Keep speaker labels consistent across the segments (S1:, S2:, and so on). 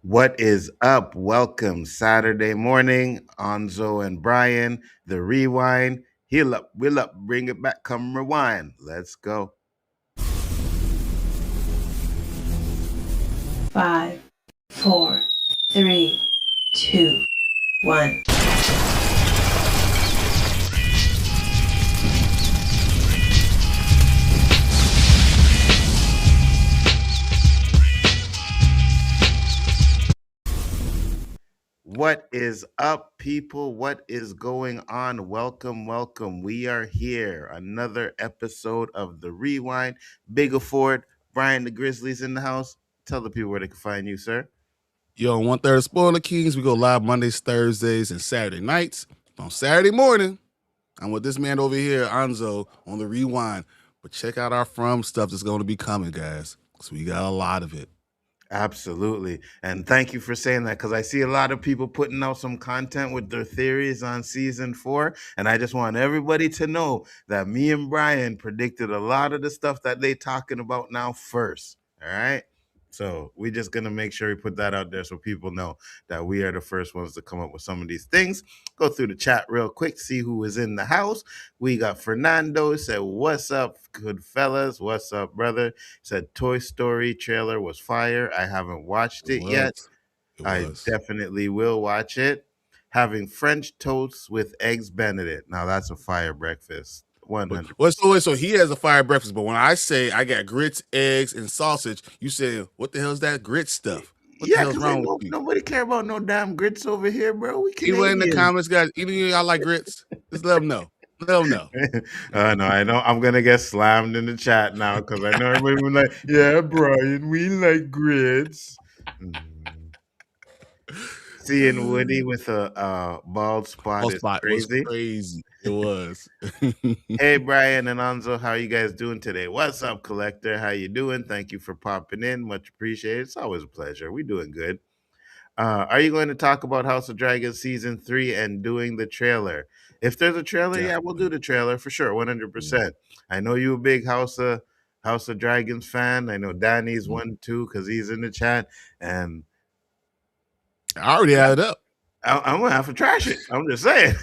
S1: What is up? Welcome Saturday morning. Nzo and Bryon, the rewind. Heal up, will up, bring it back, come rewind. Let's go.
S2: 5, 4, 3, 2, 1.
S1: What is up, people? What is going on? Welcome, welcome. We are here. Another episode of the Rewind. Big Ford, Bryon the Grizzly's in the house. Tell the people where they can find you, sir.
S3: Yo, on 1/3 Spoiler Kings, we go live Mondays, Thursdays, and Saturday nights. On Saturday morning, I'm with this man over here, Nzo, on the Rewind. But check out our From stuff that's going to be coming, guys. So we got a lot of it.
S1: Absolutely. And thank you for saying that because I see a lot of people putting out some content with their theories on season 4. And I just want everybody to know that me and Bryon predicted a lot of the stuff that they talking about now first. All right. So we're just going to make sure we put that out there so people know that we are the first ones to come up with some of these things. Go through the chat real quick, see who is in the house. We got Fernando said, "What's up, good fellas? What's up, brother?" Said Toy Story trailer was fire. I haven't watched
S3: It
S1: it yet.
S3: was. It
S1: I
S3: was.
S1: definitely will watch it. Having French toast with eggs Benedict. Now that's a fire breakfast. 100.
S3: So he has a fire breakfast, but when I say I got grits, eggs, and sausage, you say, what the hell is that grit stuff? What the
S1: Yeah,
S3: hell's
S1: because I
S3: wrong with
S1: know
S3: you?
S1: nobody care about no damn grits over here, bro. We
S3: Anyone in the
S1: Canadians.
S3: comments, guys, either of y'all like grits? Just let them know. Let them know.
S1: No, I know I'm gonna get slammed in the chat now because I know everybody will be like, yeah, Bryon, we like grits. Mm. Seeing Woody with a bald spot
S3: All
S1: is
S3: spot. It was
S1: crazy.
S3: crazy. It was.
S1: Hey, Bryon and Anzo, how you guys doing today? What's up, Collector? How you doing? Thank you for popping in. Much appreciated. It's always a pleasure. We doing good. Are you going to talk about House of Dragons season 3 and doing the trailer? If there's a trailer, yeah, we'll do
S3: Definitely.
S1: the trailer for sure,
S3: Yeah.
S1: 100%. I know you a big House of Dragons fan. I know Danny's one too because he's in the chat, and
S3: I already had it up.
S1: I'm gonna have to trash it. I'm just saying.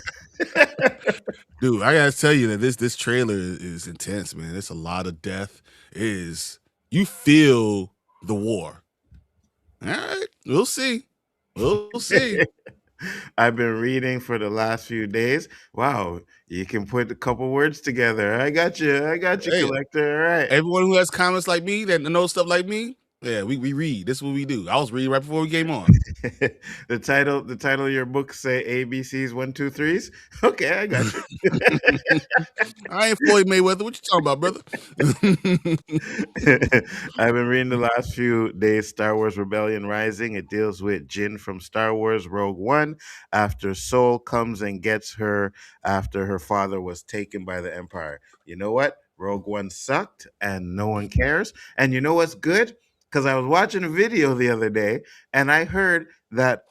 S3: Dude, I gotta tell you that this trailer is intense, man. It's a lot of death. You feel the war. All right, we'll see. We'll see.
S1: I've been reading for the last few days. Wow, you can put a couple words together. I got you. I got you,
S3: Hey,
S1: collector. All right.
S3: everyone who has comments like me that knows stuff like me, yeah, we read. This is what we do. I was reading right before we came on.
S1: The title of your book say ABCs 1, 2, 3s. Okay, I got you.
S3: I ain't Floyd Mayweather. What you talking about, brother?
S1: I've been reading the last few days Star Wars Rebellion Rising. It deals with Jin from Star Wars Rogue One after Soul comes and gets her after her father was taken by the Empire. You know what? Rogue One sucked and no one cares. And you know what's good? Because I was watching a video the other day and I heard that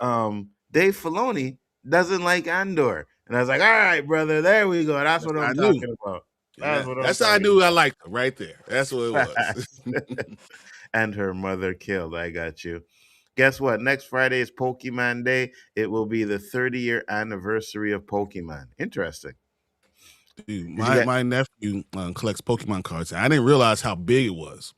S1: Dave Filoni doesn't like Andor. And I was like, all right, brother, there we go. That's what I'm
S3: I knew.
S1: talking about. That's
S3: Yeah,
S1: what I'm
S3: that's how I
S1: talking
S3: knew I
S1: about.
S3: liked him right there. That's what it was.
S1: Facts. And her mother killed. I got you. Guess what? Next Friday is Pokemon Day. It will be the 30-year anniversary of Pokemon. Interesting.
S3: Dude,
S1: Did you
S3: my
S1: get?
S3: my nephew collects Pokemon cards, and I didn't realize how big it was.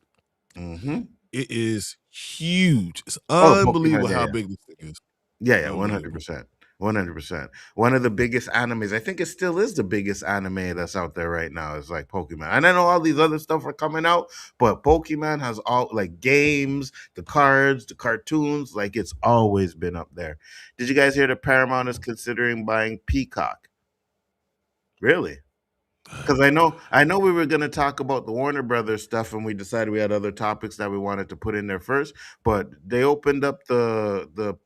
S1: Mm-hmm.
S3: It is huge. It's
S1: Oh, Pokemon
S3: unbelievable
S1: Day.
S3: how
S1: Yeah,
S3: big this thing is.
S1: yeah, yeah. One hundred
S3: Unbelievable.
S1: percent. 100%. One of the biggest animes. I think it still is the biggest anime that's out there right now. Is like Pokemon. And I know all these other stuff are coming out, but Pokemon has all like games, the cards, the cartoons. Like it's always been up there. Did you guys hear that Paramount is considering buying Peacock? Really? Because I know we were going to talk about the Warner Brothers stuff, and we decided we had other topics that we wanted to put in there first. But they opened up the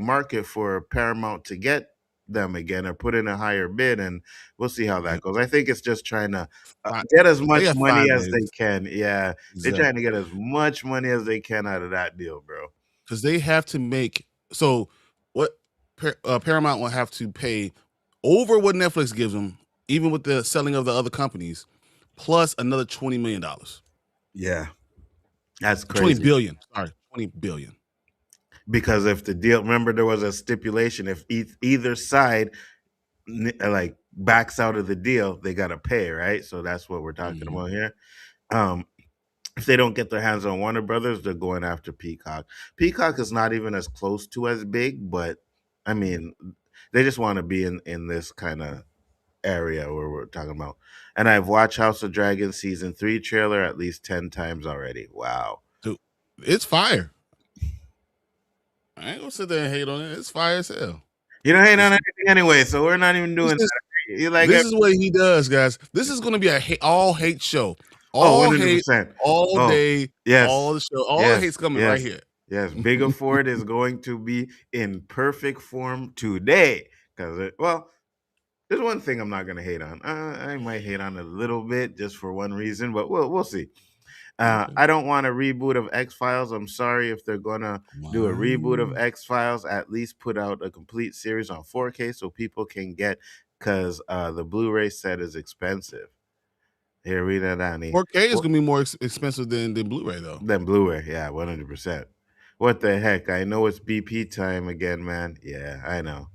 S1: market for Paramount to get them again or put in a higher bid, and we'll see how
S3: Yeah.
S1: that goes. I think it's just trying to
S3: Fi-
S1: get as
S3: They
S1: much
S3: got
S1: money
S3: 5
S1: as they
S3: days.
S1: can. Yeah, they're trying to
S3: Exactly.
S1: get as much money as they can out of that deal, bro.
S3: Because they have to make so what Paramount will have to pay over what Netflix gives them, even with the selling of the other companies, plus another $20 million.
S1: Yeah, that's
S3: 20
S1: crazy.
S3: billion. Sorry, 20 billion.
S1: because if the deal, remember there was a stipulation, if either side like backs out of the deal, they got to pay, right? So that's what we're talking
S3: Mhm.
S1: about here. Um, if they don't get their hands on Warner Brothers, they're going after Peacock. Peacock is not even as close to as big, but I mean, they just want to be in this kind of area where we're talking about. And I've watched House of Dragons season 3 trailer at least 10 times already. Wow.
S3: Dude, it's fire. I ain't gonna sit there and hate on it. It's fire as hell.
S1: You don't hate on
S3: It's,
S1: anything anyway, so we're not even
S3: this
S1: doing
S3: is
S1: that. You like
S3: this
S1: it?
S3: is what he does, guys. This is gonna be a all hate show.
S1: Oh,
S3: All hate
S1: 100%.
S3: all
S1: Oh,
S3: day, all
S1: yes.
S3: the show. All the
S1: Yes.
S3: hate's coming right
S1: Yes.
S3: here.
S1: Yes. Bigger Ford is going to be in perfect form today. Because, well, there's one thing I'm not going to hate on. I might hate on it a little bit just for one reason, but we'll see.
S3: Okay.
S1: I don't want a reboot of X Files. I'm sorry if they're gonna do a reboot of
S3: Wow.
S1: X Files. At least put out a complete series on 4K so people can get, because the Blu-ray set is expensive. Here, read that, Annie.
S3: 4K is gonna be more expensive than Blu-ray though.
S1: Than Blu-ray, yeah, 100%. What the heck? I know it's BP time again, man. Yeah, I know.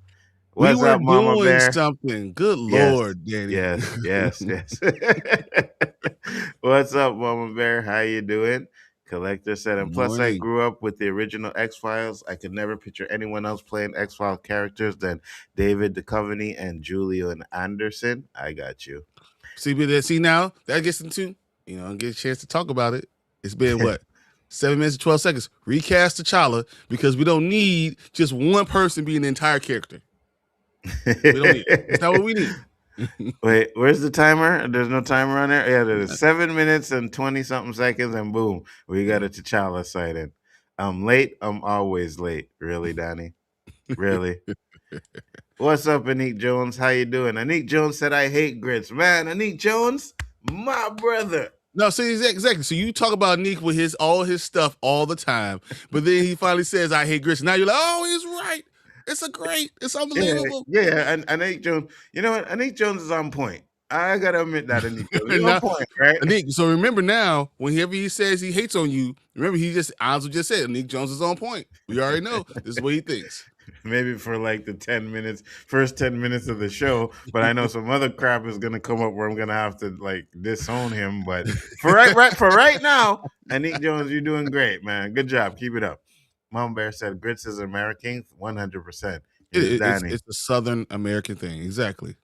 S3: We
S1: What's
S3: were
S1: up, Mama
S3: doing
S1: Bear?
S3: something. Good
S1: Yes,
S3: Lord, Danny.
S1: yes, yes, yes. What's up, Mama Bear? How you doing? Collector said, and plus I
S3: Morning.
S1: grew up with the original X-Files. I could never picture anyone else playing X-Files characters than David Duchovny and Julian Anderson. I got you.
S3: See now that gets into, get a chance to talk about it. It's been what? 7 minutes and 12 seconds. Recast T'Challa because we don't need just one person being the entire character. We don't need it. That's not what we need.
S1: Wait, where's the timer? There's no timer on there? Yeah, there's 7 minutes and 20 something seconds, and boom, we got a T'Challa sighting. I'm late. I'm always late. Really, Danny? Really? What's up, Anik Jones? How you doing? Anik Jones said, I hate grits. Man, Anik Jones, my brother.
S3: No, see, exactly. So you talk about Nick with all his stuff all the time, but then he finally says, I hate grits. Now you're like, oh, he's right. It's
S1: Yeah,
S3: unbelievable.
S1: yeah, and Anik Jones, you know what? Anik Jones is on point. I gotta admit that, Anik Jones. He's
S3: And
S1: on
S3: now,
S1: point, right?
S3: Nick, so remember now, whenever he says he hates on you, remember Anzo just said Nick Jones is on point. We already know this is what he thinks.
S1: Maybe for like the 10 minutes, first 10 minutes of the show, but I know some other crap is gonna come up where I'm gonna have to like disown him. But for right now, Anik Jones, you're doing great, man. Good job. Keep it up. Mom Bear said grits is American, 100%. Here's Danny.
S3: It's a Southern American thing. Exactly.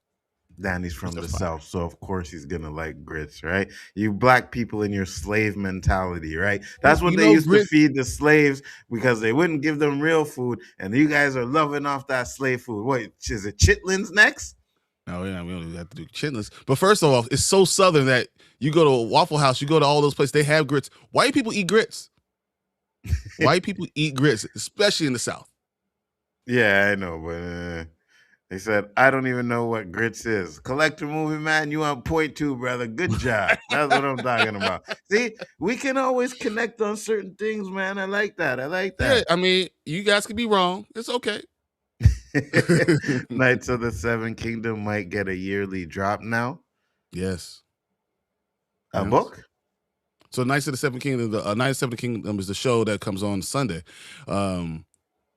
S1: Danny's
S3: It's
S1: from
S3: a
S1: the
S3: fire.
S1: South, so of course he's gonna like grits, right? You black people in your slave mentality, right? That's what they used to
S3: Grits.
S1: feed the slaves because they wouldn't give them real food, and you guys are loving off that slave food. Wait, is it chitlins next?
S3: No, we don't even have to do chitlins. But first of all, it's so Southern that you go to a Waffle House, you go to all those places, they have grits. White people eat grits. White people eat grits, especially in the South.
S1: Yeah, I know, but they said I don't even know what grits is. Collector movie man, you on point too, brother. Good job. That's what I'm talking about. See, we can always connect on certain things, man. I like that. I like
S3: Yeah,
S1: that.
S3: I mean, you guys could be wrong. It's okay.
S1: Knights of the Seven Kingdom might get a yearly drop now.
S3: Yes.
S1: A
S3: Yes.
S1: book?
S3: So Knights of the Seven Kingdom, Knights of the Kingdom is the show that comes on Sunday.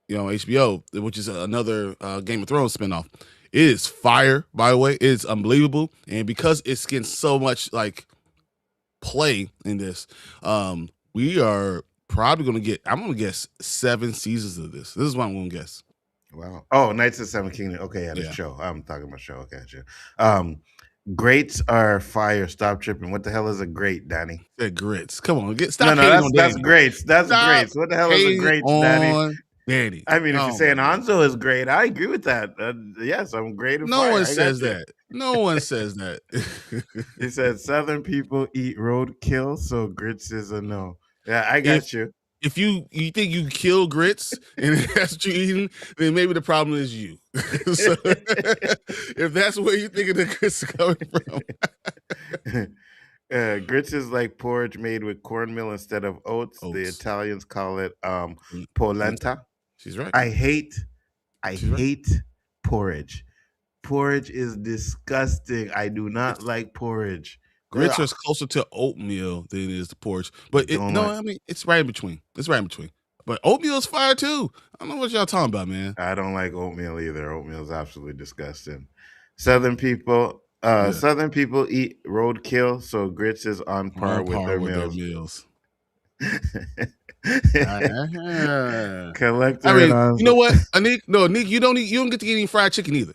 S3: HBO, which is another Game of Thrones spinoff. It is fire, by the way. It's unbelievable. And because it's getting so much like play in this, we are probably gonna get, I'm gonna guess 7 seasons of this. This is what I'm gonna guess.
S1: Wow. Oh, Knights of the Seven Kingdom. Okay, yeah, the
S3: Yeah.
S1: show. I'm talking about show. Okay, sure. Greats are fire. Stop tripping. What the hell is a great, Danny?
S3: Said grits. Come on,
S1: No,
S3: stop
S1: no,
S3: hating on
S1: that's
S3: Danny.
S1: greats. That's
S3: Stop
S1: greats. What the hell is a
S3: hating
S1: greats, Danny?
S3: on Danny.
S1: I mean, if you're
S3: Oh my
S1: saying
S3: God.
S1: Anzo is great, I agree with that. Yes, I'm great and
S3: No
S1: fire.
S3: one
S1: I got
S3: says
S1: you.
S3: that. No one says that.
S1: He said Southern people eat roadkill, so grits is a no. Yeah, I
S3: if
S1: got you.
S3: if you think you kill grits and that's what you're eating, then maybe the problem is you. So if that's where you think the grits are coming from.
S1: Grits is like porridge made with cornmeal instead of oats. The
S3: Oats.
S1: Italians call it
S3: She's
S1: polenta.
S3: she's right.
S1: I hate, I
S3: She's right.
S1: hate porridge. Porridge is disgusting. I do not like porridge.
S3: Grits
S1: Ugh,
S3: are closer to oatmeal than it is to porridge. But
S1: don't
S3: no,
S1: like.
S3: I mean it's right in between. It's right in between. But oatmeal's fire too. I don't know what y'all talking about, man.
S1: I don't like oatmeal either. Oatmeal is absolutely disgusting.
S3: Yeah,
S1: Southern people eat roadkill, so grits is on par
S3: on
S1: with
S3: par
S1: their
S3: with their
S1: meals.
S3: meals. I
S1: Collector and
S3: mean, you know
S1: answer.
S3: what, Anik? No, Anik, you don't get to eat any fried chicken either.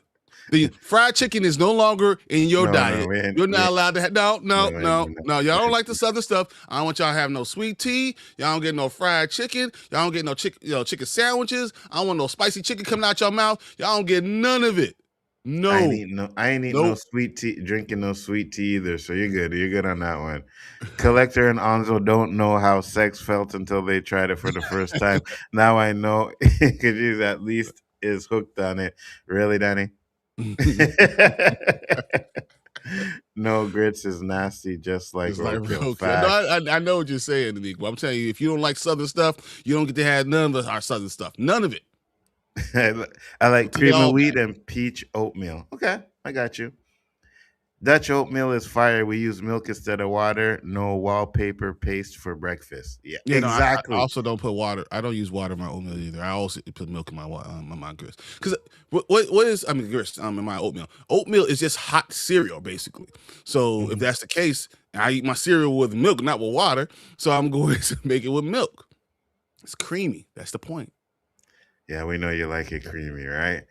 S3: The fried chicken is no longer in your
S1: No, no,
S3: diet. You're not allowed to have no, no,
S1: we ain't
S3: no,
S1: doing that.
S3: no. Y'all
S1: We
S3: don't
S1: ain't
S3: like the southern stuff. I don't want y'all to have no sweet tea. Y'all don't get no fried chicken. Y'all don't get no chicken, chicken sandwiches. I don't want no spicy chicken coming out your mouth. Y'all don't get none of it. No,
S1: I ain't eating no
S3: nope.
S1: sweet tea, drinking no sweet tea either. So you're good. You're good on that one. Collector and Onzo don't know how sex felt until they tried it for the first time. Now I know because he's at least is hooked on it. Really, Danny? No, grits is nasty, just like
S3: It's like
S1: roadkill.
S3: okay. No,
S1: Facts.
S3: I know what you're saying, Nick, but I'm telling you, if you don't like southern stuff, you don't get to have none of our southern stuff. None of it.
S1: I like
S3: Take it
S1: cream of
S3: all
S1: wheat
S3: back.
S1: and peach oatmeal. Okay, I got you. Dutch oatmeal is fire. We use milk instead of water. No wallpaper paste for breakfast. Yeah,
S3: Yeah, no, I
S1: exactly.
S3: also don't put water. I don't use water in my oatmeal either. I also put milk in my grits. Because what is I mean grits in my oatmeal? Oatmeal is just hot cereal basically. So if
S1: Mhm.
S3: that's the case, I eat my cereal with milk, not with water. So I'm going to make it with milk. It's creamy. That's the point.
S1: Yeah, we know you like it creamy, right?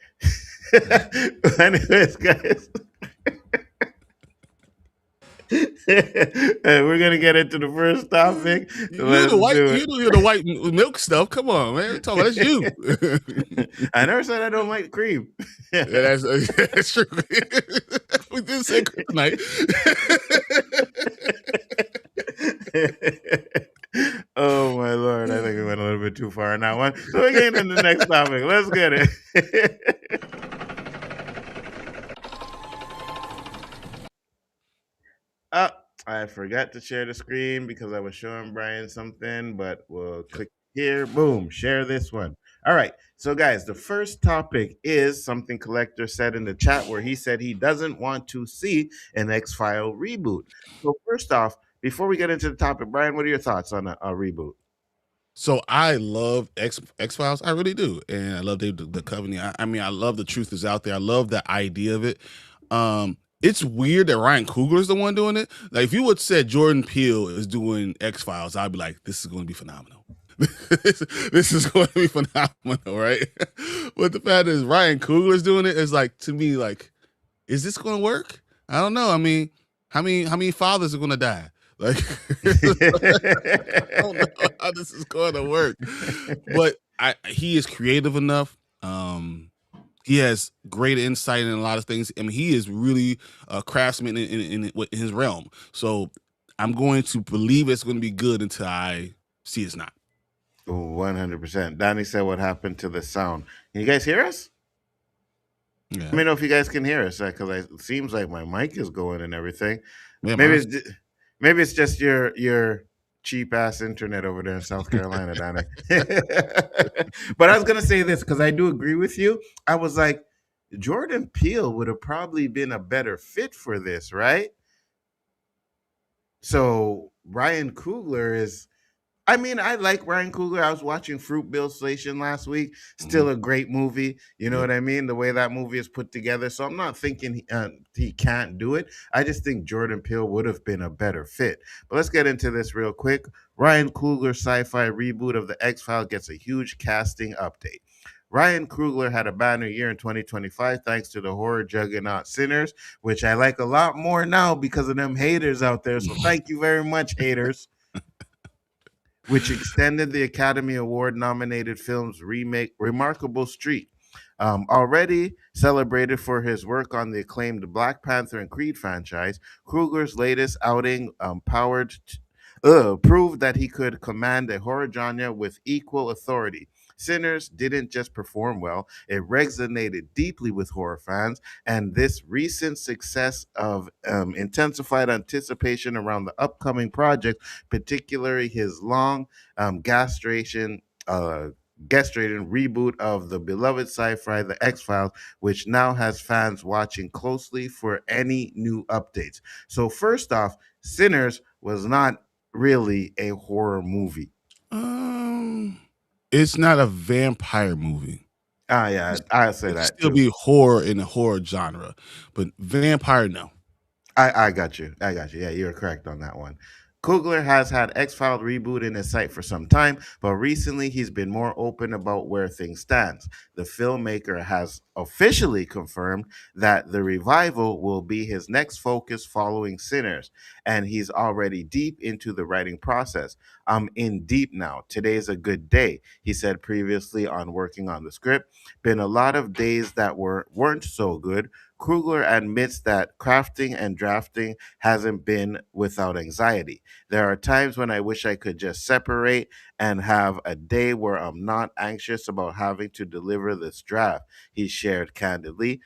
S1: Anyways, guys, we're gonna get into the first topic. Let's do it.
S3: You the white milk stuff. Come on, man. Talk about that's you.
S1: I never said I don't like cream.
S3: Yeah, that's true. We did say kryptonite.
S1: Oh my lord, I think we went a little bit too far on that one. So we're getting into the next topic. Let's get it. uh, I forgot to share the screen because I was showing Brian something, but we'll click here. Boom, share this one. All right. So, guys, the first topic is something Collector said in the chat where he said he doesn't want to see an X File reboot. So, first off, before we get into the topic, Brian, what are your thoughts on a reboot?
S3: So I love X Files. I really do, and I love the Covenant. I mean, I love the truth is out there. I love the idea of it. It's weird that Ryan Coogler is the one doing it. Like, if you would said Jordan Peele is doing X Files, I'd be like, this is going to be phenomenal. this is going to be phenomenal, right? But the fact is, Ryan Coogler is doing it is like, to me, like, is this going to work? I don't know. I mean, how many fathers are going to die? Like, I don't know how this is going to work, but he is creative enough. He has great insight in a lot of things. I mean, he is really a craftsman in his realm. So I'm going to believe it's going to be good until I see it's not.
S1: 100%. Danny said, what happened to the sound? Can you guys hear us? Let
S3: Yeah,
S1: me know if you guys can hear us because it seems like my mic is going and everything.
S3: yeah,
S1: Maybe
S3: mine's.
S1: it's maybe it's just your cheap ass internet over there in South Carolina, Danny. But I was gonna say this because I do agree with you. I was like, Jordan Peele would have probably been a better fit for this, right? So Ryan Coogler is I mean, I like Ryan Coogler. I was watching Fruitvale Station last week.
S3: Mhm.
S1: Still a great movie. You know
S3: Yep.
S1: what I mean? The way that movie is put together. So I'm not thinking he can't do it. I just think Jordan Peele would have been a better fit. But let's get into this real quick. Ryan Coogler sci-fi reboot of The X-Files gets a huge casting update. Ryan Coogler had a banner year in 2025 thanks to the horror juggernaut Sinners, which I like a lot more now because of them haters out there. So thank you very much, haters, which extended the Academy Award nominated film's remake Remarkable Street. Already celebrated for his work on the acclaimed Black Panther and Creed franchise, Kruger's latest outing proved that he could command a horror genre with equal authority. Sinners didn't just perform well, it resonated deeply with horror fans, and this recent success of intensified anticipation around the upcoming project, particularly his long gastration. Gastrated reboot of the beloved sci-fi The X-Files, which now has fans watching closely for any new updates. So first off, Sinners was not really a horror movie.
S3: Um, It's not a vampire movie.
S1: Ah, yeah,
S3: It's
S1: I say
S3: it could
S1: that
S3: still
S1: too.
S3: be horror in the horror genre, but vampire, no.
S1: I got you. I got you. Yeah, you're correct on that one. Coogler has had X Files reboot in his sight for some time, but recently he's been more open about where things stand. The filmmaker has officially confirmed that the revival will be his next focus following Sinners, and he's already deep into the writing process. I'm in deep now. Today's a good day, he said previously on working on the script. Been a lot of days that weren't so good. Kruger admits that crafting and drafting hasn't been without anxiety. There are times when I wish I could just separate and have a day where I'm not anxious about having to deliver this draft, he shared candidly.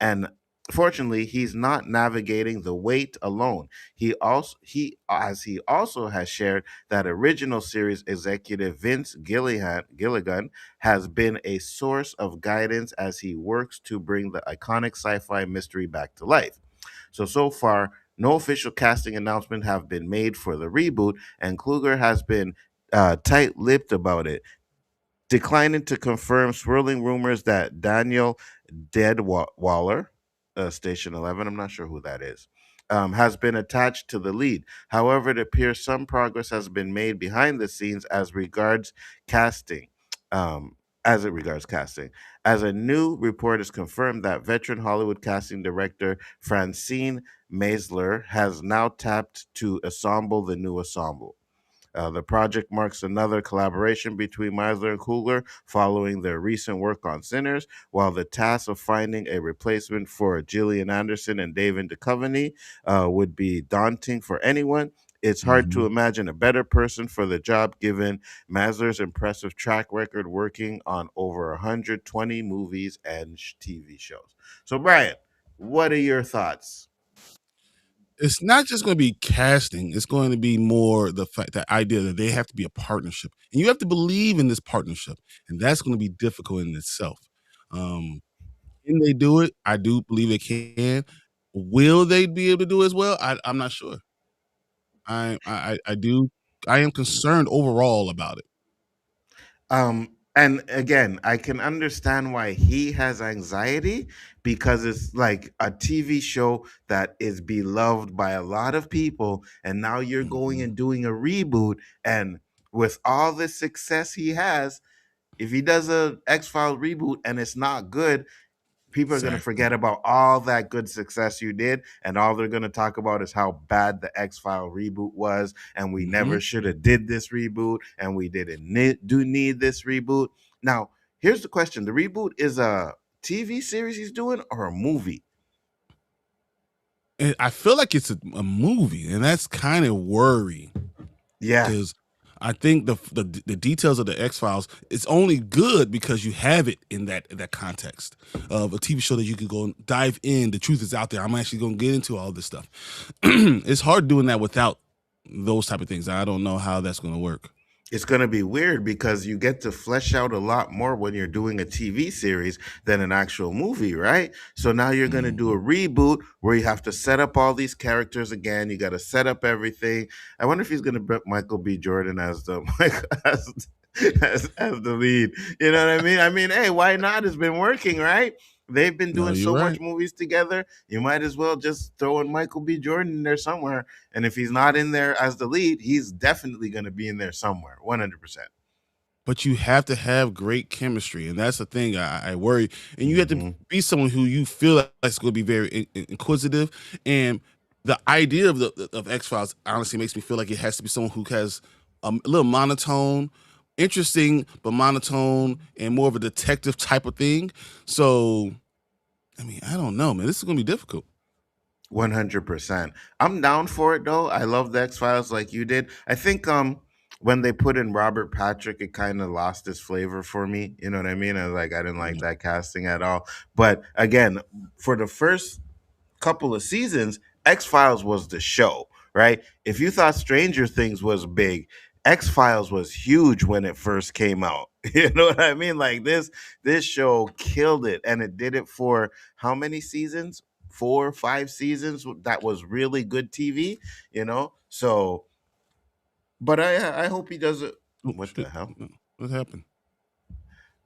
S1: And Fortunately, he's not navigating the weight alone. He also has shared that original series executive Vince Gilligan has been a source of guidance as he works to bring the iconic sci-fi mystery back to life. So far, no official casting announcement have been made for the reboot, and Kluger has been tight-lipped about it, declining to confirm swirling rumors that Daniel Deadwaller, Station 11, I'm not sure who that is, has been attached to the lead. However, it appears some progress has been made behind the scenes casting. Um, as it regards casting, as a new report has confirmed that veteran Hollywood casting director Francine Maisler has now tapped to assemble the new ensemble. The project marks another collaboration between Meisler and Kugler following their recent work on Sinners, while the task of finding a replacement for Gillian Anderson and David Duchovny would be daunting for anyone. It's hard to
S3: Mhm.
S1: imagine a better person for the job given Masler's impressive track record working on over 120 movies and TV shows. So, Brian, what are your thoughts?
S3: It's not just going to be casting. It's going to be more the fact that idea that they have to be a partnership, and you have to believe in this partnership, and that's going to be difficult in itself. Um, can they do it? I do believe they can. Will they be able to do it as well? I'm not sure. I do. I am concerned overall about it.
S1: And again, I can understand why he has anxiety because it's like a TV show that is beloved by a lot of people, and now you're going
S3: Mhm.
S1: and doing a reboot, and with all the success he has, if he does a X Files reboot and it's not good, people are going to
S3: Exactly.
S1: forget about all that good success you did, and all they're going to talk about is how bad the X-File reboot was, and we never
S3: Mhm.
S1: should have did this reboot, and we didn't need this reboot. Now, here's the question: the reboot is a TV series he's doing or a movie?
S3: And I feel like it's a movie, and that's kind of worrying.
S1: Yeah,
S3: Because I think the details of the X Files it's only good because you have it in that context of a TV show that you could go and dive in. The truth is out there. I'm actually going to get into all this stuff. It's hard doing that without those type of things. I don't know how that's going to work.
S1: it's going to be weird because you get to flesh out a lot more when you're doing a TV series than an actual movie, right? So now you're going to do
S3: Mhm.
S1: a reboot where you have to set up all these characters again. You got to set up everything. I wonder if he's going to put Michael B. Jordan as the as the lead. You know what I mean? I mean, hey, why not? It's been working, right? They've been
S3: No,
S1: doing
S3: you're
S1: so much
S3: right.
S1: movies together. You might as well just throw in Michael B. Jordan in there somewhere. And if he's not in there as the lead, he's definitely going to be in there somewhere, 100%.
S3: But you have to have great chemistry, and that's the thing I worry. And you have to
S1: Hmm.
S3: be someone who you feel like is going to be very inquisitive. And the idea of the of X Files honestly makes me feel like it has to be someone who has a little monotone, interesting but monotone, and more of a detective type of thing. So, I mean, I don't know, man. This is going to be difficult.
S1: 100%. I'm down for it though. I love the X Files like you did. I think when they put in Robert Patrick, it kind of lost its flavor for me. You know what I mean? I didn't like
S3: Yeah.
S1: that casting at all. But again, for the first couple of seasons, X Files was the show, right? If you thought Stranger Things was big, X Files was huge when it first came out. You know what I mean? Like this show killed it, and it did it for how many seasons? 4 5 seasons. That was really good TV. You know. So, but I hope he does it.
S3: Oh,
S1: What the
S3: shit.
S1: hell?
S3: What happened?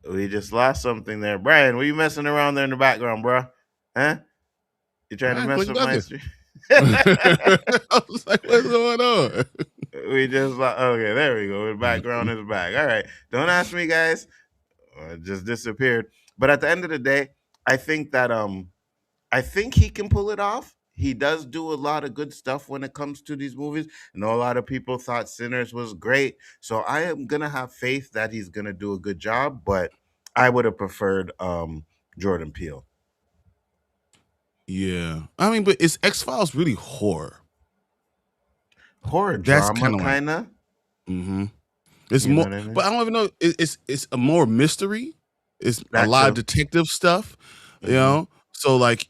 S1: We just lost something there. Bryon, what you messing around there in the background, bro? Huh? You trying to
S3: Ah,
S1: mess
S3: click
S1: up my
S3: nothing.
S1: stream?
S3: I was like, what's going on?
S1: We just okay. There we go. The background is back. All right. Don't ask me, guys. It just disappeared. But at the end of the day, I think that I think he can pull it off. He does do a lot of good stuff when it comes to these movies. I know a lot of people thought Sinners was great, so I am gonna have faith that he's gonna do a good job. But I would have preferred Jordan Peele.
S3: Yeah, I mean, but is X Files really horror?
S1: Horror
S3: That's
S1: drama,
S3: kind of like,
S1: kind of.
S3: mm-hmm. It's
S1: You know
S3: more,
S1: what I
S3: but
S1: mean?
S3: I don't even know. It's a more mystery. It's a
S1: That
S3: lot of
S1: too.
S3: detective stuff, you
S1: Hmm.
S3: know. So like,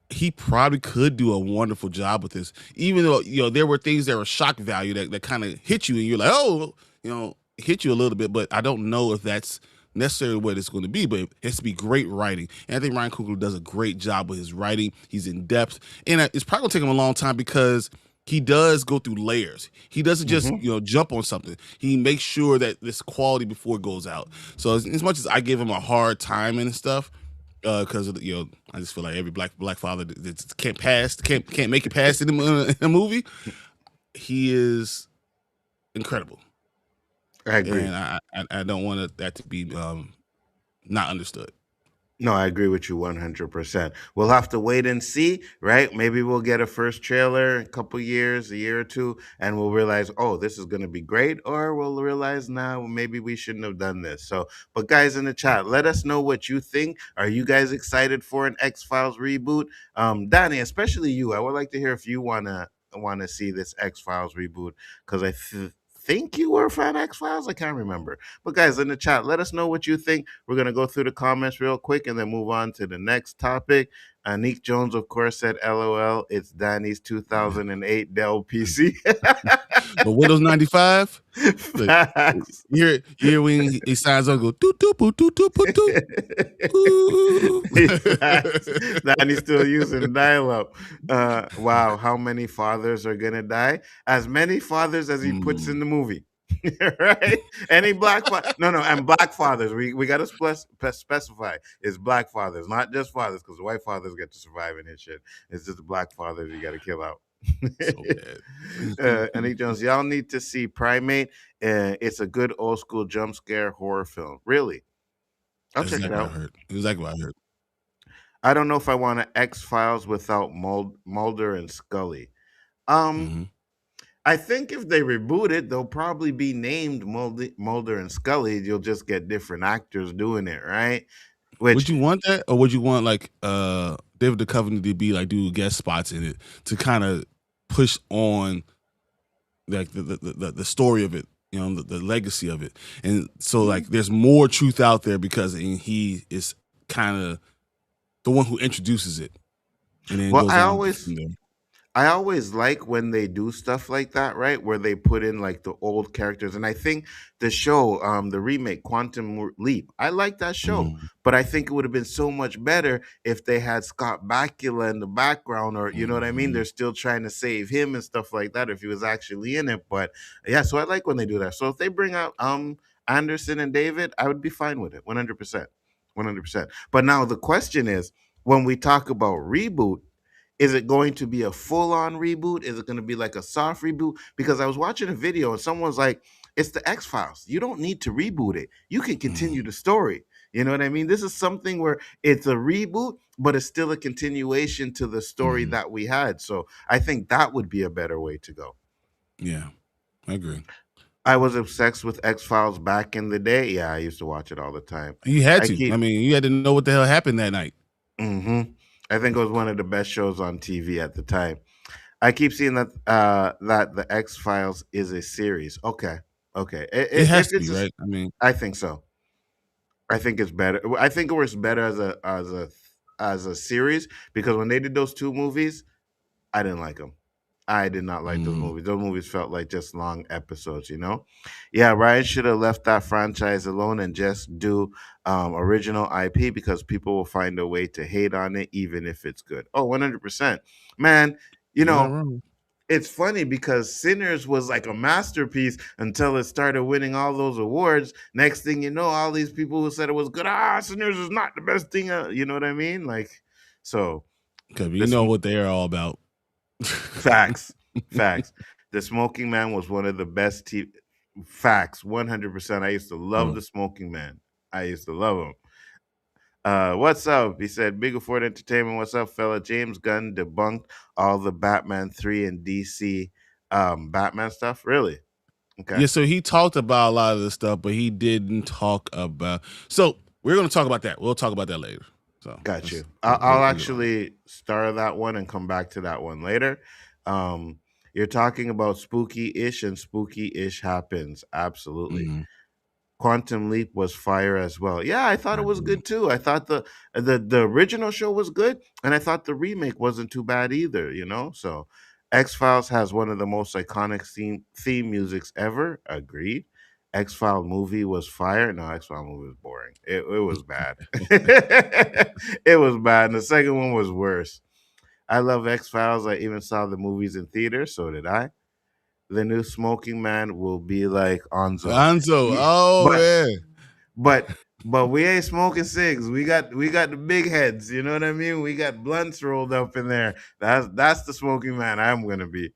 S3: he probably could do a wonderful job with this, even though there were things that were shock value that kind of hit you, and you're like, oh, hit you a little bit. But I don't know if that's necessarily what it's going to be. But it has to be great writing, and I think Ryan Coogler does a great job with his writing. He's in depth, and it's probably going to take him a long time because he does go through layers. He doesn't just
S1: Hmm.
S3: jump on something. He makes sure that this quality before it goes out. So as much as I give him a hard time and stuff, because I just feel like every black father that can't make it past in a movie. He is incredible,
S1: I agree.
S3: and I don't want that to be not understood.
S1: No, I agree with you 100%. We'll have to wait and see, right? Maybe we'll get a first trailer in a couple years, a year or two, and we'll realize, oh, this is going to be great. Or we'll realize, now maybe we shouldn't have done this. So, but guys in the chat, let us know what you think. Are you guys excited for an X Files reboot? Danny, especially you, I would like to hear if you wanna see this X Files reboot because think you were a fan of X Files. I can't remember. But guys in the chat, let us know what you think. We're gonna go through the comments real quick and then move on to the next topic. Nick Jones, of course, said, "LOL, it's Danny's 2008 Dell PC."
S3: But Windows 95, like,
S1: Facts.
S3: you hear when he signs on, go doo doo boo doo doo boo doo. Ooh.
S1: Facts. Danny's still using dial-up. Wow, how many fathers are gonna die? As many fathers as he puts in
S3: Mm.
S1: the movie. Right? Any black no, and black fathers. We gotta specify it's black fathers, not just fathers, because white fathers get to survive in his shit. It's just the black fathers you gotta kill out.
S3: So bad.
S1: Nick Jones, y'all need to see Primate. It's a good old school jump scare horror film. Really, I'll
S3: That's
S1: check it
S3: exactly what I
S1: out.
S3: heard. Exactly what I heard.
S1: I don't know if I want to X Files without Mulder and Scully. Um,
S3: Mm-hmm.
S1: I think if they reboot it, they'll probably be named Mulder and Scully. You'll just get different actors doing it, right?
S3: Would
S1: Which,
S3: you want that, or would you want like David Duchovny to be like do guest spots in it to kind of push on like the story of it, the legacy of it, and so like there's more truth out there because he is kind of the one who introduces it, and then it
S1: well,
S3: goes
S1: I
S3: on
S1: always
S3: from there.
S1: I always like when they do stuff like that, right? Where they put in like the old characters. And I think the show, the remake, Leap, I like that show.
S3: Mm-hmm.
S1: But I think it would have been so much better if they had Scott Bakula in the background, or you know what I mean?
S3: Mm-hmm.
S1: They're still trying to save him and stuff like that if he was actually in it. But yeah, so I like when they do that. So if they bring out Anderson and David, I would be fine with it. 100%. 100%. But now the question is, when we talk about reboot, is it going to be a full on reboot? Is it going to be like a soft reboot? Because I was watching a video and someone's like, it's the X Files. You don't need to reboot it. You can continue the story. You know what I mean? This is something where it's a reboot, but it's still a continuation to the story
S3: Mm-hmm.
S1: that we had. So I think that would be a better way to go.
S3: Yeah, I agree.
S1: I was obsessed with X Files back in the day. Yeah, I used to watch it all the time.
S3: You had
S1: I
S3: to. I
S1: keep,
S3: mean, you had to know what the hell happened that night.
S1: hmm I think it was one of the best shows on TV at the time. I keep seeing that the X Files is a series. Okay, okay.
S3: It
S1: If
S3: has to be,
S1: it's
S3: right? I mean,
S1: I think so. I think it's better. I think it works better as a series because when they did those two movies, I didn't like them. I did not like those
S3: mm,
S1: movies. Those movies felt like just long episodes, you know? Yeah, Ryan should have left that franchise alone and just do original IP because people will find a way to hate on it even if it's good. Oh, 100%. Man, you
S3: you're not
S1: know,
S3: wrong.
S1: it's funny because Sinners was like a masterpiece until it started winning all those awards. Next thing you know, all these people who said it was good, Sinners is not the best thing. You know what I mean? Like, so
S3: Because you
S1: this
S3: know what they are all about.
S1: facts, facts. The Smoking Man was one of the best facts, 100%. I used to love the Smoking Man. I used to love him. What's up? He said, Big Ford Entertainment. What's up, fella? James Gunn debunked all the Batman 3 and DC Batman stuff. Really? Okay.
S3: Yeah, so he talked about a lot of this stuff, but he didn't talk about. So we're going to talk about that. We'll talk about that later. So
S1: got you. I'll actually start that one and come back to that one later. You're talking about spooky-ish, and spooky-ish happens. Absolutely.
S3: Mm-hmm.
S1: Quantum Leap was fire as well. Yeah, I thought it was good too. I thought the original show was good, and I thought the remake wasn't too bad either. You know, so X-Files has one of the most iconic theme musics ever. Agreed. X-File movie was fire. No, X-File movie was boring. It was bad. It was bad. And the second one was worse. I love X-Files. I even saw the movies in theaters. So did I. The new Smoking Man will be like Nzo.
S3: Oh yeah.
S1: But we ain't smoking cigs. We got the big heads. You know what I mean? We got blunts rolled up in there. That's the Smoking Man I'm gonna be.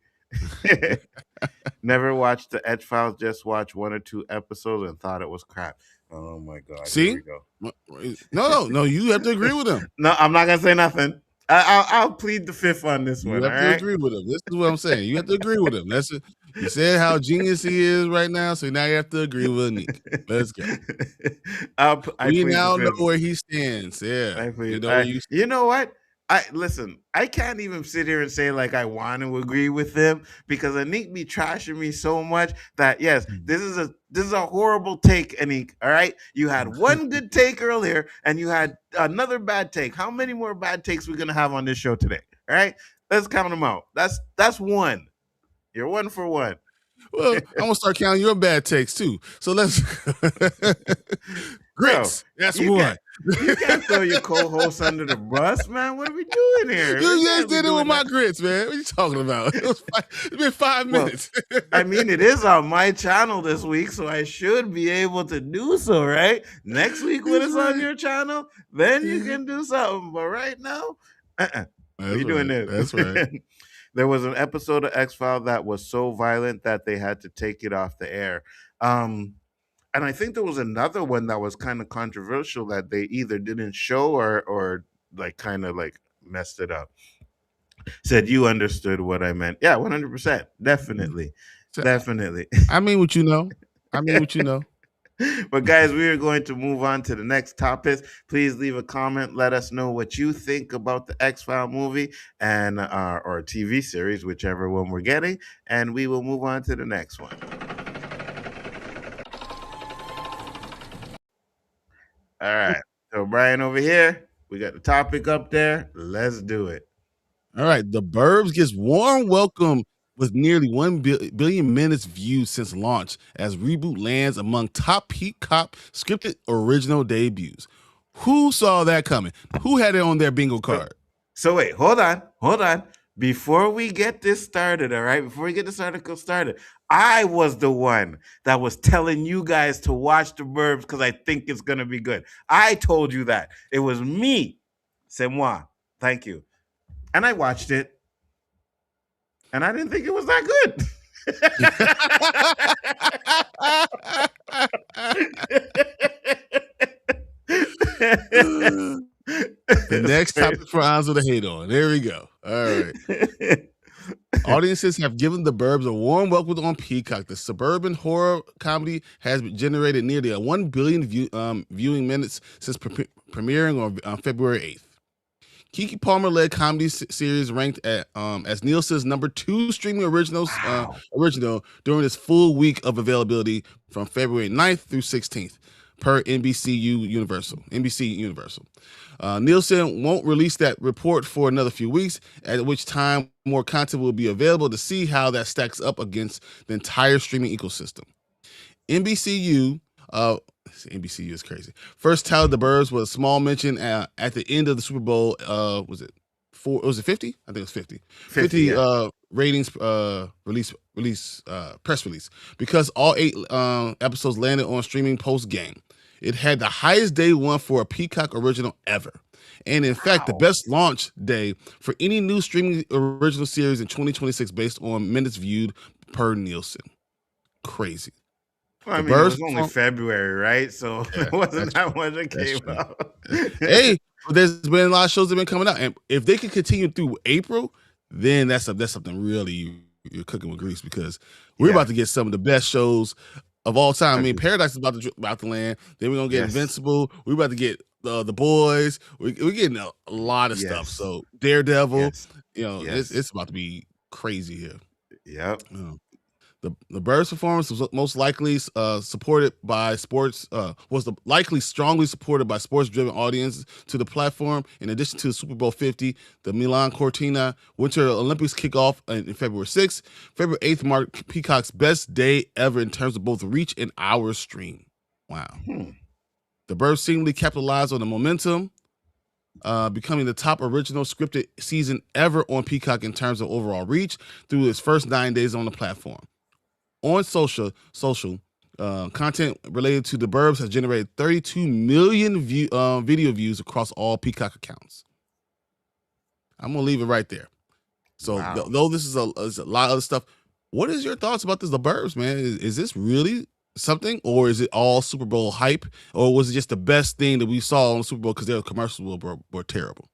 S1: Never watched the Edge Files. Just watched 1 or 2 episodes and thought it was crap. Oh my god!
S3: See,
S1: here we
S3: go. No. You have to agree with him.
S1: No, I'm not gonna say nothing. I'll plead the fifth on this one.
S3: You have to agree with him. This is what I'm saying. You have to agree with him. That's it. You said how genius he is right now, so now you have to agree with Nick. Let's go. We now know where he stands. Yeah.
S1: You know what? I can't even sit here and say like I want to agree with him because Anik be trashing me so much that yes, this is a horrible take, Anik. All right, you had one good take earlier and you had another bad take. How many more bad takes we gonna have on this show today? All right, let's count them out. That's one. You're 1 for 1.
S3: Well, I'm gonna start counting your bad takes too. So let's grits. That's one.
S1: You can't throw your co-host under the bus, man. What are we doing here?
S3: You just did it with my grits, man. What are you talking about? It's been 5 minutes.
S1: I mean, it is on my channel this week, so I should be able to do so, right? Next week when it's on your channel, then you can do something. But right now, what are you doing this?
S3: That's right.
S1: There was an episode of X-Files that was so violent that they had to take it off the air. And I think there was another one that was kind of controversial that they either didn't show or like kind of like messed it up. Said you understood what I meant. Yeah, 100%. Definitely. Definitely.
S3: I mean what you know.
S1: But guys, we are going to move on to the next topic. Please leave a comment. Let us know what you think about the X-File movie and or TV series, whichever one we're getting, and we will move on to the next one. All right. So Bryon over here, we got the topic up there. Let's do it.
S3: All right. The Burbs gets warm welcome with nearly 1 billion minutes viewed since launch as reboot lands among top Peacock scripted original debuts. Who saw that coming? Who had it on their bingo card?
S1: So wait, hold on. Before we get this started, all right? Before we get this article started, I was the one that was telling you guys to watch The Burbs because I think it's going to be good. I told you that. It was me. C'est moi. Thank you. And I watched it. And I didn't think it was that good.
S3: The next topic for Nzo to hate on. There we go. All right. Audiences have given The Burbs a warm welcome on Peacock. The suburban horror comedy has generated nearly 1 billion viewing minutes since premiering on February 8th. Keke Palmer-led comedy series ranked at as Nielsen's #2 streaming original during its full week of availability from February 9th through 16th, per NBC Universal. Nielsen won't release that report for another few weeks, at which time more content will be available to see how that stacks up against the entire streaming ecosystem. NBCU is crazy. First touted The Burbs with a small mention at the end of the Super Bowl. Was it 50? I think it was 50. 50 yeah. ratings press release because all 8 episodes landed on streaming post game. It had the highest day one for a Peacock original ever. And in fact, the
S1: Wow.
S3: best launch day for any new streaming original series in 2026 based on minutes viewed per Nielsen. Crazy.
S1: Well, I
S3: The
S1: mean, it
S3: Birds
S1: was only
S3: perform-
S1: February, right? So
S3: yeah,
S1: it wasn't
S3: that's
S1: that
S3: true.
S1: much that
S3: That's
S1: came
S3: true.
S1: out.
S3: Hey, there's been a lot of shows that have been coming out, and if they can continue through April, then that's something really you're cooking with grease because we're about
S1: Yeah,
S3: to get some of the best shows of all time. I mean,
S1: agreed.
S3: Paradise is about to land. Then we're gonna get
S1: Yes,
S3: Invincible. We're about to get the Boys. We're getting a lot of stuff.
S1: yes,
S3: So Daredevil,
S1: yes,
S3: it's
S1: yes.
S3: about to be crazy here.
S1: Yep.
S3: The Birds' performance was most likely supported by sports. Was likely strongly supported by sports-driven audiences to the platform. In addition to the Super Bowl 50, the Milan Cortina Winter Olympics kick off in February 6th. February 8th marked Peacock's best day ever in terms of both reach and hours stream. Wow.
S1: Hmm.
S3: The Birds seemingly capitalized on the momentum, becoming the top original scripted season ever on Peacock in terms of overall reach through its first 9 days on the platform. On social content related to the Burbs has generated 32 million video views across all Peacock accounts. I'm gonna leave it right there. So
S1: Wow.
S3: though this is a lot of other stuff, what is your thoughts about this? The Burbs, man, is this really something, or is it all Super Bowl hype, or was it just the best thing that we saw on the Super Bowl because their commercials were terrible?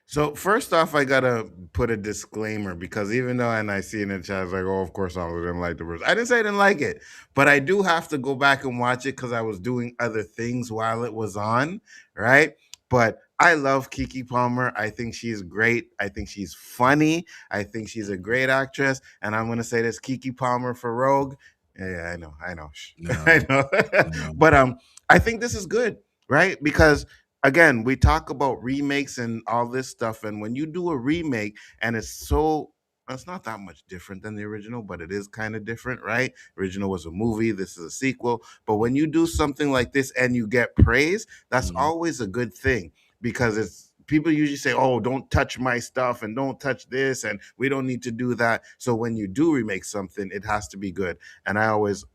S1: So first off, I gotta put a disclaimer because even though and I see in the chat, it's like, oh, of course I didn't like the verse. I didn't say I didn't like it, but I do have to go back and watch it because I was doing other things while it was on, right? But I love Kiki Palmer. I think she's great. I think she's funny. I think she's a great actress. And I'm gonna say this: Kiki Palmer for Rogue. Yeah, I know, I
S3: No,
S1: know.
S3: no.
S1: But I think this is good, right? Because again, we talk about remakes and all this stuff, and when you do a remake and it's not that much different than the original, but it is kind of different, right? Original was a movie, this is a sequel. But when you do something like this and you get praise, that's
S3: Mhm.
S1: always a good thing because it's people usually say, oh, don't touch my stuff and don't touch this and we don't need to do that. So when you do remake something, it has to be good. And I always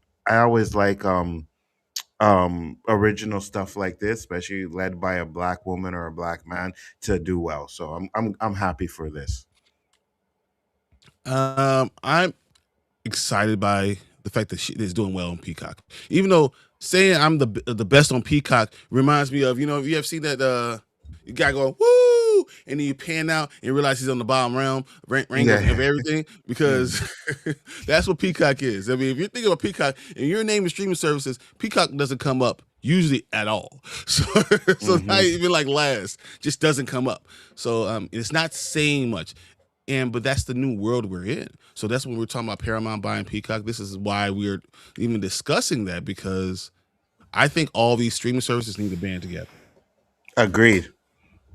S1: like original stuff like this, especially led by a black woman or a black man, to do well. So I'm happy for this.
S3: I'm excited by the fact that she is doing well on Peacock. Even though saying I'm the best on Peacock reminds me of, you have seen that guy going woo, and then you pan out and realize he's on the bottom rank of
S1: Yeah.
S3: everything because that's what Peacock is. I mean, if you're thinking about Peacock and your name is streaming services, Peacock doesn't come up usually at all. So not
S1: Hmm.
S3: even like last, just doesn't come up. So it's not saying much. But that's the new world we're in. So that's when we're talking about Paramount buying Peacock. This is why we're even discussing that because I think all these streaming services need to band together.
S1: Agreed.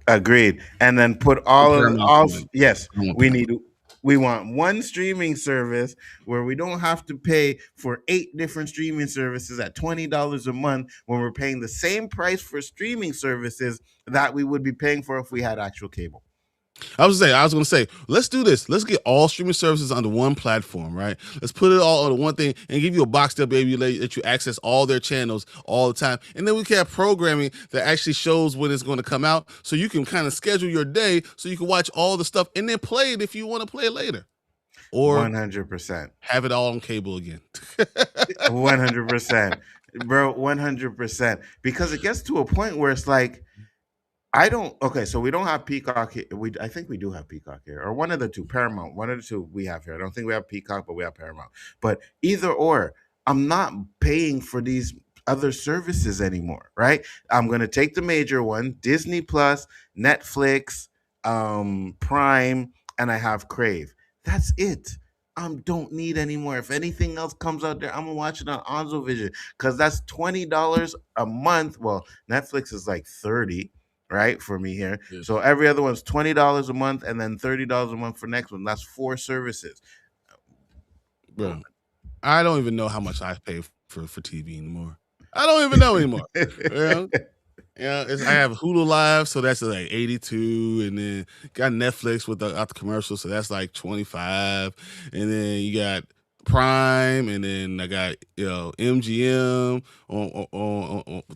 S1: Agreed. And then put
S3: And
S1: all of
S3: Paramount's
S1: all
S3: going.
S1: yes,
S3: I want
S1: we
S3: Paramount.
S1: need we want one streaming service where we don't have to pay for 8 different streaming services at $20 a month when we're paying the same price for streaming services that we would be paying for if we had actual cable.
S3: I was going to say, let's do this. Let's get all streaming services under one platform, right? Let's put it all under one thing and give you a box there, baby, that you access all their channels all the time. And then we can have programming that actually shows when it's going to come out, so you can kind of schedule your day so you can watch all the stuff and then play it if you want to play it later, or
S1: 100%.
S3: have it all on cable again.
S1: 100%. Bro, 100%. Because it gets to a point where it's like, I don't. Okay, so we don't have Peacock here. I think we do have Peacock here, or one of the two. Paramount, one of the two we have here. I don't think we have Peacock, but we have Paramount. But either or, I'm not paying for these other services anymore. Right? I'm gonna take the major one: Disney Plus, Netflix, Prime, and I have Crave. That's it. I don't need anymore. If anything else comes out there, I'm gonna watch it on Onzo Vision because that's $20 a month. Well, Netflix is like 30, right, for me here. So
S3: Yes.
S1: every other one's $20 a month and then $30 a month for next one. That's 4 services.
S3: Bro, I don't even know how much I pay for TV anymore. I don't even know anymore. You know? Yeah, I have Hulu Live, so that's like 82, and then got Netflix with out the commercial, so that's like 25, and then you got Prime, and then I got MGM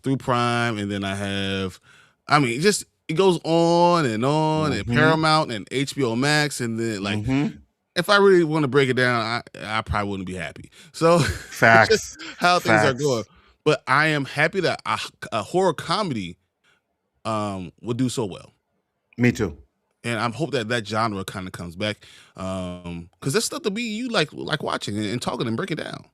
S3: through Prime, and then I have, I mean, just it goes on, and
S1: Mm-hmm.
S3: Paramount and HBO Max, and then like
S1: Mm-hmm.
S3: if I really want to break it down, I probably wouldn't be happy. So it's just
S1: Facts.
S3: how things are going.
S1: Facts.
S3: But I am happy that a horror comedy would do so well.
S1: Me too.
S3: And I hope that genre kind of comes back because that's stuff that you like watching and talking and breaking down.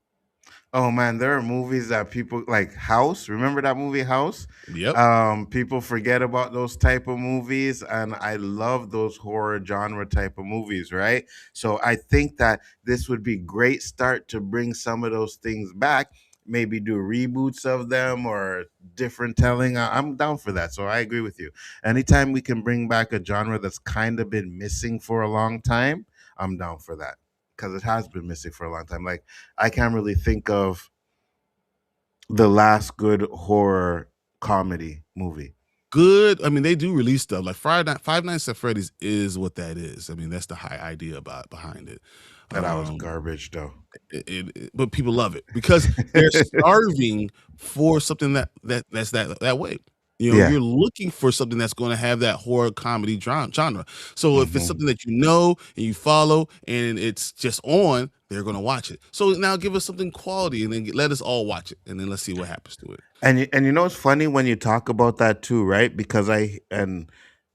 S1: Oh man, there are movies that people like House. Remember that movie House?
S3: Yep.
S1: People forget about those type of movies, and I love those horror genre type of movies, right? So I think that this would be great start to bring some of those things back. Maybe do reboots of them or different telling. I'm down for that. So I agree with you. Anytime we can bring back a genre that's kind of been missing for a long time, I'm down for that because it has been missing for a long time. Like I can't really think of the last good horror comedy movie.
S3: Good. I mean, they do release stuff like Five Nights at Freddy's is what that is. I mean, that's the high idea behind it.
S1: That was
S3: Um,
S1: garbage, though.
S3: but people love it because they're starving for something that's that way. You know,
S1: Yeah.
S3: you're looking for something that's going to have that horror comedy genre. So if it's
S1: Hmm.
S3: something that you know and you follow and it's just on, they're going to watch it. So now give us something quality and then let us all watch it and then let's see what happens to it.
S1: And you know it's funny when you talk about that too, right? Because I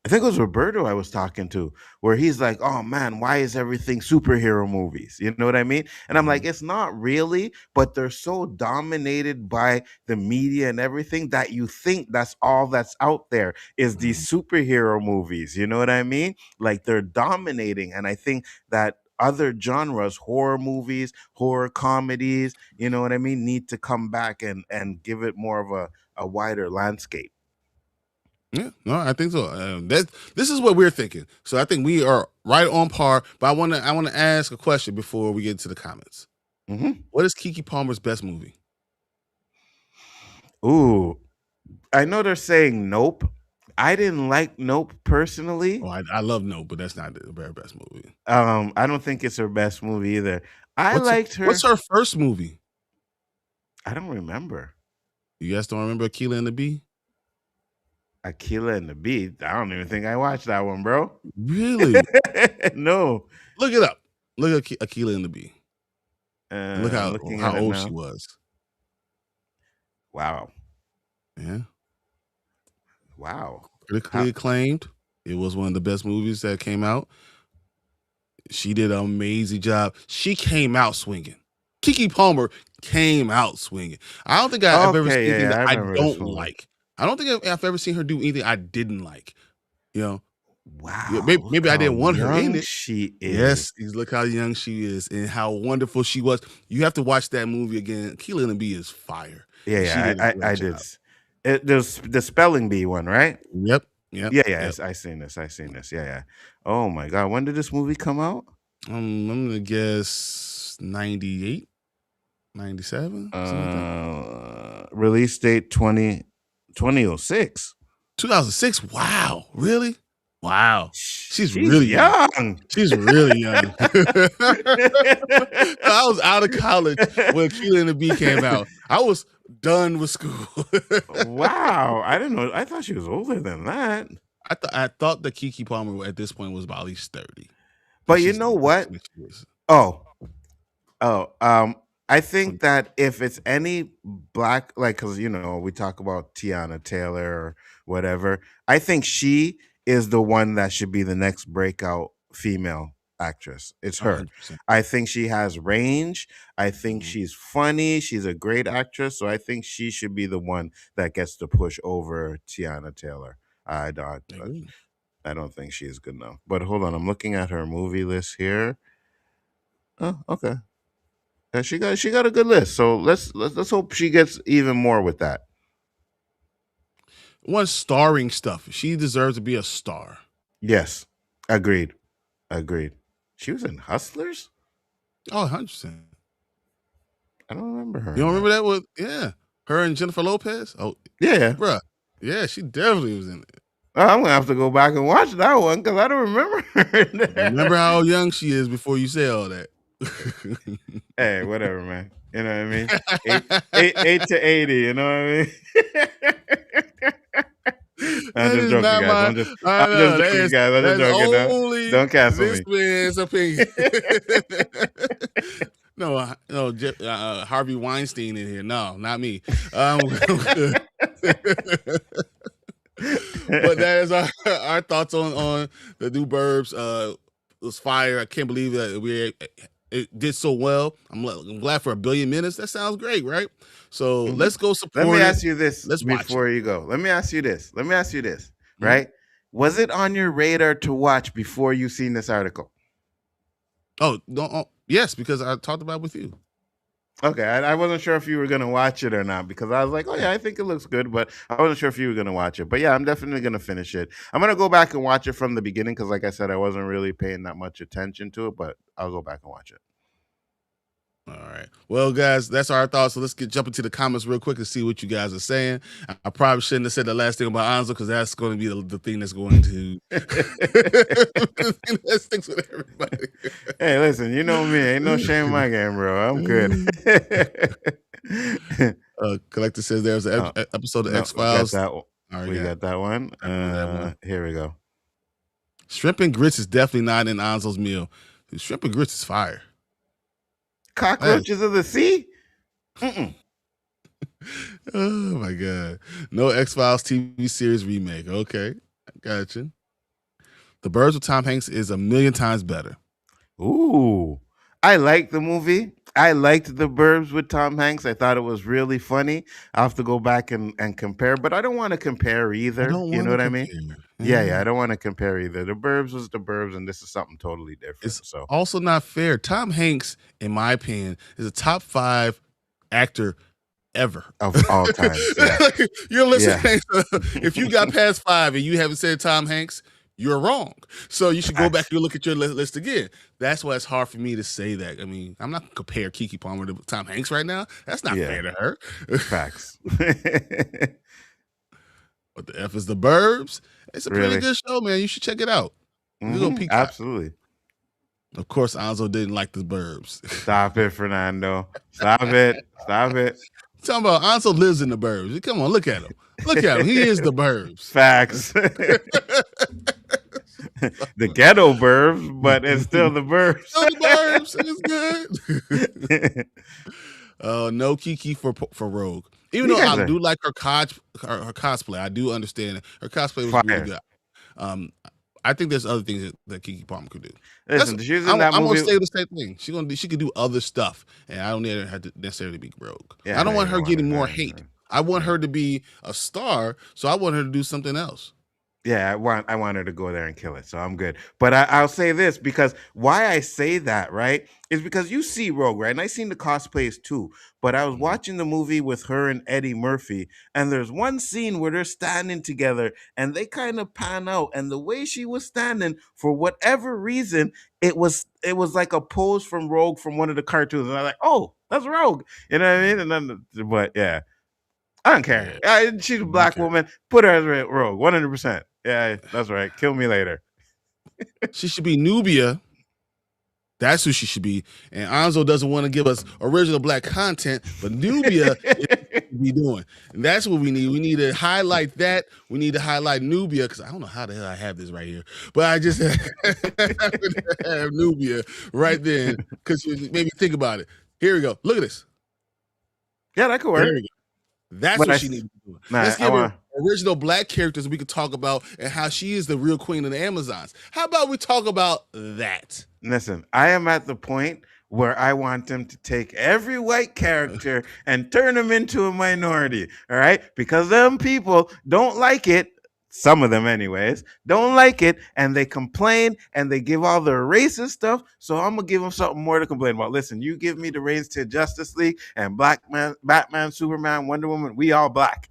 S1: think it was Roberto I was talking to, where he's like, "Oh man, why is everything superhero movies?" You know what I mean? And I'm like,
S3: Mhm.
S1: "It's not really, but they're so dominated by the media and everything that you think that's all that's out there is
S3: Mhm.
S1: these superhero movies." You know what I mean? Like they're dominating, and I think that other genres, horror movies, horror comedies, you know what I mean, need to come back and give it more of a wider landscape.
S3: Yeah, no, I think so. This is what we're thinking. So I think we are right on par. But I want to ask a question before we get into the comments.
S1: Hmm.
S3: What is Kiki Palmer's best movie?
S1: Ooh, I know they're saying Nope. I didn't like Nope
S3: Oh,
S1: personally.
S3: I love No, but that's not the very best movie.
S1: I don't think it's her best movie either. I
S3: What's
S1: liked
S3: what's
S1: her.
S3: her first movie?
S1: I don't remember.
S3: You guys don't remember Akilah and the Bee?
S1: Aquila and the Bee. I don't even think I watched that one, bro.
S3: Really?
S1: No.
S3: Look it up. Look at Akilah and the Bee, and look
S1: I'm looking at
S3: how
S1: it
S3: old she
S1: now.
S3: was.
S1: Wow.
S3: Yeah,
S1: Wow.
S3: critically
S1: How,
S3: acclaimed. It was one of the best movies that came out. She did an amazing job. She came out swinging. Kiki Palmer came out swinging. I don't think I've ever seen
S1: okay, yeah,
S3: anything
S1: yeah,
S3: that
S1: I
S3: I
S1: remember this
S3: don't
S1: movie.
S3: like. I don't think I've ever seen her do anything I didn't like. You know, yeah,
S1: Wow, look
S3: maybe I
S1: how
S3: didn't want her in
S1: young
S3: it.
S1: she is.
S3: Yes, look how young she is and how wonderful she was. You have to watch that movie again. Keelan and B is fire,
S1: Yeah,
S3: and she
S1: yeah,
S3: did a
S1: I
S3: great
S1: did.
S3: job.
S1: There's the spelling bee one, right?
S3: Yep, yep,
S1: Yeah, yeah,
S3: yep.
S1: I seen this. I seen this. Yeah, yeah. Oh my god, when did this movie come out?
S3: I'm gonna guess 98, 97, something like that.
S1: Release date 2006.
S3: 2006. Wow, really? Wow, she's
S1: She's
S3: really young.
S1: young.
S3: She's really young. I was out of college when Keelan and the Bee came out. I was done with school.
S1: Wow, I didn't know. I thought she was older than that.
S3: I thought that Kiki Palmer at this point was about at least 30, but
S1: But you
S3: she's
S1: know
S3: not.
S1: what?
S3: She is.
S1: Oh, Oh, I
S3: So,
S1: think that if it's any black, like, because we talk about Tiana Taylor or whatever, I think she is the one that should be the next breakout female actress. It's her.
S3: 100%.
S1: I think she has range. I think
S3: Mhm.
S1: she's funny. She's a great actress. So I think she should be the one that gets to push over Tiana Taylor.
S3: I agree.
S1: I don't think she's good enough. But hold on, I'm looking at her movie list here. Oh, okay. She got a good list. So let's hope she gets even more with that.
S3: One starring stuff. She deserves to be a star.
S1: Yes, agreed, agreed. She was in Hustlers.
S3: Oh, 100%.
S1: I don't remember her
S3: You
S1: in
S3: don't
S1: that.
S3: remember that? Was yeah, her and Jennifer Lopez. Oh,
S1: Yeah, yeah.
S3: bruh. Yeah, she definitely was in it.
S1: I'm gonna have to go back and watch that one because I don't remember her in
S3: Remember
S1: there.
S3: how young she is before you say all that.
S1: Hey, whatever, man. You know what I mean? Eight to 80. You know what I mean? I'm
S3: That
S1: just
S3: is
S1: joking,
S3: not
S1: guys.
S3: my. I
S1: I'm just
S3: know
S1: joking, guys. I'm just
S3: that's
S1: joking.
S3: only
S1: Don't cancel
S3: this
S1: me.
S3: man's opinion. No, Harvey Weinstein in here. No, not me. But that is our thoughts on the new Burbs. It was fire. I can't believe that it did so well. I'm glad for 1 billion minutes. That sounds great, right? So
S1: Mhm.
S3: let's go
S1: Let me
S3: support it.
S1: ask you this
S3: Let's watch it.
S1: before you go. Let me ask you this.
S3: Mhm.
S1: Right? Was it on your radar to watch before you seen this article?
S3: Oh, no, yes, because I talked about it with you.
S1: Okay, I wasn't sure if you were gonna watch it or not because I was like, oh yeah, I think it looks good, but I wasn't sure if you were gonna watch it. But yeah, I'm definitely gonna finish it. I'm gonna go back and watch it from the beginning because, like I said, I wasn't really paying that much attention to it, but I'll go back and watch it.
S3: All right. Well, guys, that's our thoughts. So let's jump into the comments real quick and see what you guys are saying. I probably shouldn't have said the last thing about Anzo because that's going to be the thing that's going to the thing that sticks with everybody.
S1: Hey, listen, you know me, ain't no shame in my game, bro. I'm good.
S3: Collector says there's an
S1: Oh,
S3: episode of
S1: no,
S3: X
S1: we got
S3: Files.
S1: that.
S3: All right,
S1: We got that one.
S3: I know that one.
S1: Here we go.
S3: Shrimp and grits is definitely not in Anzo's meal. Shrimp and grits is fire.
S1: Cockroaches of the sea. Mm-mm.
S3: Oh my god! No X Files TV series remake. Okay, I got you. The Birds with Tom Hanks is 1,000,000 times better.
S1: Ooh, I liked the movie. I liked The Burbs with Tom Hanks. I thought it was really funny. I'll have to go back and compare, but I don't want to compare
S3: I
S1: either.
S3: don't
S1: You know
S3: want to
S1: what I mean?
S3: compare.
S1: Yeah,
S3: Yeah.
S1: I don't want to compare either. The Burbs was The Burbs, and this is something totally
S3: It's
S1: different. So
S3: also not fair. Tom Hanks, in my opinion, is a top 5 actor ever.
S1: of all time, yeah,
S3: You're
S1: yeah.
S3: listening. If you got past 5 and you haven't said Tom Hanks, you're wrong. So you should go back
S1: Facts.
S3: and look at your list again. That's why it's hard for me to say that. I mean, I'm not gonna compare Keke Palmer to Tom Hanks right now. That's not
S1: Yeah,
S3: fair to her.
S1: facts.
S3: But the F is the Burbs. It's a pretty
S1: Really.
S3: good show, man. You should check it out. You go Peacock.
S1: Absolutely.
S3: Of course, Anzo didn't like the Burbs.
S1: Stop it, Fernando. Stop it. Stop it.
S3: Talking about Anzo lives in the Burbs. Come on, look at him. Look at him. He is the Burbs.
S1: Facts. The ghetto burbs, but it's still the burbs.
S3: Still the Burbs. It's good. No Kiki for Rogue. Even
S1: You
S3: though
S1: guys
S3: I
S1: are
S3: do like her cosplay, I do understand it. Her cosplay was really
S1: fire.
S3: good. Um, I think there's other things that Keke Palmer could do.
S1: Listen, she was in that
S3: I'm gonna
S1: movie.
S3: say the same thing. She could do other stuff, and I don't need her to necessarily be Rogue.
S1: Yeah,
S3: I
S1: I
S3: don't
S1: know you
S3: want her
S1: don't want
S3: getting more
S1: her.
S3: hate. I want her to be a star, so I want her to do something else.
S1: Yeah, I want her to go there and kill it, so I'm good. But I'll say this because why I say that, right, is because you see Rogue, right? And I seen the cosplays too. But I was
S3: Mhm.
S1: watching the movie with her and Eddie Murphy, and there's one scene where they're standing together, and they kind of pan out, and the way she was standing, for whatever reason, it was like a pose from Rogue from one of the cartoons, and I'm like, oh, that's Rogue, you know what I mean? And then, but yeah, I don't care.
S3: Yeah,
S1: She's a black
S3: okay.
S1: woman. Put her as Rogue, 100%. Yeah, that's right. Kill me later.
S3: She should be Nubia. That's who she should be. And Anzo doesn't want to give us original black content, but Nubia is what we be doing. And that's what we need. We need to highlight that. We need to highlight Nubia because I don't know how the hell I have this right here, but I just have Nubia right then because you made me think about it. Here we go. Look at this.
S1: Yeah, that could
S3: There
S1: work.
S3: we go. That's
S1: But
S3: what she needs to do.
S1: nah,
S3: Let's
S1: I
S3: give her
S1: want.
S3: original black characters we could talk about and how she is the real queen of the Amazons. How about we talk about that?
S1: Listen, I am at the point where I want them to take every white character and turn them into a minority. All right, because them people don't like it. Some of them, anyways, don't like it, and they complain and they give all the racist stuff. So I'm gonna give them something more to complain about. Listen, you give me the reins to Justice League and Black Man, Batman, Superman, Wonder Woman. We all black.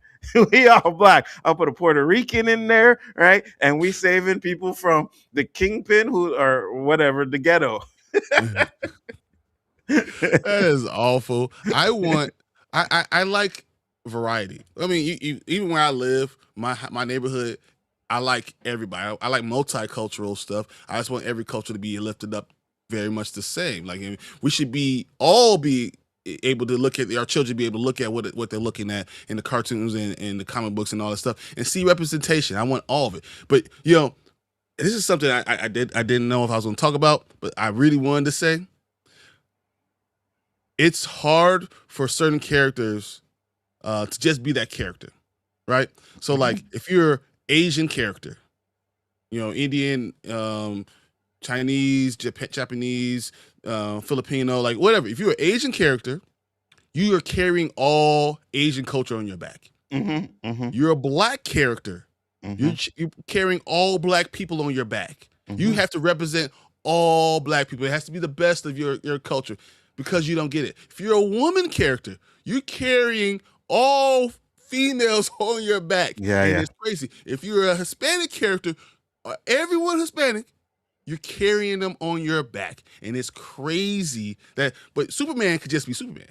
S1: We all black. I'll put a Puerto Rican in there, right? And we saving people from the kingpin who or whatever, the ghetto.
S3: That is awful. I like variety. I mean, even where I live, my neighborhood, I like everybody. I like multicultural stuff. I just want every culture to be lifted up very much the same. Like, we should all be able to look at our children, be able to look at what they're looking at in the cartoons and the comic books and all that stuff, and see representation. I want all of it. But this is something I didn't know if I was going to talk about, but I really wanted to say. It's hard for certain characters to just be that character, right? So, like, if you're Asian character, Indian, Chinese, Japanese, Filipino, like whatever. If you're an Asian character, you are carrying all Asian culture on your back. You're a black character. You're carrying all black people on your back. You have to represent all black people. It has to be the best of your culture, because you don't get it. If you're a woman character, you're carrying all females on your back. It's crazy. If you're a Hispanic character, everyone Hispanic, you're carrying them on your back. And it's crazy but Superman could just be Superman.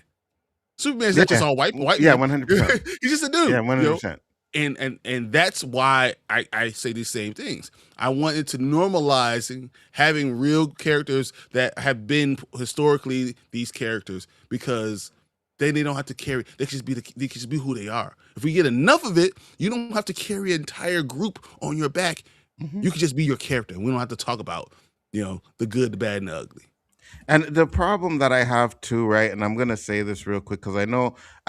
S3: Superman's not just all white.
S1: Yeah, 100%.
S3: He's just a dude.
S1: Yeah, 100%.
S3: And that's why I say these same things. I wanted to normalizing having real characters that have been historically these characters, because then they don't have to carry. They can just be who they are. If we get enough of it, you don't have to carry an entire group on your back. You can just be your character. We don't have to talk about the good, the bad, and the ugly.
S1: And the problem that I have too, right? And I'm gonna say this real quick because I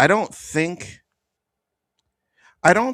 S1: don't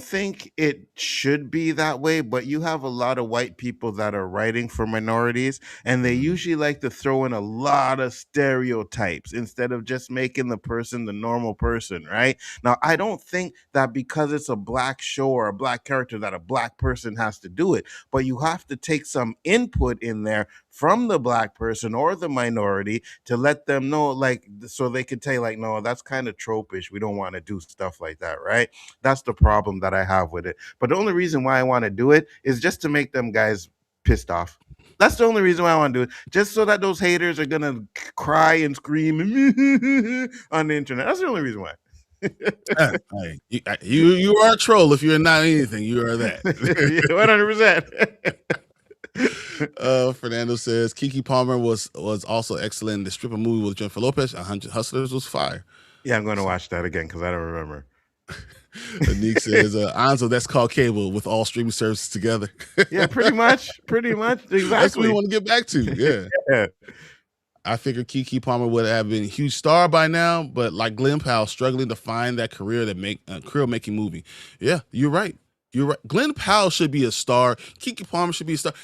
S1: think it should be that way, but you have a lot of white people that are writing for minorities, and they usually like to throw in a lot of stereotypes instead of just making the person the normal person, right? Now, I don't think that because it's a black show or a black character that a black person has to do it, but you have to take some input in there from the black person or the minority to let them know, like, so they could tell you, like, no, that's kind of tropish. We don't want to do stuff like that, right? That's the problem that I have with it. But the only reason why I want to do it is just to make them guys pissed off. That's the only reason why I want to do it. Just so that those haters are gonna cry and scream on the internet. That's the only reason why.
S3: You are a troll. If you're not anything, you are that.
S1: 100%.
S3: Fernando says Keke Palmer was also excellent in the stripper movie with Jennifer Lopez. 100 Hustlers was fire.
S1: Yeah, I'm going to watch that again because I don't remember.
S3: Nick says, Anzo, that's called cable with all streaming services together.
S1: Yeah, pretty much. Exactly.
S3: That's what we want to get back to. Yeah. I figured Keke Palmer would have been a huge star by now, but like Glenn Powell, struggling to find that career making movie. Yeah, you're right. Glenn Powell should be a star. Keke Palmer should be a star.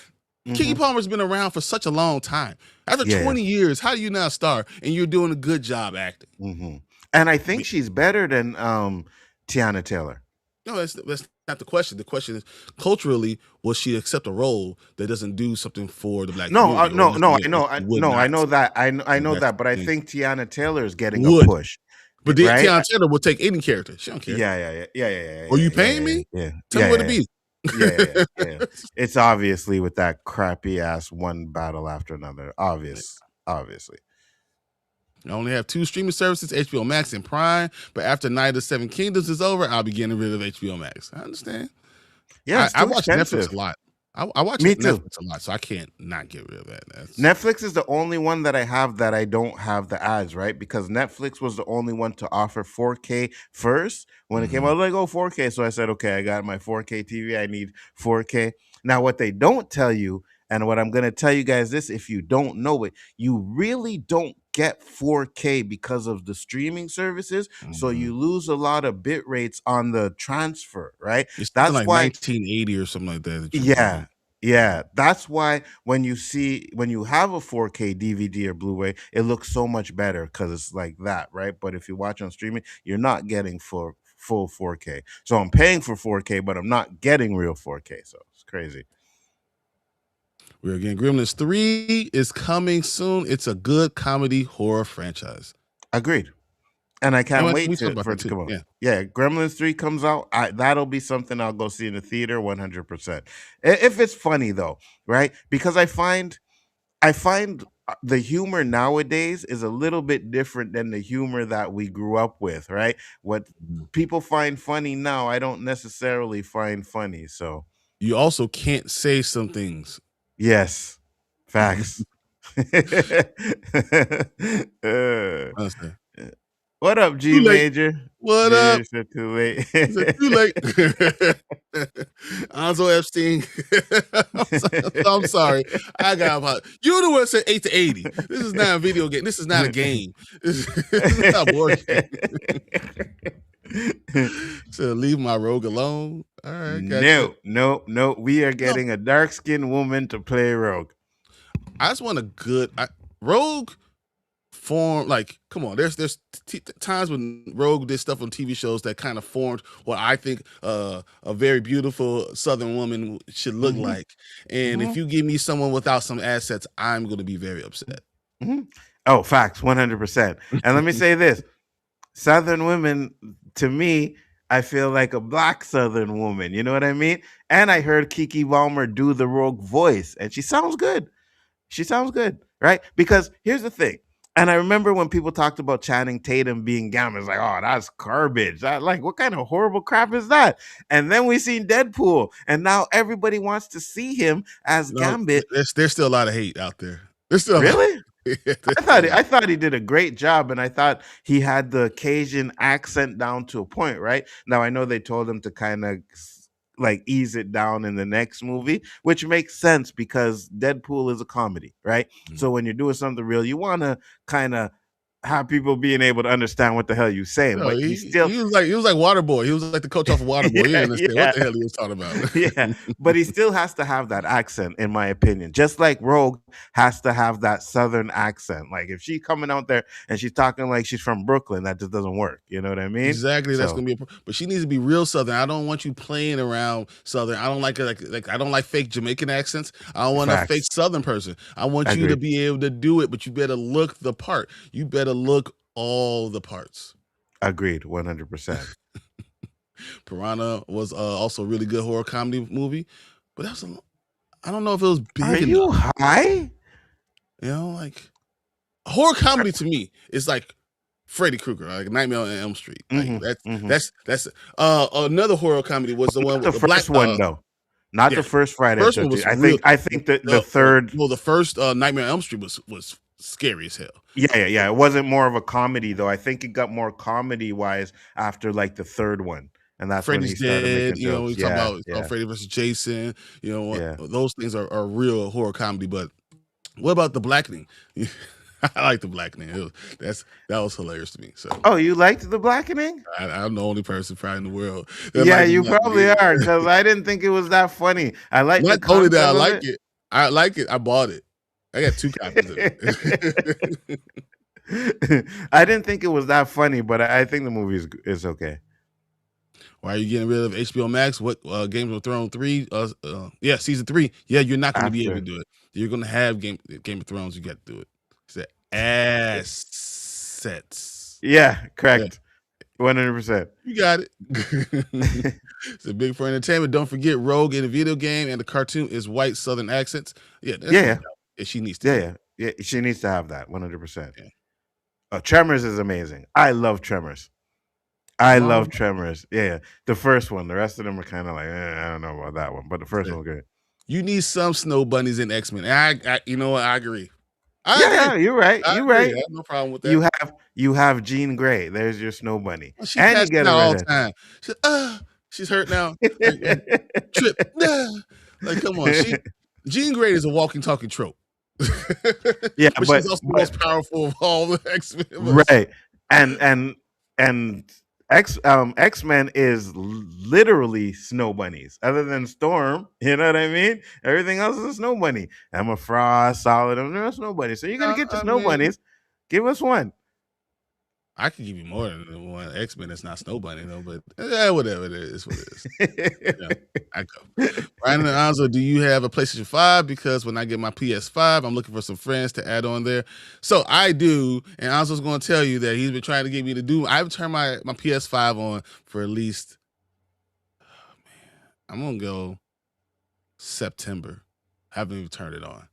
S3: Keke Palmer's been around for such a long time. After 20 years, how do you not star? And you're doing a good job acting.
S1: And I think she's better than Tiana Taylor.
S3: No, that's not the question. The question is, culturally, will she accept a role that doesn't do something for the black community?
S1: I know that. I know that, but I think Tiana Taylor is getting a push.
S3: But Tiana Taylor will take any character. She don't care.
S1: Yeah.
S3: Are you paying me?
S1: Yeah.
S3: Tell me what to be.
S1: Yeah. It's obviously with that crappy ass one battle after another. Obviously.
S3: I only have 2 streaming services, HBO Max and Prime. But after Night of the Seven Kingdoms is over, I'll be getting rid of HBO Max. I understand.
S1: Yeah,
S3: I watch Netflix a lot. I watch Netflix a lot, so I can't not get rid of that.
S1: Netflix is the only one that I have that I don't have the ads, right? Because Netflix was the only one to offer 4K first. When it came out, I was like, 4K. So I said, okay, I got my 4K TV. I need 4K. Now, what they don't tell you, and what I'm going to tell you guys this, if you don't know it, you really don't get 4K because of the streaming services. So you lose a lot of bit rates on the transfer, right?
S3: That's like why 1980 or something like that.
S1: Yeah. That's why when you have a 4K DVD or Blu-ray, it looks so much better because it's like that, right? But if you watch on streaming, you're not getting full 4K. So I'm paying for 4K, but I'm not getting real 4K. So it's crazy.
S3: We're again. Gremlins 3 is coming soon. It's a good comedy horror franchise.
S1: Agreed. And I can't wait for it to come out. Yeah, Gremlins 3 comes out. That'll be something I'll go see in the theater 100%. If it's funny, though, right? Because I find I find the humor nowadays is a little bit different than the humor that we grew up with, right? What
S3: Mhm.
S1: people find funny now, I don't necessarily find funny. So,
S3: You also can't say some things.
S1: yes, facts. Uh,
S3: Honestly.
S1: what up, G
S3: Too late.
S1: Major?
S3: What
S1: Yeah,
S3: up?
S1: it's not too late.
S3: Is it too late? Anzo Epstein. I'm sorry. I got you the one said 8 to 80. This is not a video game. This is not a game. This is not a board game. So leave my rogue alone. All right, gotcha.
S1: No, no, no. We are
S3: No,
S1: getting a dark skinned woman to play Rogue.
S3: I just want a good Rogue form. Like, come on. There's times when Rogue did stuff on TV shows that kind of formed what I think a very beautiful Southern woman should look
S1: Hmm.
S3: like. And if
S1: Hmm.
S3: you give me someone without some assets, I'm going to be very upset.
S1: Hmm. Oh, facts, 100%. And let me say this: Southern women, to me, I feel like a black Southern woman. You know what I mean? And I heard Kiki Balmer do the Rogue voice, and she sounds good. She sounds good, right? Because here's the thing. And I remember when people talked about Channing Tatum being Gamma, it's like, oh, that's garbage. Like, what kind of horrible crap is that? And then we seen Deadpool, and now everybody wants to see him as
S3: No,
S1: Gambit.
S3: there's still a lot of hate out there. There's still a lot.
S1: Really?
S3: There's
S1: I
S3: still a
S1: thought he,
S3: lot.
S1: I thought he did a great job, and I thought he had the Cajun accent down to a point. Right now, I know they told him to kind of like ease it down in the next movie, which makes sense because Deadpool is a comedy, right?
S3: Mhm.
S1: So when you're doing something real, you want to kind of have people being able to understand what the hell you're saying.
S3: No,
S1: But he
S3: he,
S1: still,
S3: he was like Waterboy. He was like the coach off of Waterboy. He
S1: yeah,
S3: didn't understand what
S1: yeah.
S3: the hell he was talking about.
S1: Yeah, but he still has to have that accent, in my opinion. Just like Rogue has to have that Southern accent. Like if she's coming out there and she's talking like she's from Brooklyn, that just doesn't work. You know what I mean?
S3: Exactly, that's
S1: So
S3: gonna be but she needs to be real Southern. I don't want you playing around Southern. I don't like I don't like fake Jamaican accents. I don't want a fake
S1: facts.
S3: Southern person. I want you to
S1: Agreed.
S3: be able to do it, but you better look the part. You better look all the parts.
S1: Agreed. 100%.
S3: Piranha was also a really good horror comedy movie, but I don't know if it was
S1: Are
S3: big enough.
S1: you high?
S3: You know, like horror comedy to me is like Freddy Krueger, like Nightmare on Elm Street. Like
S1: Hmm.
S3: that's
S1: Hmm.
S3: that's that's another horror comedy was the one
S1: Not
S3: with
S1: the
S3: the black
S1: first one though. Not
S3: yeah.
S1: the first Friday the
S3: First one
S1: 13th.
S3: was
S1: I
S3: real
S1: think. I think that the
S3: well,
S1: third.
S3: well, the first Nightmare on Elm Street was scary as hell.
S1: Yeah, yeah,
S3: But
S1: yeah. It wasn't more of a comedy though. I think it got more comedy wise after like the third one, and that's when he
S3: Freddy's
S1: started
S3: Dead,
S1: making
S3: you know,
S1: jokes.
S3: we talk
S1: Yeah,
S3: about
S1: yeah,
S3: Freddy versus Jason, you know what
S1: yeah.
S3: those things are real horror comedy. But what about the blackening? I like the blackening. That was hilarious to me. So
S1: Oh, you liked the blackening?
S3: I'm the only person probably in the world that
S1: Yeah,
S3: likes the
S1: you probably
S3: blackening.
S1: are, because I didn't think it was that funny. I like the
S3: Not only that
S1: concept of it.
S3: I like it. I bought it. I got 2 copies of it.
S1: I didn't think it was that funny, but I think the movie is okay.
S3: Why are you getting rid of HBO Max? What Game of Thrones 3? Yeah, season 3. Yeah, you're not going to be able to
S1: After,
S3: do it. You're going to have Game of Thrones. You got to do it. It's the assets.
S1: yeah,
S3: Yeah,
S1: correct, 100%.
S3: you got it. It's a big for entertainment. Don't forget Rogue in the video game and the cartoon is white Southern accents. Yeah, there's no
S1: Yeah,
S3: doubt. Yeah, she needs to
S1: yeah,
S3: do
S1: yeah, yeah. She needs to have that 100%.
S3: it.
S1: Tremors is amazing. I love Tremors. I
S3: Yeah.
S1: love Tremors. Yeah, yeah. The first one. The rest of them are kind of like, I don't know about that one, but the first one was good.
S3: You need some snow bunnies in X-Men. I you know what? I agree. I
S1: Yeah,
S3: agree.
S1: yeah, you're right.
S3: I
S1: You're
S3: agree.
S1: right.
S3: I have no problem with that.
S1: You have Jean Grey. There's your snow bunny,
S3: Well, she
S1: and you
S3: passes
S1: get a
S3: out all the
S1: redhead.
S3: time. She's hurt now. Like Trip. Like, come on. Jean Grey is a walking, talking trope.
S1: Yeah,
S3: But she's also the most powerful of all the X-Men.
S1: right, and X-Men is literally snow bunnies. Other than Storm, you know what I mean. Everything else is a snow bunny. Emma Frost, Solid, and they're snow bunnies. So you're gonna get the
S3: I
S1: snow
S3: mean,
S1: bunnies. Give us one.
S3: I could give you more than one X-Men that's not Snow Bunny, though, but whatever it is, what it is. Yeah, I go. Bryon and Anzo, do you have a PlayStation 5? Because when I get my PS5, I'm looking for some friends to add on there. So I do, and Anzo's going to tell you that he's been trying to get me to do. I've turned my PS5 on for at least, I'm going to go September. Haven't even turned it on.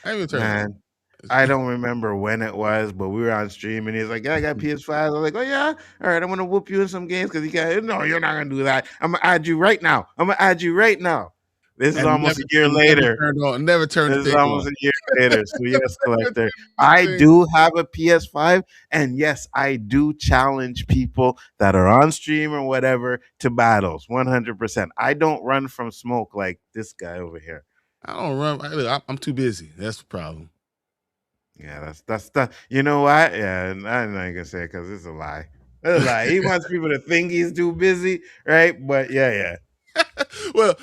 S3: I haven't even turned it on.
S1: Man, I don't remember when it was, but we were on stream and he's like, "Yeah, I got PS5." I was like, "Oh yeah, all right, I'm gonna whoop you in some games because you got no, you're not gonna do that. I'm gonna add you right now. I'm gonna add you right now." This is
S3: And
S1: almost a year
S3: never
S1: later.
S3: turned on, never turned
S1: This
S3: the
S1: is
S3: thing
S1: almost
S3: on.
S1: a year later. So yes,
S3: Never
S1: collector.
S3: turned this
S1: I
S3: thing.
S1: do have a PS5, and yes, I do challenge people that are on stream or whatever to battles. 100%. I don't run from smoke like this guy over here.
S3: I don't run. I'm too busy. That's the problem.
S1: Yeah, that's. You know what? Yeah, I'm not even gonna say it because it's a lie. It's a lie. He wants people to think he's too busy, right? But yeah.
S3: Well,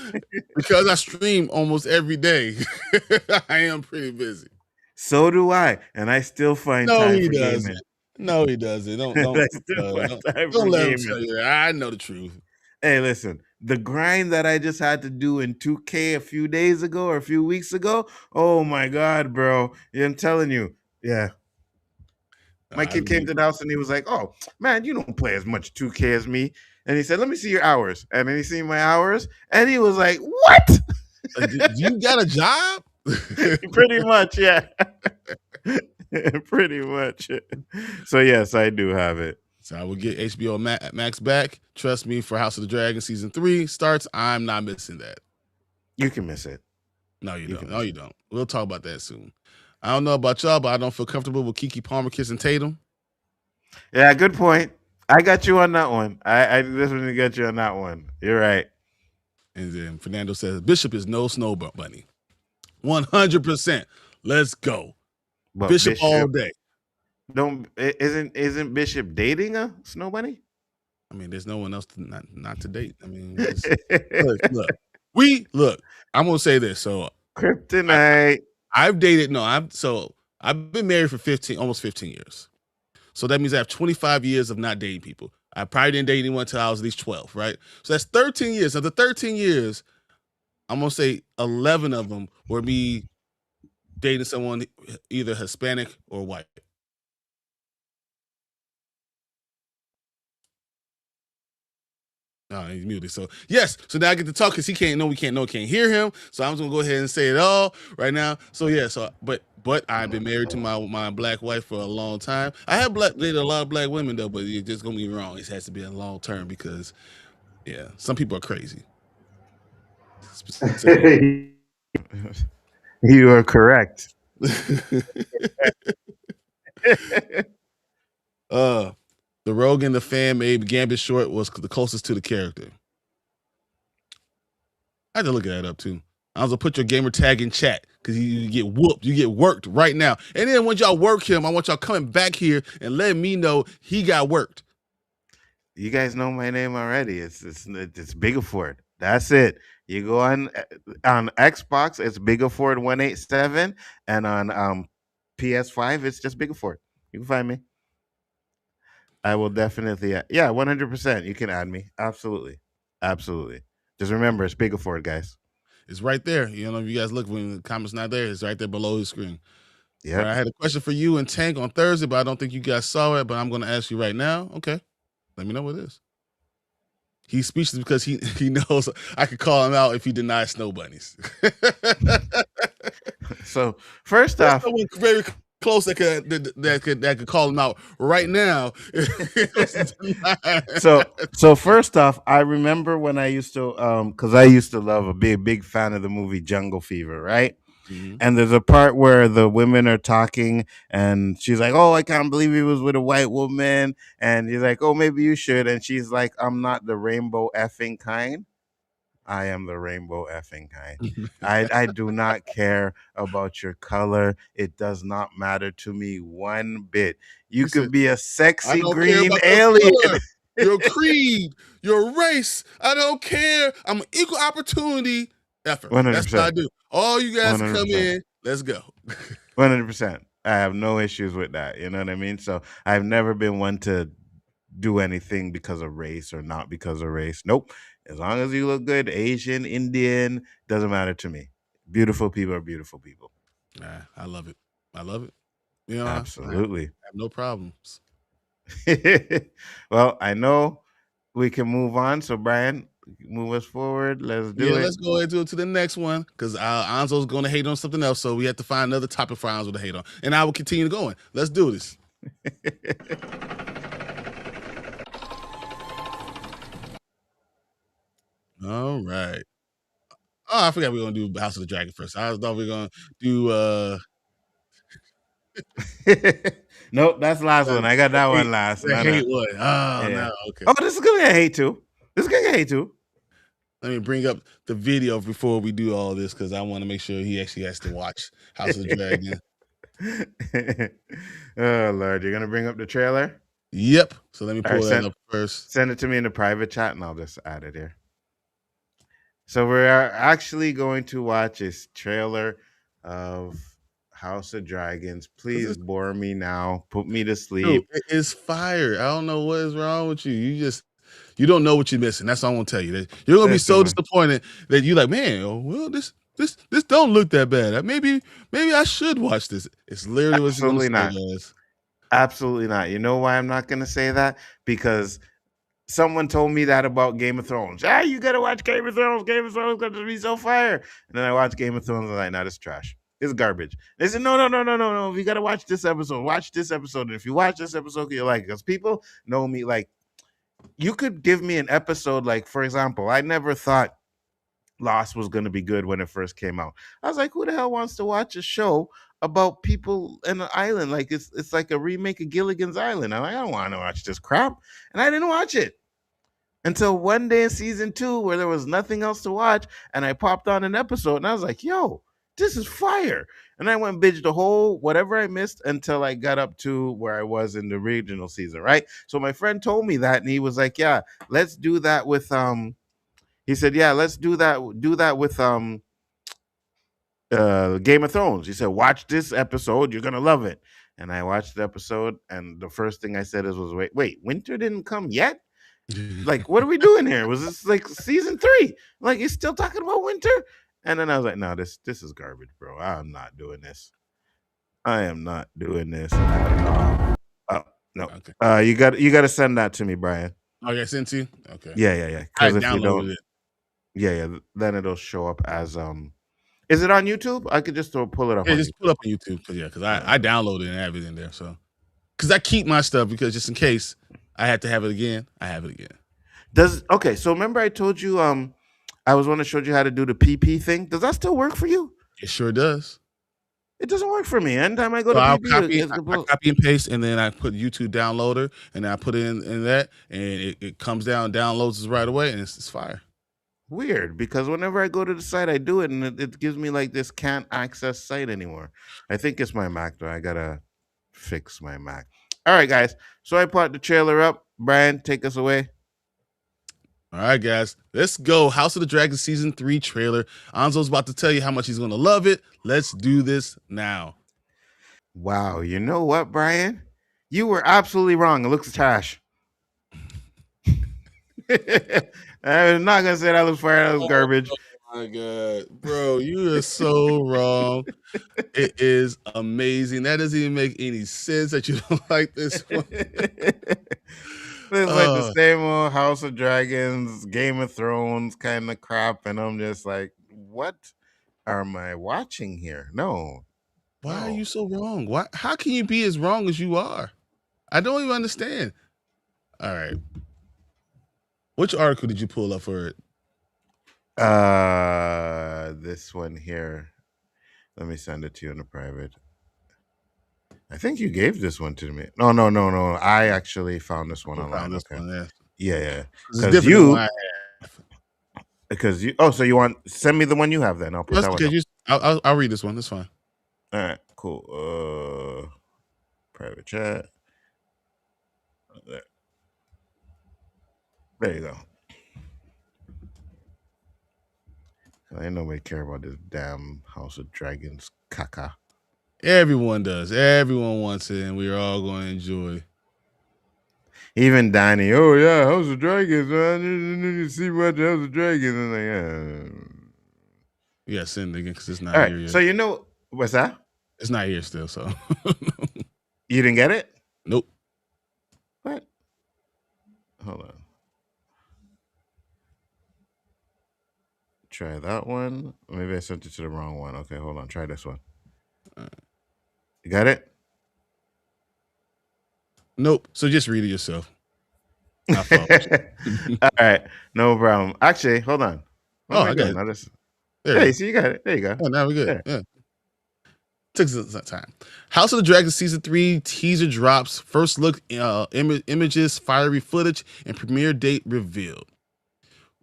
S3: because I stream almost every day, I am pretty busy.
S1: So do I, and I still find
S3: No,
S1: time
S3: he
S1: for
S3: doesn't.
S1: gaming.
S3: No, he doesn't. Don't
S1: I
S3: don't
S1: still find
S3: don't,
S1: time for
S3: don't let him
S1: gaming.
S3: tell you that. I know the truth.
S1: Hey, listen, the grind that I just had to do in 2K a few days ago or a few weeks ago. Oh my god, bro! Yeah, I'm telling you. Yeah, my
S3: I
S1: kid came
S3: believe.
S1: to the house and he was like, "Oh man, you don't play as much 2K as me." And he said, "Let me see your hours." And then he seen my hours, and he was like, "What?"
S3: Do you got a job?
S1: Pretty much, yeah. Pretty much. So yes, I do have it.
S3: So I will get HBO Max back. Trust me, for House of the Dragon season 3 starts, I'm not missing that.
S1: You can miss it.
S3: No, you
S1: You
S3: don't.
S1: can
S3: No,
S1: miss
S3: you
S1: it.
S3: don't. We'll talk about that soon. I don't know about y'all, but I don't feel comfortable with Kiki Palmer kissing Tatum.
S1: Yeah, good point. I got you on that one. I definitely got you on that one. You're right.
S3: And then Fernando says Bishop is no snow bunny. 100%. Let's go.
S1: But
S3: Bishop all
S1: Bishop
S3: day.
S1: isn't Bishop dating a snow bunny?
S3: I mean, there's no one else to not to date. I mean, just look. I'm gonna say this. So I,
S1: Kryptonite.
S3: I've dated. No, I've been married for 15, almost 15 years. So that means I have 25 years of not dating people. I probably didn't date anyone until I was at least 12, right? So that's 13 years. Of the 13 years, I'm gonna say 11 of them were me dating someone either Hispanic or white. Oh, he's muted. So yes. So now I get to talk because he can't hear him. So I'm just gonna go ahead and say it all right now. So yeah. So but I've been married to my black wife for a long time. I have dated a lot of black women though, but you're just gonna be wrong. It has to be a long term because yeah, some people are crazy. Specifically.
S1: You are correct.
S3: uh the Rogue and the fan made Gambit short was the closest to the character. I had to look that up too. I was gonna put your gamer tag in chat because you get whooped, you get worked right now. And then once y'all work him, I want y'all coming back here and letting me know he got worked.
S1: You guys know my name already. It's Bigaford. That's it. You go on Xbox, it's Bigaford 187, and on PS5, it's just Bigaford. You can find me. I will definitely, yeah, 100%. You can add me. Absolutely, absolutely. Just remember, it's Bigaford, guys.
S3: It's right there. You know, if you guys look when the comment's not there, it's right there below the screen. All right,
S1: Yep.
S3: I had a question for you and Tank on Thursday, but I don't think you guys saw it. But I'm gonna ask you right now. Okay, let me know what it is. He's speechless because he knows I could call him out if he denies snow bunnies.
S1: So first
S3: There's
S1: off,
S3: someone very close that could call him out right now.
S1: so first off, I remember when I used to because I used to love a big fan of the movie Jungle Fever, right?
S3: Mhm.
S1: And there's a part where the women are talking, and she's like, "Oh, I can't believe he was with a white woman," and he's like, "Oh, maybe you should," and she's like, "I'm not the rainbow effing kind. I am the rainbow effing kind. I do not care about your color. It does not matter to me one bit. You
S3: He said,
S1: could be a
S3: I
S1: sexy
S3: don't care
S1: green
S3: about your
S1: alien."
S3: color, your creed, your race. I don't care. I'm an equal opportunity effer.
S1: One hundred
S3: That's what I
S1: percent.
S3: do. All you guys
S1: One
S3: can
S1: hundred
S3: come
S1: percent.
S3: in. Let's go.
S1: 100%. I have no issues with that. You know what I mean? So I've never been one to do anything because of race or not because of race. Nope. As long as you look good, Asian, Indian, doesn't matter to me. Beautiful people are beautiful people.
S3: Nah, I love it. I love it. You know, I
S1: Absolutely.
S3: have no problems.
S1: Well, I know we can move on. So, Brian, move us forward. Let's do
S3: Yeah,
S1: it.
S3: let's go ahead and to the next one because Anzo's going to hate on something else, so we have to find another topic for Anzo to hate on, and I will continue going. Let's do this. All right. Oh, I forgot we are gonna do House of the Dragon first. I thought we were gonna do
S1: Nope, that's the last one. I got
S3: the
S1: that
S3: hate
S1: one last.
S3: the
S1: No, no.
S3: hate one. Oh
S1: Yeah.
S3: no, okay.
S1: Oh, this is gonna get hate too. This is gonna get hate too.
S3: Let me bring up the video before we do all this because I want to make sure he actually has to watch House of the Dragon.
S1: Oh Lord, you're gonna bring up the trailer?
S3: Yep. So let me
S1: All right,
S3: pull that up first.
S1: send it to me in the private chat and I'll just add it here. So we're actually going to watch a trailer of House of Dragons. Please bore me now. Put me to
S3: Dude,
S1: sleep.
S3: it is fire. I don't know what is wrong with you. You don't know what you're missing. That's all I'm gonna tell you. You're gonna be so disappointed that you're like, man, oh, well, this don't look that bad. Maybe I should watch this. It's literally what you're gonna say, guys.
S1: Absolutely not. You know why I'm not gonna say that? Because someone told me that about Game of Thrones. Ah, you gotta watch Game of Thrones. Game of Thrones got to be so fire. And then I watched Game of Thrones and I'm like, nah, this trash. It's garbage. They said, no. You gotta watch this episode. Watch this episode. And if you watch this episode, you like it. Because people know me. Like, you could give me an episode, like, for example, I never thought Lost was gonna be good when it first came out. I was like, who the hell wants to watch a show about people in an island? Like it's like a remake of Gilligan's Island. I'm like, I don't want to watch this crap. And I didn't watch it until one day in season 2 where there was nothing else to watch, and I popped on an episode and I was like, yo, this is fire. And I went and binged the whole whatever I missed until I got up to where I was in the regional season, right? So my friend told me that and he was like, yeah, let's do that with he said, yeah, let's do that with Game of Thrones. He said, watch this episode, you're gonna love it. And I watched the episode, and the first thing I said was, wait, winter didn't come yet? Like, what are we doing here? Was this like season 3? Like, you're still talking about winter? And then I was like, no, this is garbage, bro. I'm not doing this. I am not doing this at all. Oh, no.
S3: Okay.
S1: You got to send that to me, Bryon.
S3: Okay, sent to you? Okay.
S1: Yeah.
S3: I
S1: Because if you don't,
S3: downloaded it.
S1: yeah, then it'll show up as Is it on YouTube? I could just pull it up.
S3: Yeah, just pull up on YouTube because I downloaded it and have it in there. So because I keep my stuff because just in case I had to have it again, I have it again.
S1: Okay, so remember I told you I was one that showed you how to do the PP thing. Does that still work for you?
S3: It sure does.
S1: It doesn't work for me. Anytime I go
S3: So
S1: to
S3: I'll
S1: PP,
S3: I copy and paste, and then I put YouTube downloader, and I put it in that, and it comes down, downloads it right away, and it's fire.
S1: Weird, because whenever I go to the site, I do it, and it gives me like this can't access site anymore. I think it's my Mac, though. I gotta fix my Mac. All right, guys. So I put the trailer up. Bryon, take us away.
S3: All right, guys, let's go. House of the Dragon season 3 trailer. Anzo's about to tell you how much he's gonna love it. Let's do this now.
S1: Wow, you know what, Bryon? You were absolutely wrong. It looks trash. I'm not gonna say that looks fire. That was garbage.
S3: Oh my god, bro, you are so wrong. It is amazing. That doesn't even make any sense that you don't like this one.
S1: It's like the same old House of Dragons, Game of Thrones kind of crap, and I'm just like, what am I watching here? No.
S3: Why are you so wrong? Why? How can you be as wrong as you are? I don't even understand. All right. Which article did you pull up for it?
S1: This one here. Let me send it to you in the private. I think you gave this one to me. No. I actually found this one online. Okay. Yeah. Because you. Oh, so you want send me the one you have then? I'll put that one.
S3: I'll read this one. That's fine.
S1: All right. Cool. Private chat. There you go. Ain't nobody care about this damn House of Dragons caca.
S3: Everyone does. Everyone wants it, and we're all going to enjoy.
S1: Even Danny, oh yeah, House of Dragons. I need to see what the House of Dragons. And like,
S3: yeah, send it again because it's not here yet.
S1: So you know what's that?
S3: It's not here still. So
S1: you didn't get it?
S3: Nope.
S1: What? Hold on. try that one. Maybe I sent it to the wrong one. Okay, hold on. Try this one. You got it?
S3: Nope. So just read it yourself. I follow.
S1: All right, no problem. Actually, hold on. What
S3: Oh,
S1: am I
S3: I got
S1: doing?
S3: it.
S1: Now this.
S3: There
S1: Yeah,
S3: we
S1: you
S3: go.
S1: see, you got it. There you go.
S3: Oh, now we're good.
S1: Yeah.
S3: Yeah. Took some time. House of the Dragon season 3 teaser drops. First look, images, fiery footage, and premiere date revealed.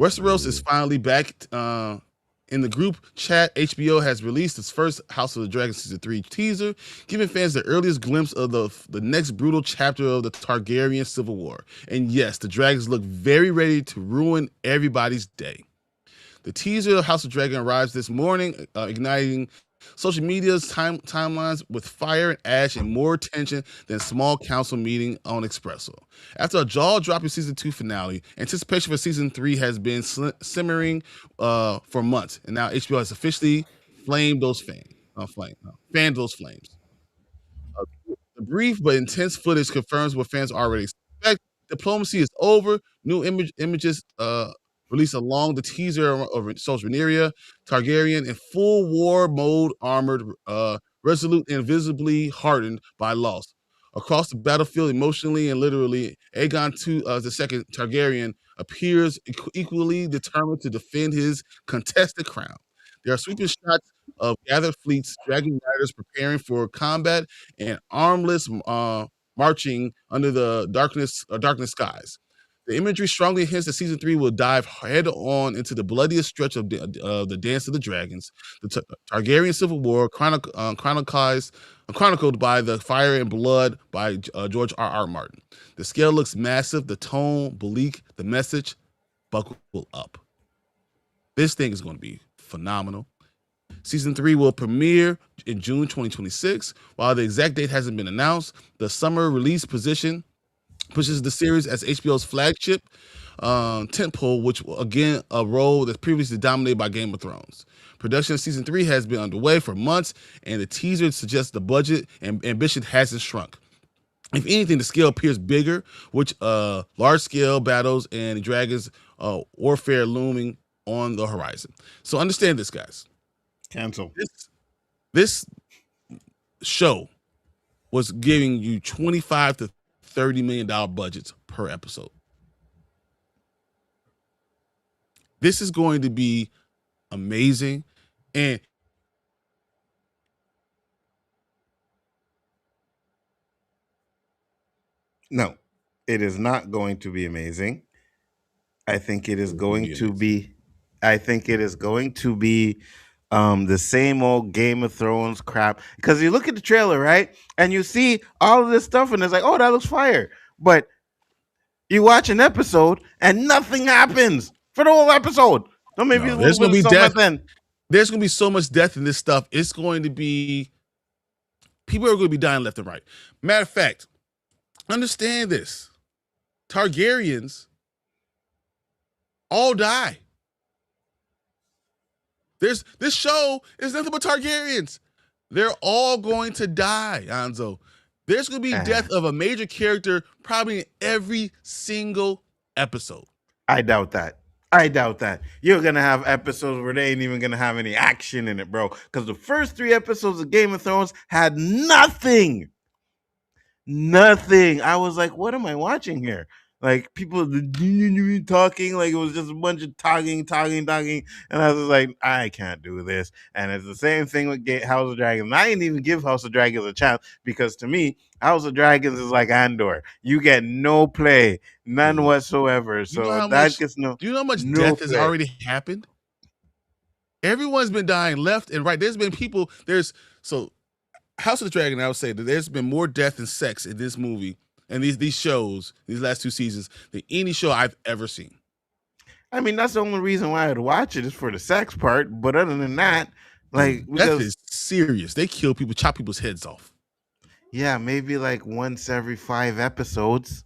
S3: Westeros is finally back in the group chat. HBO has released its first House of the Dragon season 3 teaser, giving fans the earliest glimpse of the next brutal chapter of the Targaryen civil war. And yes, the dragons look very ready to ruin everybody's day. The teaser of House of Dragon arrives this morning, igniting social media's timelines with fire and ash and more tension than small council meeting on Espresso. After a jaw-dropping season 2 finale, anticipation for season 3 has been simmering for months, and now HBO has officially fanned those flames. The brief but intense footage confirms what fans already expect. Diplomacy is over. New images released along the teaser of social Rhaenyra Targaryen in full war mode, armored, resolute, and visibly hardened by loss. Across the battlefield, emotionally and literally, Aegon the second Targaryen appears equally determined to defend his contested crown. There are sweeping shots of gathered fleets, dragon riders preparing for combat, and armless marching under the darkness skies. The imagery strongly hints that season 3 will dive head on into the bloodiest stretch of the Dance of the Dragons, the Targaryen Civil War, chronicled by the Fire and Blood by George R. Martin. The scale looks massive, the tone bleak, the message buckle up. This thing is going to be phenomenal. Season 3 will premiere in June 2026. While the exact date hasn't been announced, the summer release position pushes the series as HBO's flagship tentpole, which again a role that's previously dominated by Game of Thrones. Production of season 3 has been underway for months, and the teaser suggests the budget and ambition hasn't shrunk. If anything, the scale appears bigger, which large-scale battles and dragons warfare looming on the horizon. So understand this, guys.
S1: Cancel.
S3: This show was giving you $25 to $30 million budgets per episode. This is going to be amazing. And
S1: No, it is not going to be amazing. I think it is going to be. I think it is going to be the same old Game of Thrones crap. Because you look at the trailer, right, and you see all of this stuff, and it's like, oh, that looks fire. But you watch an episode, and nothing happens for the whole episode. No, maybe a little bit of something at the end.
S3: There's going to be so much death in this stuff. It's going to be people are going to be dying left and right. Matter of fact, understand this: Targaryens all die. This show is nothing but Targaryens. They're all going to die, Nzo. There's going to be death of a major character probably in every single episode.
S1: I doubt that. I doubt that. You're going to have episodes where they ain't even going to have any action in it, bro. Because the first 3 episodes of Game of Thrones had nothing. Nothing. I was like, what am I watching here? Like people talking, like it was just a bunch of talking. And I was like, I can't do this. And it's the same thing with House of Dragons. I didn't even give House of Dragons a chance because to me, House of Dragons is like Andor. You get no play, none whatsoever. So that gets no.
S3: Do you know how much death has already happened? Everyone's been dying left and right. There's been people. House of the Dragon, I would say that there's been more death and sex in this movie and these shows, these last 2 seasons, than any show I've ever seen.
S1: I mean, that's the only reason why I'd watch it is for the sex part. But other than that, like
S3: death is serious. They kill people, chop people's heads off.
S1: Yeah, maybe like once every 5 episodes.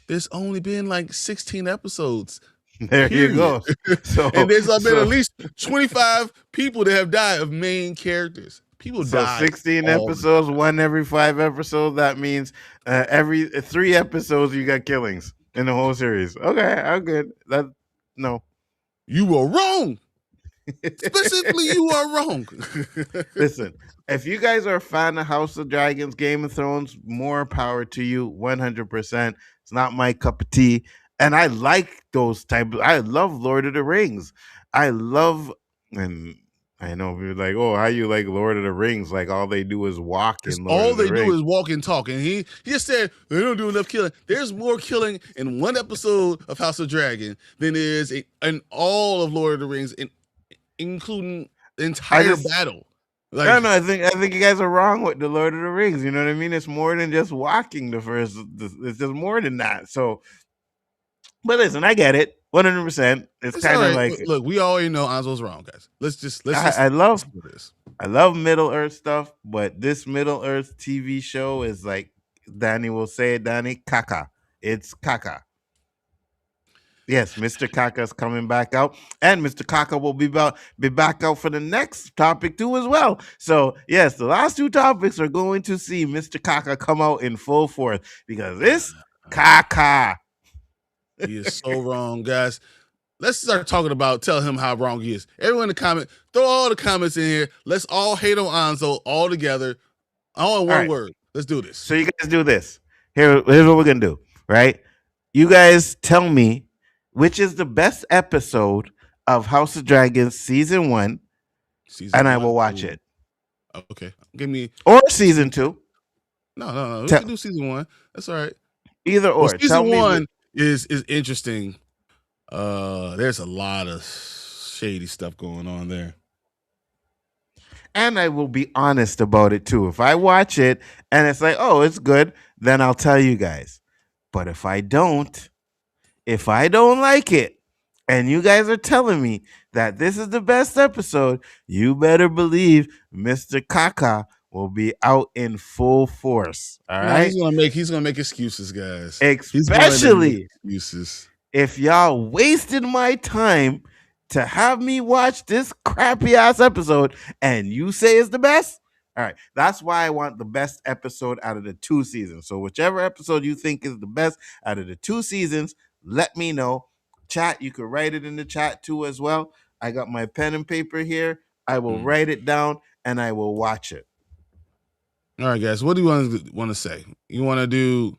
S3: There's only been like 16 episodes.
S1: There you go. So,
S3: and there's been at least 25 people that have died of main characters. People die.
S1: 16 episodes, 1 every 5 episodes. That means every 3 episodes you got killings in the whole series. Okay, I'm good. No.
S3: You were wrong. Specifically, you are wrong.
S1: Listen, if you guys are a fan of House of Dragons, Game of Thrones, more power to you, 100%. It's not my cup of tea. And I like those I love Lord of the Rings. I love, and I know people are like, oh, how you like Lord of the Rings? Like all they do is walk
S3: It's
S1: in Lord
S3: all
S1: of the
S3: they do
S1: Rings.
S3: is walk and talk. And he just said they don't do enough killing. There's more killing in one episode of House of Dragon than there is in all of Lord of the Rings, including the entire battle.
S1: Like, I don't know. I think you guys are wrong with the Lord of the Rings. You know what I mean? It's more than just walking the first. It's just more than that. So, but listen, I get it, 100%. It's
S3: it's all
S1: kind of
S3: right.
S1: like,
S3: Look, we already know Anzo's wrong, guys. Let's just
S1: I love
S3: do this.
S1: I love Middle Earth stuff, but this Middle Earth TV show is like Danny will say it, Danny, caca. It's caca. Yes, Mr. Kaka is coming back out, and Mr. Kaka will be back out for the next topic too as well. So yes, the last two topics are going to see Mr. Kaka come out in full force because this Kaka.
S3: He is so wrong, guys. Let's start talking about tell him how wrong he is. Everyone in the comment, throw all the comments in here. Let's all hate on Anzo all together, all in one word. Let's do this.
S1: So you guys do this. Here's what we're gonna do, right? You guys tell me which is the best episode of House of Dragons season 1, and I will watch it.
S3: Okay, give me
S1: or season 2.
S3: No. We can do season 1. That's all right.
S1: Either or.
S3: Well, season 1 is interesting. There's a lot of shady stuff going on there.
S1: And I will be honest about it too. If I watch it and it's like, oh, it's good, then I'll tell you guys. But if I don't like it, and you guys are telling me that this is the best episode, you better believe Mr. Kaka will be out in full force. All right.
S3: He's gonna make excuses, guys.
S1: Especially
S3: excuses.
S1: If y'all wasted my time to have me watch this crappy ass episode and you say it's the best. All right. That's why I want the best episode out of the 2 seasons. So whichever episode you think is the best out of the 2 seasons, let me know. Chat, you can write it in the chat too as well. I got my pen and paper here. I will write it down and I will watch it.
S3: All right, guys. What do you want to say? You want to do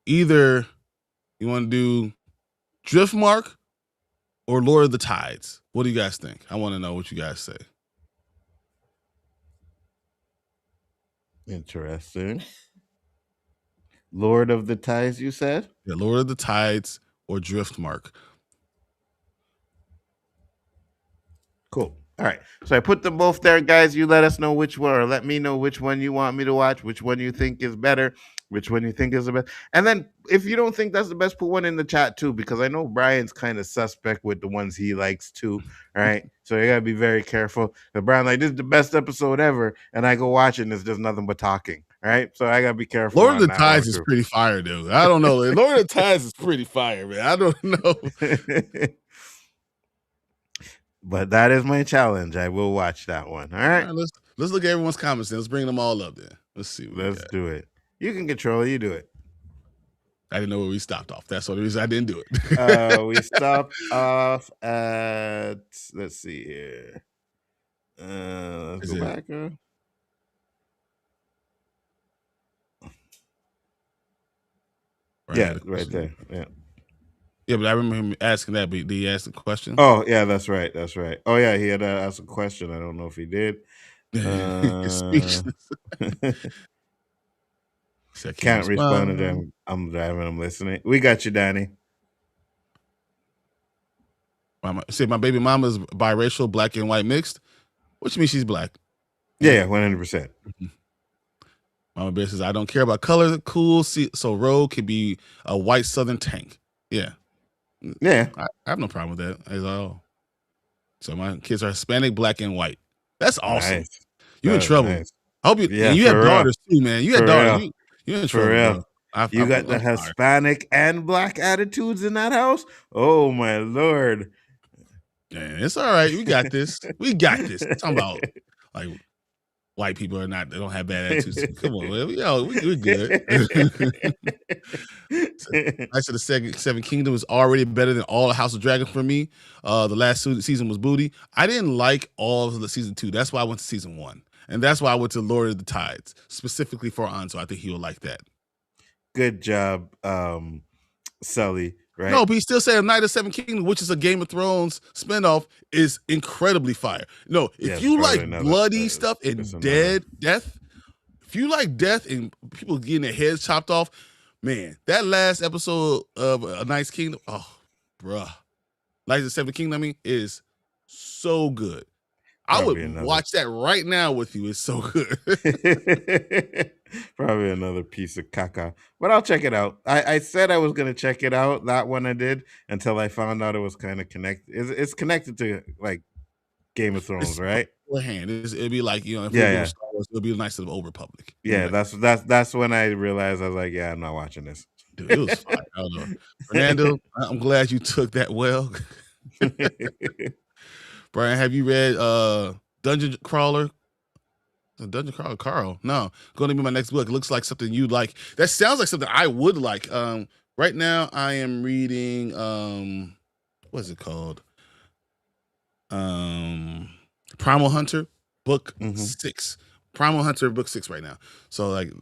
S3: either you want to do Driftmark or Lord of the Tides? What do you guys think? I want to know what you guys say.
S1: Interesting. Lord of the Tides, you said?
S3: Yeah, Lord of the Tides or Driftmark.
S1: Cool. All right. So I put them both there, guys. You let us know which one, or let me know which one you want me to watch, which one you think is better, which one you think is the best. And then if you don't think that's the best, put one in the chat too, because I know Bryan's kind of suspect with the ones he likes too. All right. So you gotta be very careful. But Bryan, like, this is the best episode ever, and I go watch it and it's just nothing but talking. All right. So I gotta be careful.
S3: Lord of the Tides is pretty fire, dude. I don't know. Lord of the Tides is pretty fire, man. I don't know.
S1: But that is my challenge. I will watch that one. All right.
S3: Let's look at everyone's comments and let's bring them all up there. Let's see.
S1: Let's do it. You can control it. You do it.
S3: I didn't know where we stopped off. That's the reason I didn't do it.
S1: We stopped off at, let's see here. Let's go back. Yeah, right there. Yeah.
S3: Yeah, but I remember him asking that, but did he ask the question?
S1: Oh, yeah, that's right. Oh, yeah, he had asked a question. I don't know if he did.
S3: Speechless.
S1: Can't respond to them. I'm driving. I'm listening. We got you, Danny.
S3: My baby mama is biracial, black and white mixed, which means she's black.
S1: Yeah, 100%.
S3: Mama Bear says, I don't care about color. Cool. So Rogue could be a white Southern tank. Yeah.
S1: Yeah.
S3: I have no problem with that at all. So my kids are Hispanic, black, and white. That's awesome. Nice. You in trouble. Nice. I hope you. Yeah, and you have daughters too, man. You have daughters. You in trouble. For real.
S1: You got the Hispanic and black attitudes in that house. Oh my Lord.
S3: Yeah, it's all right. We got this. We got this. I'm talking about like white people are not, they don't have bad attitudes. Come on, man. We're good. Knights of the Seven Kingdom is already better than all of House of Dragon for me. The last season was booty. I didn't like all of the season 2. That's why I went to season 1. And that's why I went to Lord of the Tides, specifically for Anzo. I think he would like that.
S1: Good job, Sully. Right?
S3: No, but he still said Knight of Seven Kingdoms, which is a Game of Thrones spinoff, is incredibly fire. No, if you like bloody stuff and death, if you like death and people getting their heads chopped off, man, that last episode of A Knight's Kingdom, oh, bruh. Knights of Seven Kingdom, I mean, is so good. Probably I would watch that right now with you. It's so good.
S1: Probably another piece of caca. But I'll check it out. I said I was going to check it out. That one I did until I found out it was kind of connected. It's connected to like Game of Thrones, right?
S3: It'd be like, you know, if it was Star Wars, it'd be nice to the Old Republic.
S1: Yeah, that's when I realized I was like, yeah, I'm not watching this.
S3: Dude, it was fire. I don't know. Fernando, I'm glad you took that well. Bryon, have you read Dungeon Crawler? Dungeon Crawler Carl? No, going to be my next book. It looks like something you'd like. That sounds like something I would like. Right now I am reading what is it called? Primal Hunter book 6. Primal Hunter book 6 right now. So like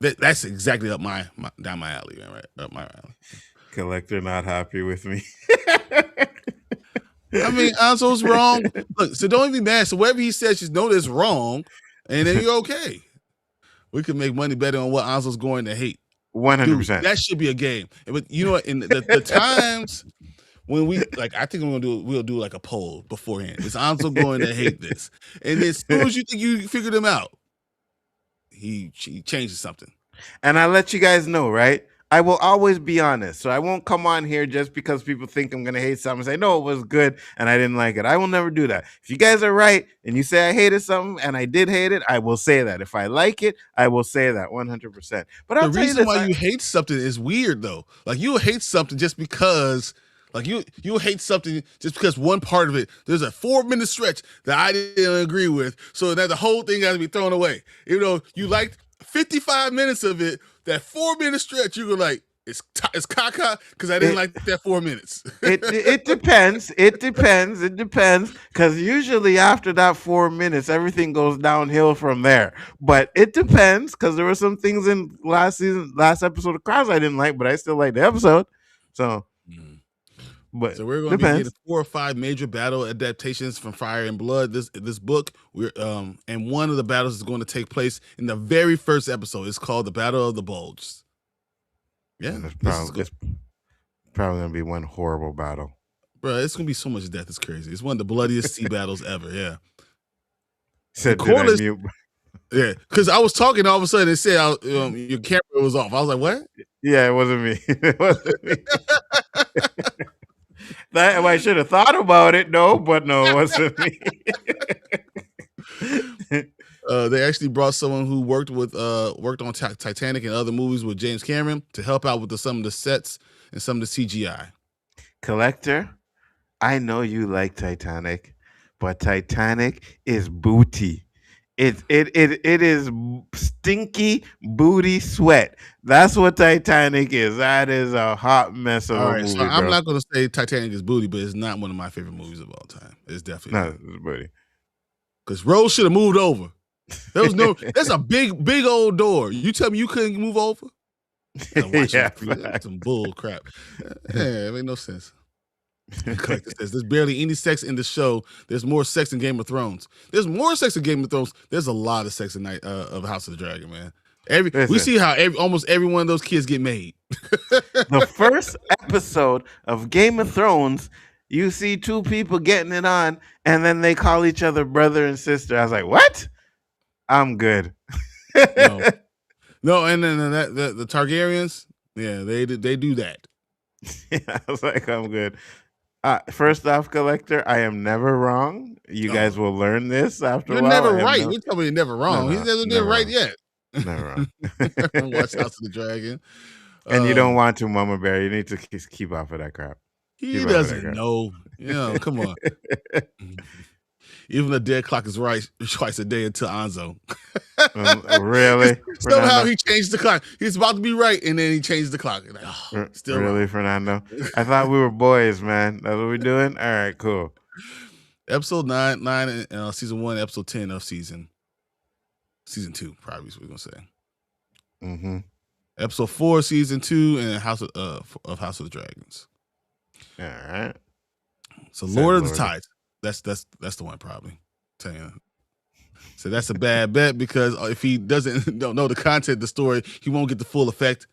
S3: that's exactly up down my alley, man, right? Up my alley.
S1: Collector not happy with me.
S3: I mean, Anzo's wrong. Look, so don't be mad. So whatever he says, just know that's wrong, and then you're okay. We can make money better on what Anzo's going to hate.
S1: 100%.
S3: That should be a game. But you know what? In the times when we like, I think we'll do like a poll beforehand. Is Anzo going to hate this? And as soon as you think you figured him out, he changes something.
S1: And I let you guys know, right? I will always be honest. So I won't come on here just because people think I'm going to hate something and say, no, it was good and I didn't like it. I will never do that. If you guys are right and you say I hated something and I did hate it, I will say that. If I like it, I will say that 100%. But I'll
S3: the reason why you hate something is weird, though. Like, you'll hate something just because... Like you'll hate something just because one part of it, there's a 4-minute stretch that I didn't agree with. So that the whole thing has to be thrown away. You know, you liked 55 minutes of it, that 4-minute stretch, you were like, it's caca because I didn't like that 4 minutes.
S1: It depends. It depends. Because usually after that 4 minutes, everything goes downhill from there. But it depends because there were some things in last episode of Crowds I didn't like, but I still like the episode. So... But
S3: so we're going to be getting 4 or 5 major battle adaptations from Fire and Blood. This book, and one of the battles is going to take place in the very first episode. It's called the Battle of the Bulge. Yeah,
S1: it's probably going to be one horrible battle,
S3: bro. It's going to be so much death. It's crazy. It's one of the bloodiest sea battles ever. Yeah.
S1: Said did I mute?
S3: Yeah, because I was talking, all of a sudden it said your camera was off. I was like, what?
S1: Yeah, it wasn't me. It wasn't me. I should have thought about it. No, it wasn't me.
S3: They actually brought someone who worked on Titanic and other movies with James Cameron to help out with some of the sets and some of the CGI.
S1: Collector, I know you like Titanic, but Titanic is booty. It is stinky booty sweat. That's what Titanic is. That is a hot mess of a movie. So
S3: I'm not going to say Titanic is booty, but it's not one of my favorite movies of all time. It's definitely
S1: not. It's booty.
S3: Because Rose should have moved over. There was no. That's a big old door. You tell me you couldn't move over?
S1: Yeah,
S3: some bull crap. Yeah, it made no sense. Collector says there's barely any sex in the show. There's more sex in Game of Thrones. There's more sex in Game of Thrones. There's a lot of sex in of House of the Dragon, man. We see how almost every one of those kids get made.
S1: The first episode of Game of Thrones, you see 2 people getting it on, and then they call each other brother and sister. I was like, what? I'm good.
S3: No, and then the Targaryens, yeah, they do that.
S1: Yeah, I was like, I'm good. First off, Collector, I am never wrong. You guys will learn this after a while.
S3: You're never right. You tell me you're never wrong. He's never been right yet.
S1: Never wrong.
S3: Watch House of the Dragon.
S1: And you don't want to, Mama Bear. You need to keep off of that crap.
S3: He doesn't know. Come on. Even the dead clock is right twice a day until Nzo.
S1: Really,
S3: Somehow
S1: Fernando?
S3: he changed the clock. He's about to be right, and then he changed the clock. Like, oh, still
S1: Really,
S3: wrong.
S1: Fernando? I thought we were boys, man. That's what we're doing. All right, cool.
S3: Episode 9, season 1, episode 10 of season 2, probably is what we're gonna say.
S1: Mm-hmm.
S3: Episode 4, season 2, and House of the Dragons.
S1: All right.
S3: So Lord of the Tides. That's the one probably. Tell you. So that's a bad bet because if he don't know the content of the story, he won't get the full effect.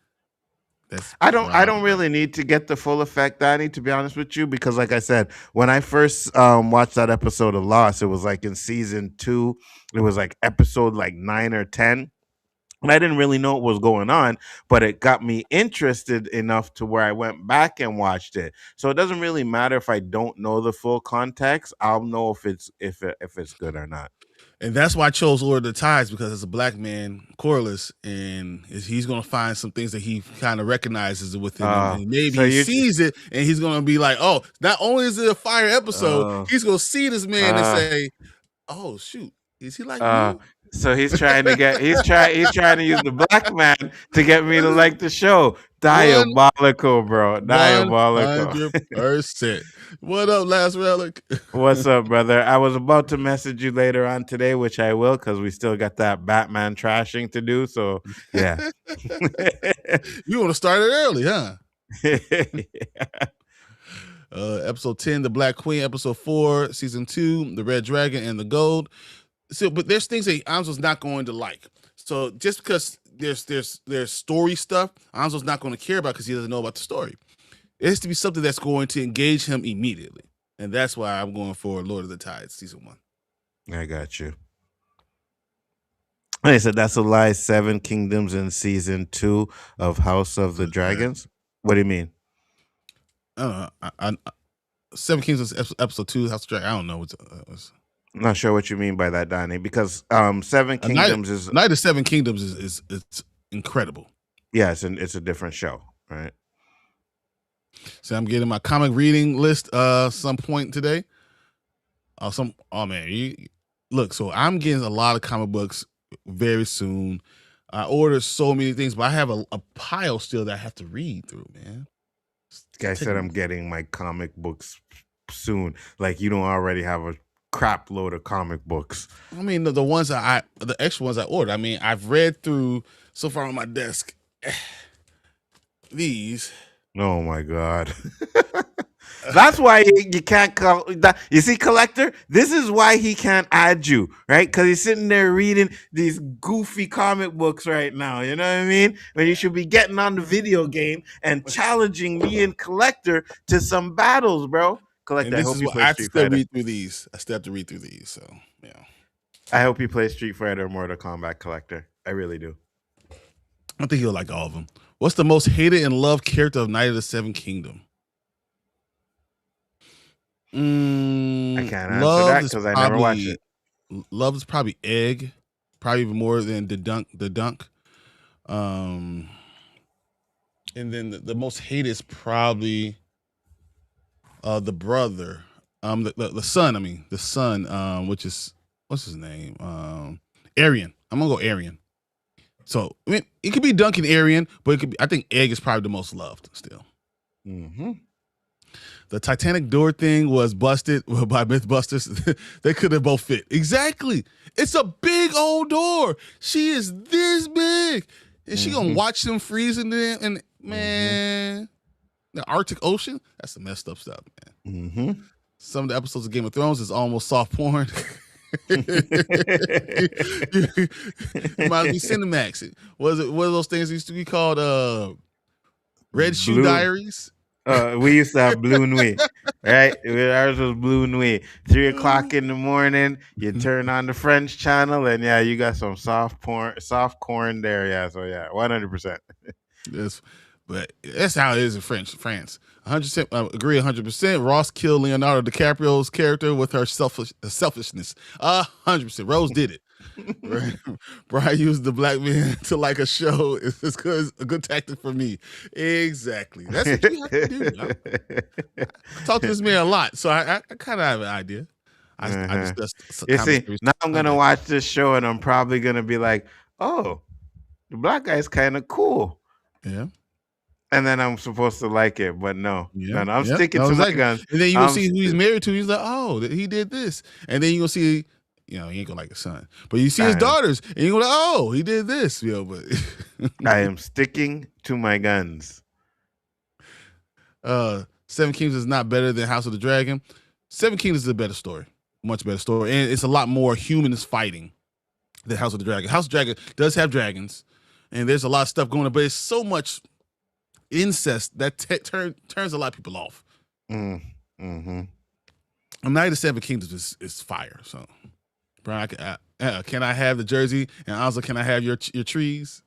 S1: I don't really need to get the full effect, Danny, to be honest with you, because like I said, when I first watched that episode of Lost, it was like in season 2, it was like episode like 9 or 10. And I didn't really know what was going on, but it got me interested enough to where I went back and watched it. So it doesn't really matter if I don't know the full context. I'll know if it's good or not.
S3: And that's why I chose Lord of the Tides, because as a black man, Corliss, and he's going to find some things that he kind of recognizes within him. And maybe so he sees it, and he's going to be like, oh, not only is it a fire episode, he's going to see this man and say, oh, shoot, is he like me?
S1: So he's trying to use the black man to get me to like the show. Diabolical, bro. Diabolical.
S3: 100%. What up, Last Relic?
S1: What's up, brother? I was about to message you later on today, which I will, because we still got that Batman trashing to do. So yeah.
S3: You want to start it early, huh?
S1: Yeah.
S3: Episode 10, The Black Queen. Episode 4, season 2, The Red Dragon and the Gold. So, but there's things that Anzo's not going to like. So just because there's story stuff, Anzo's not going to care about because he doesn't know about the story. It has to be something that's going to engage him immediately, and that's why I'm going for Lord of the Tides season 1.
S1: I got you. I said that's a lie. 7 Kingdoms in season 2 of House of the Dragons. What do you mean?
S3: I 7 Kingdoms episode 2 House of the Dragon. I don't know what.
S1: I'm not sure what you mean by that, Donnie, because 7 Kingdoms is
S3: Night of 7 Kingdoms is it's incredible.
S1: Yeah, it's a different show, right?
S3: So I'm getting my comic reading list some point today. So I'm getting a lot of comic books very soon. I ordered so many things, but I have a pile still that I have to read through, man.
S1: Guy said I'm getting my comic books soon. Like you don't already have a crap load of comic books.
S3: I mean, the ones the extra ones I ordered. I mean, I've read through so far on my desk. These.
S1: Oh my God. That's why you can't you see, collector, this is why he can't add you, right? Because he's sitting there reading these goofy comic books right now. You know what I mean? When you should be getting on the video game and challenging me and collector to some battles, bro. Collector, I hope you play Street Fighter.
S3: Read through these. I still have to read through these. So yeah.
S1: I hope you play Street Fighter or Mortal Kombat, collector. I really do.
S3: I think you'll like all of them. What's the most hated and loved character of Night of the 7 Kingdom?
S1: I can't answer that because I never watched it.
S3: Love is probably Egg, probably even more than the Dunk. And then the most hated is probably the brother, the son. I mean, the son, which is what's his name? Aryan. I'm gonna go Aryan. So I mean, it could be Dunk and Aryan, but it could be. I think Egg is probably the most loved still.
S1: Mm-hmm.
S3: The Titanic door thing was busted by Mythbusters. They could have both fit. Exactly. It's a big old door. She is this big. And she gonna watch them freeze in there. And man, the Arctic Ocean, that's some messed up stuff, man.
S1: Mm-hmm.
S3: Some of the episodes of Game of Thrones is almost soft porn. It might be Cinemax. What are those things used to be called? Red Shoe Diaries?
S1: We used to have Blue Nuit, right? Ours was Blue Nuit. 3 o'clock in the morning, you turn on the French channel, and yeah, you got some soft corn there. Yeah, so yeah, 100%.
S3: Yes, but that's how it is in France. 100% agree. 100%. Ross killed Leonardo DiCaprio's character with her selfishness. 100%. Rose did it. Bryon used the black man to like a show. It's a good tactic for me. Exactly. That's what you have to do. I talk to this man a lot, so I kind of have an idea. I
S1: Uh-huh.
S3: discussed
S1: You
S3: comic
S1: see,
S3: series
S1: now I'm gonna
S3: Sunday.
S1: watch this show and I'm probably gonna be like, oh, the black guy's kind of cool.
S3: Yeah.
S1: And then I'm supposed to like it, but no,
S3: Yeah,
S1: no, no. I'm
S3: yeah,
S1: sticking
S3: no,
S1: to my
S3: exactly.
S1: guns.
S3: And then you gonna
S1: I'm
S3: see who he's
S1: st-
S3: married to. He's like, oh, he did this, and then you gonna see, he ain't gonna like his son, but you see his
S1: I am
S3: daughters, and you go like, oh, he did this, But
S1: I am sticking to my guns.
S3: Seven Kingdoms is not better than House of the Dragon. Seven Kingdoms is a better story, much better story, and it's a lot more humans fighting than House of the Dragon. House of the Dragon does have dragons, and there's a lot of stuff going on, but it's so much incest that turns a lot of people off.
S1: Mm-hmm.
S3: Night of Seven Kingdoms is fire. So, Bryon, can I have the jersey? And also, can I have your trees?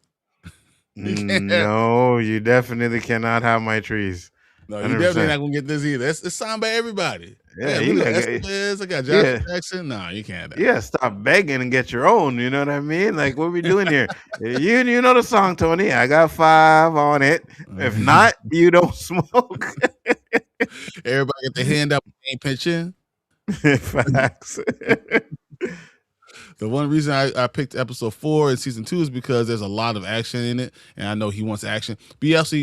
S3: You can't have,
S1: No, you definitely cannot have my trees.
S3: no, you definitely
S1: 100%.
S3: not gonna get this either. It's signed by everybody. I
S1: Yeah,
S3: got
S1: you
S3: Julio
S1: gotta get,
S3: Estevez. I got Josh
S1: yeah,
S3: Jackson. No, you can't have that.
S1: yeah. Stop begging and get your own. You know what I mean? Like, what we doing here? You know the song, Tony. I got 5 on it. If not, you don't smoke.
S3: Everybody get the hand up, ain't pitching.
S1: Facts.
S3: The one reason I picked episode 4 in season 2 is because there's a lot of action in it, and I know he wants action. But he also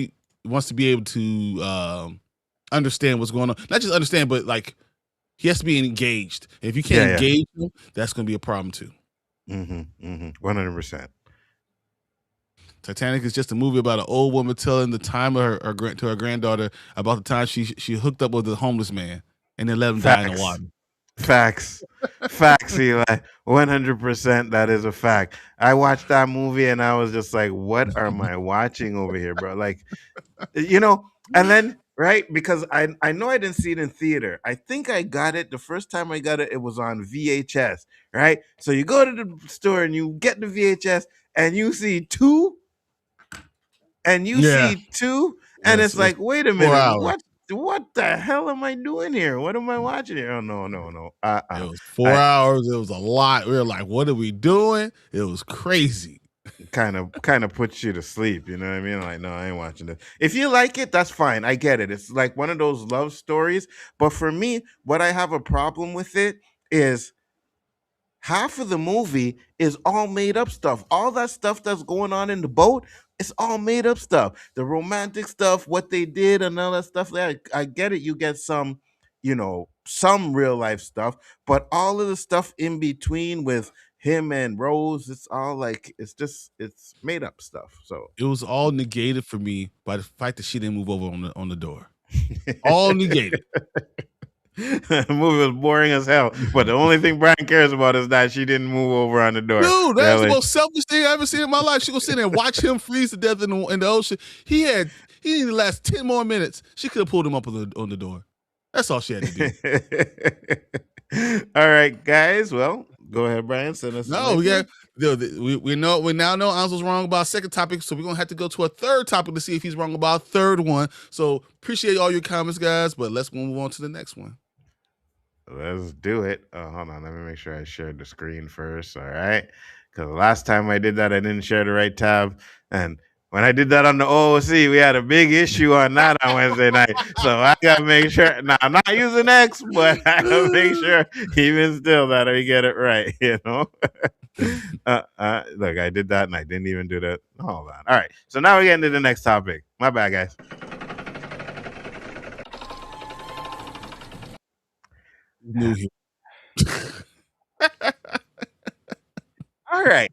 S3: wants to be able to understand what's going on. Not just understand, but like he has to be engaged. If you can't engage him, that's going to be a problem too.
S1: 100%.
S3: Titanic is just a movie about an old woman telling the time of to her granddaughter about the time she hooked up with a homeless man and then let him die in the water.
S1: Facts. Eli. 100%. That is a fact. I watched that movie and I was just like, what am I watching over here, bro? Like, and then, right? Because I know I didn't see it in theater. I think I got it the first time I got it, it was on VHS, right? So you go to the store and you get the VHS and you see 2 and it's like, wait a minute, what the hell am I doing here? What am I watching here? Oh no.
S3: It was 4 hours. It was a lot. We were like, what are we doing? It was crazy.
S1: Kind of puts you to sleep, you know what I mean? Like, no, I ain't watching this. If you like it, that's fine. I get it. It's like one of those love stories. But for me, what I have a problem with it is half of the movie is all made up stuff. All that stuff that's going on in the boat, it's all made up stuff. The romantic stuff, what they did, and all that stuff. I get it. You get some, some real life stuff, but all of the stuff in between with him and Rose, it's all like it's made up stuff. So
S3: it was all negated for me by the fact that she didn't move over on the door. All negated.
S1: The movie was boring as hell, but the only thing Bryon cares about is that she didn't move over on the door.
S3: Dude, that's the most selfish thing I ever seen in my life. She gonna sit there and watch him freeze to death in the ocean. He needed to last 10 more minutes. She could have pulled him up on the door. That's all she had to
S1: do. All right, guys. Well, go ahead, Bryon. Send us.
S3: No, we now know Nzo's wrong about second topic, so we're gonna have to go to a third topic to see if he's wrong about third one. So appreciate all your comments, guys. But let's move on to the next one.
S1: Let's do it. Hold on. Let me make sure I shared the screen first. All right. Because last time I did that, I didn't share the right tab. And when I did that on the OOC, we had a big issue on that on Wednesday night. So I got to make sure. Now, I'm not using X, but I got to make sure even still that I get it right, Look, I did that and I didn't even do that. Hold on. All right. So now we're getting to the next topic. My bad, guys.
S3: Knew him.
S1: All right.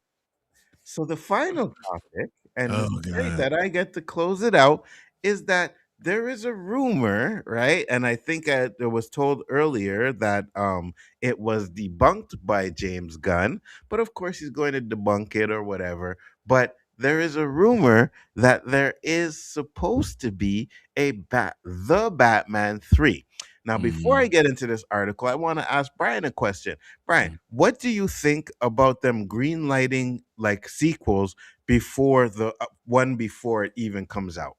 S1: So the final topic, and that I get to close it out, is that there is a rumor, right? And I think it was told earlier that it was debunked by James Gunn, but of course he's going to debunk it or whatever. But there is a rumor that there is supposed to be the Batman 3. Now, before I get into this article, I want to ask Bryon a question. Bryon, what do you think about them green lighting like sequels before the one before it even comes out?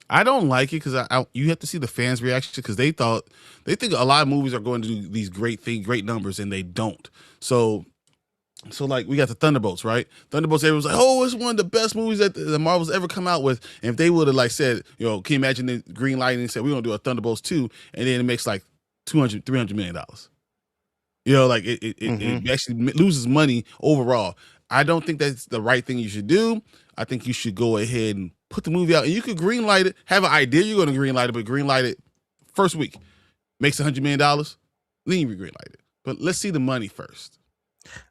S3: I don't like it because you have to see the fans' reaction because they think a lot of movies are going to do these great numbers, and they don't. So like we got the Thunderbolts, right? Thunderbolts, everyone's like, oh, it's one of the best movies that the Marvel's ever come out with. And if they would have like said, can you imagine the green lighting and said, we're going to do a Thunderbolts 2, and then it makes like $200-300 million. Like
S1: Hmm.
S3: it actually loses money overall. I don't think that's the right thing you should do. I think you should go ahead and put the movie out, and you could green light it. Have an idea you're going to green light it, but green light it first week. Makes $100 million, then you green light it. But let's see the money first.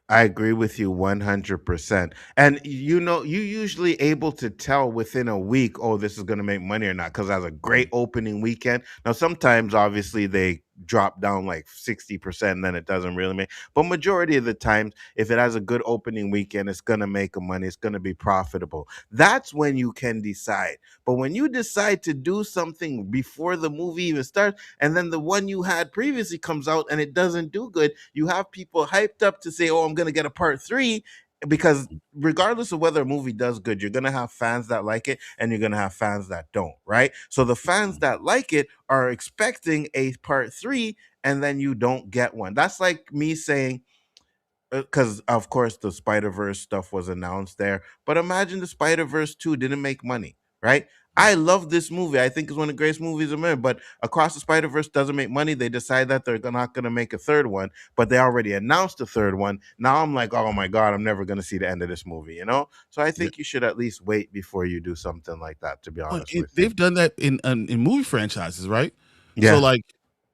S1: I agree with you 100%. And you usually able to tell within a week, oh, this is going to make money or not, because it has a great opening weekend. Now, sometimes obviously they drop down like 60%, and then it doesn't really make. But majority of the times, if it has a good opening weekend, it's going to make a money. It's going to be profitable. That's when you can decide. But when you decide to do something before the movie even starts, and then the one you had previously comes out and it doesn't do good, you have people hyped up to say, oh, I'm going to get a part three. Because regardless of whether a movie does good, you're going to have fans that like it and you're going to have fans that don't, right? So the fans that like it are expecting a part three, and then you don't get one. That's like me saying, because of course the Spider Verse stuff was announced there. But imagine the Spider Verse 2 didn't make money, right? I love this movie. I think it's one of the greatest movies ever. But Across the Spider Verse doesn't make money. They decide that they're not going to make a third one, but they already announced a third one. Now I'm like, oh my god, I'm never going to see the end of this movie. So I
S3: Yeah.
S1: think you should at least wait before you do something like that. To be
S3: Well,
S1: honest with you.
S3: they've done that in movie franchises, right? So
S1: Yeah.
S3: like,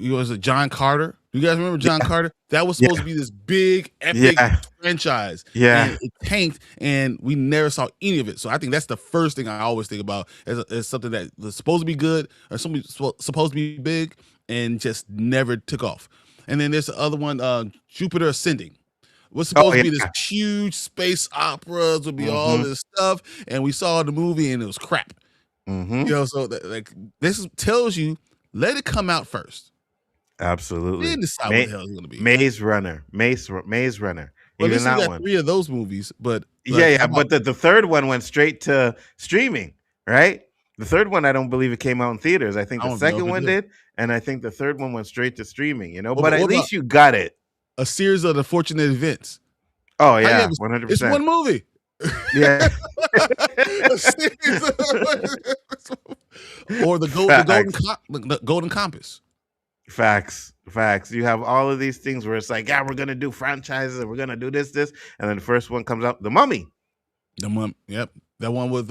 S3: was it John Carter? You guys remember John Carter? That was supposed to
S1: Yeah.
S3: be this big epic
S1: Yeah.
S3: franchise, and
S1: Yeah.
S3: it tanked, and we never saw any of it. So I think that's the first thing I always think about as something that was supposed to be good or something supposed to be big and just never took off. And then there's the other one, Jupiter Ascending. Was
S1: Oh
S3: supposed to be this
S1: yeah.
S3: huge space operas, would be all
S1: Mm-hmm.
S3: this stuff, and we saw the movie and it was crap.
S1: Mm-hmm.
S3: So like this tells you, let it come out first, then
S1: Absolutely.
S3: decide what the hell it's gonna be.
S1: Maze Runner.
S3: Well, at
S1: Even
S3: least we
S1: that
S3: got
S1: one.
S3: 3 of those movies, but
S1: Yeah,
S3: like,
S1: yeah.
S3: how about
S1: But the third one went straight to streaming, right? The third one, I don't believe it came out in theaters. I think
S3: I
S1: the
S3: don't even know
S1: second
S3: if it
S1: one
S3: did.
S1: did, and I think the third one went straight to streaming.
S3: What
S1: But
S3: about
S1: at
S3: what about
S1: least you got it.
S3: a series of unfortunate events?
S1: Oh
S3: How you have
S1: yeah, one hundred
S3: it's
S1: percent.
S3: one movie.
S1: Yeah.
S3: A series of or
S1: Facts.
S3: the Golden Compass.
S1: Facts. You have all of these things where it's like, yeah, we're gonna do franchises and we're gonna do this, and then the first one comes out, The Mummy,
S3: The Mummy, yep. That one with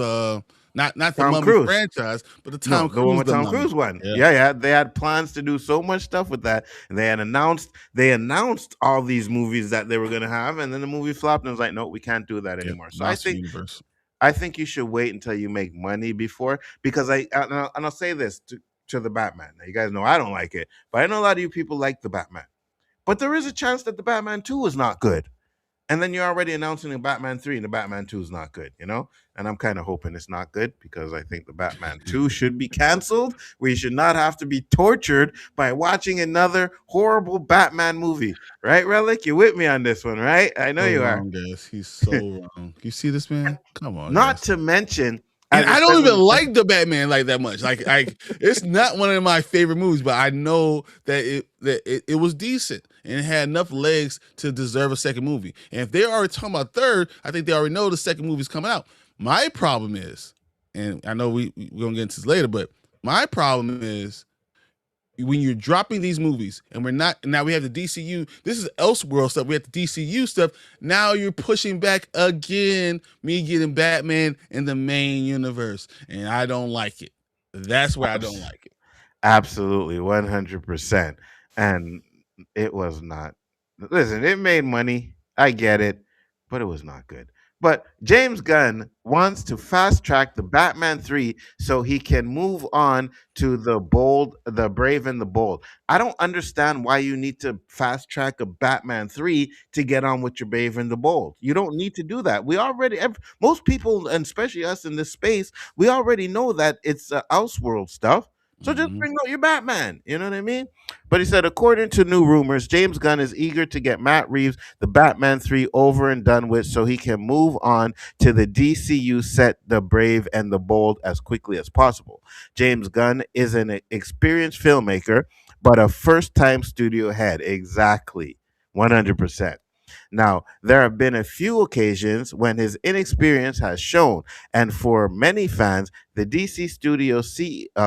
S3: not the
S1: Tom
S3: Mummy
S1: Cruise.
S3: franchise, but the
S1: No,
S3: Tom
S1: the one
S3: Cruise
S1: with
S3: The
S1: Tom
S3: Mummy.
S1: Cruise one.
S3: Yeah.
S1: Yeah, yeah. They had plans to do so much stuff with that. And they announced all these movies that they were gonna have, and then the movie flopped and it was like, no, we can't do that
S3: Yep.
S1: anymore. So I
S3: Monster
S1: think
S3: Universe.
S1: I think you should wait until you make money before, because and I'll say this to the Batman. Now, you guys know I don't like it, but I know a lot of you people like the Batman. But there is a chance that the Batman 2 is not good. And then you're already announcing the Batman 3 and the Batman 2 is not good. And I'm kind of hoping it's not good, because I think the Batman 2 should be canceled. We should not have to be tortured by watching another horrible Batman movie. Right, Relic? You with me on this one, right? I know
S3: So
S1: you are.
S3: wrong, guys. He's so wrong. You see this man? Come on,
S1: Not
S3: guys.
S1: to mention,
S3: And
S1: as it
S3: I don't
S1: says in
S3: even
S1: the
S3: like the Batman like that much. Like it's not one of my favorite movies, but I know that it was decent and it had enough legs to deserve a second movie. And if they're already talking about third, I think they already know the second movie's coming out. My problem is, and I know we're gonna get into this later, but my problem is when you're dropping these movies and we're not, now we have the DCU, this is Elseworld stuff, we have the DCU stuff, now you're pushing back again me getting Batman in the main universe, and I don't like it. That's where I don't
S1: abs-
S3: like it.
S1: absolutely 100%. And it was not. Listen, it made money. I get it, but it was not good. But James Gunn wants to fast track the Batman 3 so he can move on to the Brave and the Bold. I don't understand why you need to fast track a Batman 3 to get on with your Brave and the Bold. You don't need to do that. Most people, and especially us in this space, we already know that it's Elseworld stuff. So just
S3: Mhm.
S1: bring out your Batman. You know what I mean? But he said, according to new rumors, James Gunn is eager to get Matt Reeves' The Batman 3 over and done with so he can move on to the DCU set The Brave and the Bold as quickly as possible. James Gunn is an experienced filmmaker, but a first time studio head. Exactly. 100%. Now, there have been a few occasions when his inexperience has shown, and for many fans, the DC Studio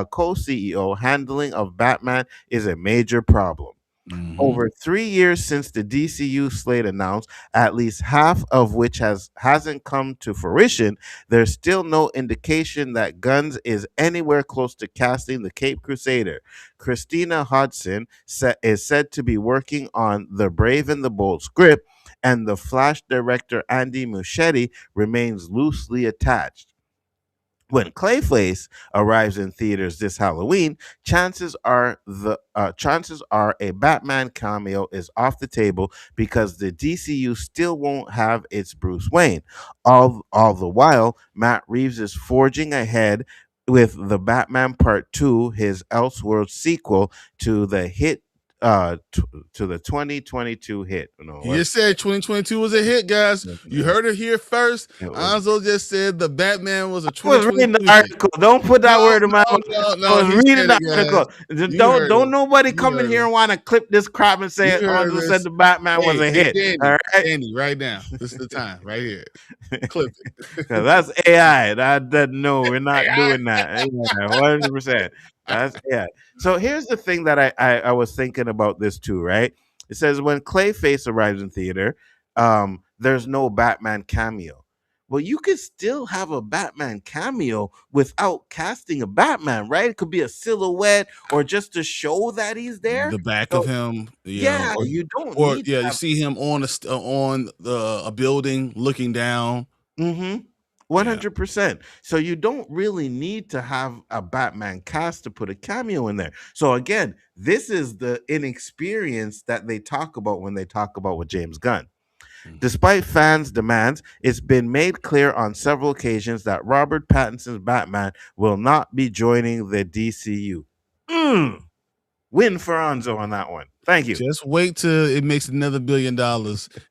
S1: co CEO handling of Batman is a major problem.
S3: Mm-hmm.
S1: Over 3 years since the DCU slate announced, at least half of which hasn't come to fruition, there's still no indication that Guns is anywhere close to casting the Cape Crusader. Christina Hodson is said to be working on the Brave and the Bold script, and the Flash director Andy Muschietti remains loosely attached. When Clayface arrives in theaters this Halloween, chances are a Batman cameo is off the table because the DCU still won't have its Bruce Wayne. All the while, Matt Reeves is forging ahead with the Batman Part 2, his Elseworld sequel to the hit to the 2022 hit. No,
S3: He just said 2022 was a hit, guys. You
S1: it
S3: heard it here first.
S1: was
S3: Anzo just said the Batman was a
S1: I was reading the
S3: 2022 hit.
S1: article. Don't put that
S3: No,
S1: word in my
S3: no,
S1: mouth.
S3: no,
S1: I
S3: no.
S1: was
S3: He
S1: reading
S3: said
S1: the
S3: it, guys.
S1: article.
S3: You heard
S1: Don't
S3: him.
S1: nobody
S3: You
S1: come in
S3: heard
S1: here
S3: him.
S1: and want to clip this crap and say
S3: You heard
S1: Anzo said
S3: this.
S1: the Batman was
S3: Hey,
S1: a
S3: hey,
S1: hit. All
S3: Danny,
S1: right,
S3: Danny, right now. This is the time, right here. Clip
S1: because
S3: it.
S1: that's AI. No, we're not doing that. Yeah, 100%. That's AI. So here's the thing that I was thinking about this too. Right? It says when Clayface arrives in theater, there's no Batman cameo. Well, you could still have a Batman cameo without casting a Batman, right? It could be a silhouette or just to show that he's there.
S3: The back of
S1: So
S3: him, you know,
S1: yeah, you don't
S3: or
S1: need to
S3: yeah, you
S1: have.
S3: see him on a building looking down.
S1: Mm-hmm.
S3: Yeah.
S1: 100%. So you don't really need to have a Batman cast to put a cameo in there. So again, this is the inexperience that they talk about when they talk about with James Gunn.
S3: Mhm.
S1: Despite fans' demands, it's been made clear on several occasions that Robert Pattinson's Batman will not be joining the DCU. Mm, win for Anzo on that one. Thank you.
S3: Just wait till it makes another $1 billion,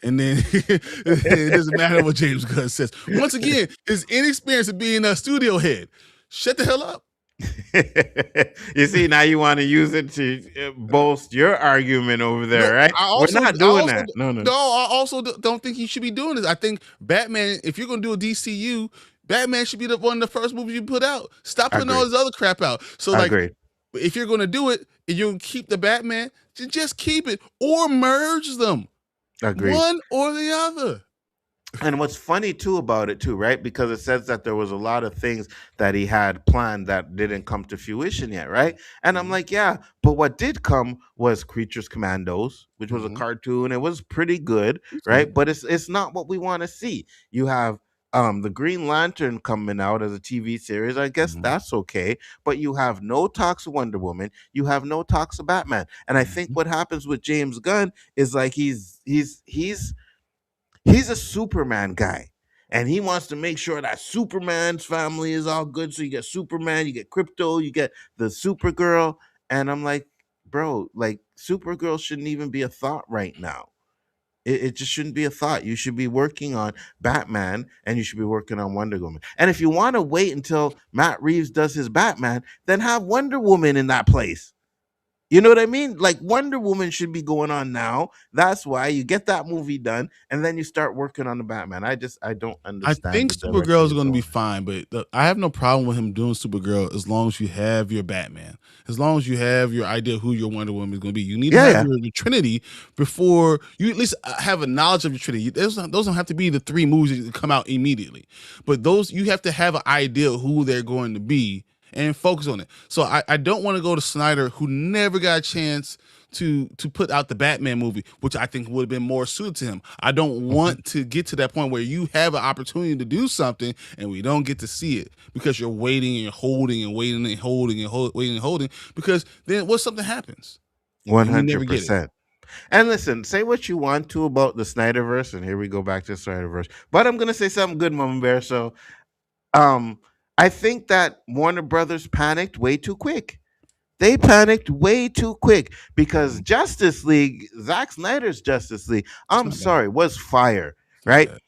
S3: and then it doesn't matter what James Gunn says. Once again, his inexperience of being a studio head. Shut the hell up.
S1: You see, now you want to use it to bolster your argument over
S3: No,
S1: there, right?
S3: I
S1: We're
S3: also,
S1: not
S3: I
S1: doing
S3: also,
S1: that. No, no.
S3: no, I also don't think he should be doing this. I think Batman, if you're gonna do a DCU, Batman should be one of the first movies you put out. Stop putting all
S1: Agreed.
S3: this other crap out. So, like,
S1: Agreed.
S3: if you're gonna do it and you keep the Batman, just keep it or merge them,
S1: Agreed.
S3: one or the other.
S1: And what's funny too about it too, right? Because it says that there was a lot of things that he had planned that didn't come to fruition yet, right? And I'm
S3: Mhm,
S1: like, yeah, but what did come was Creatures Commandos, which was a
S3: mhm.
S1: cartoon. It was pretty good,
S3: It's good.
S1: right? But it's not what we want to see. You have the Green Lantern coming out as a TV series. I guess
S3: Mhm,
S1: that's okay. But you have no talks of Wonder Woman. You have no talks of Batman. And I think
S3: mhm,
S1: what happens with James Gunn is like he's a Superman guy. And he wants to make sure that Superman's family is all good. So you get Superman, you get Crypto, you get the Supergirl. And I'm like, bro, like Supergirl shouldn't even be a thought right now. It just shouldn't be a thought. You should be working on Batman and you should be working on Wonder Woman. And if you want to wait until Matt Reeves does his Batman, then have Wonder Woman in that place. You know what I mean? Like Wonder Woman should be going on now. That's why you get that movie done and then you start working on the Batman. I don't
S3: I
S1: understand
S3: think
S1: the direction
S3: Supergirl is
S1: he's
S3: going to be
S1: going.
S3: fine, but I have no problem with him doing Supergirl as long as you have your Batman, as long as you have your idea of who your Wonder Woman is going to be. You need to
S1: Yeah,
S3: have
S1: yeah.
S3: your Trinity before you at least have a knowledge of your Trinity. Those don't have to be the three movies that come out immediately, but those you have to have an idea of who they're going to be and focus on it. So I don't want to go to Snyder, who never got a chance to put out the Batman movie, which I think would have been more suited to him. I don't
S1: Mhm.
S3: want to get to that point where you have an opportunity to do something and we don't get to see it because you're waiting and holding and waiting and holding and waiting and holding. Because then what something happens and we never get it.
S1: 100%. And listen, say what you want to about the Snyderverse, and here we go back to the Snyderverse. But I'm gonna say something good, Mama Bear. So um I think that Warner Brothers panicked way too quick. They panicked way too quick because
S3: Mhm.
S1: Justice League, Zack Snyder's Justice League,
S3: It's
S1: I'm
S3: not bad.
S1: sorry, was fire,
S3: It's not
S1: right?
S3: bad.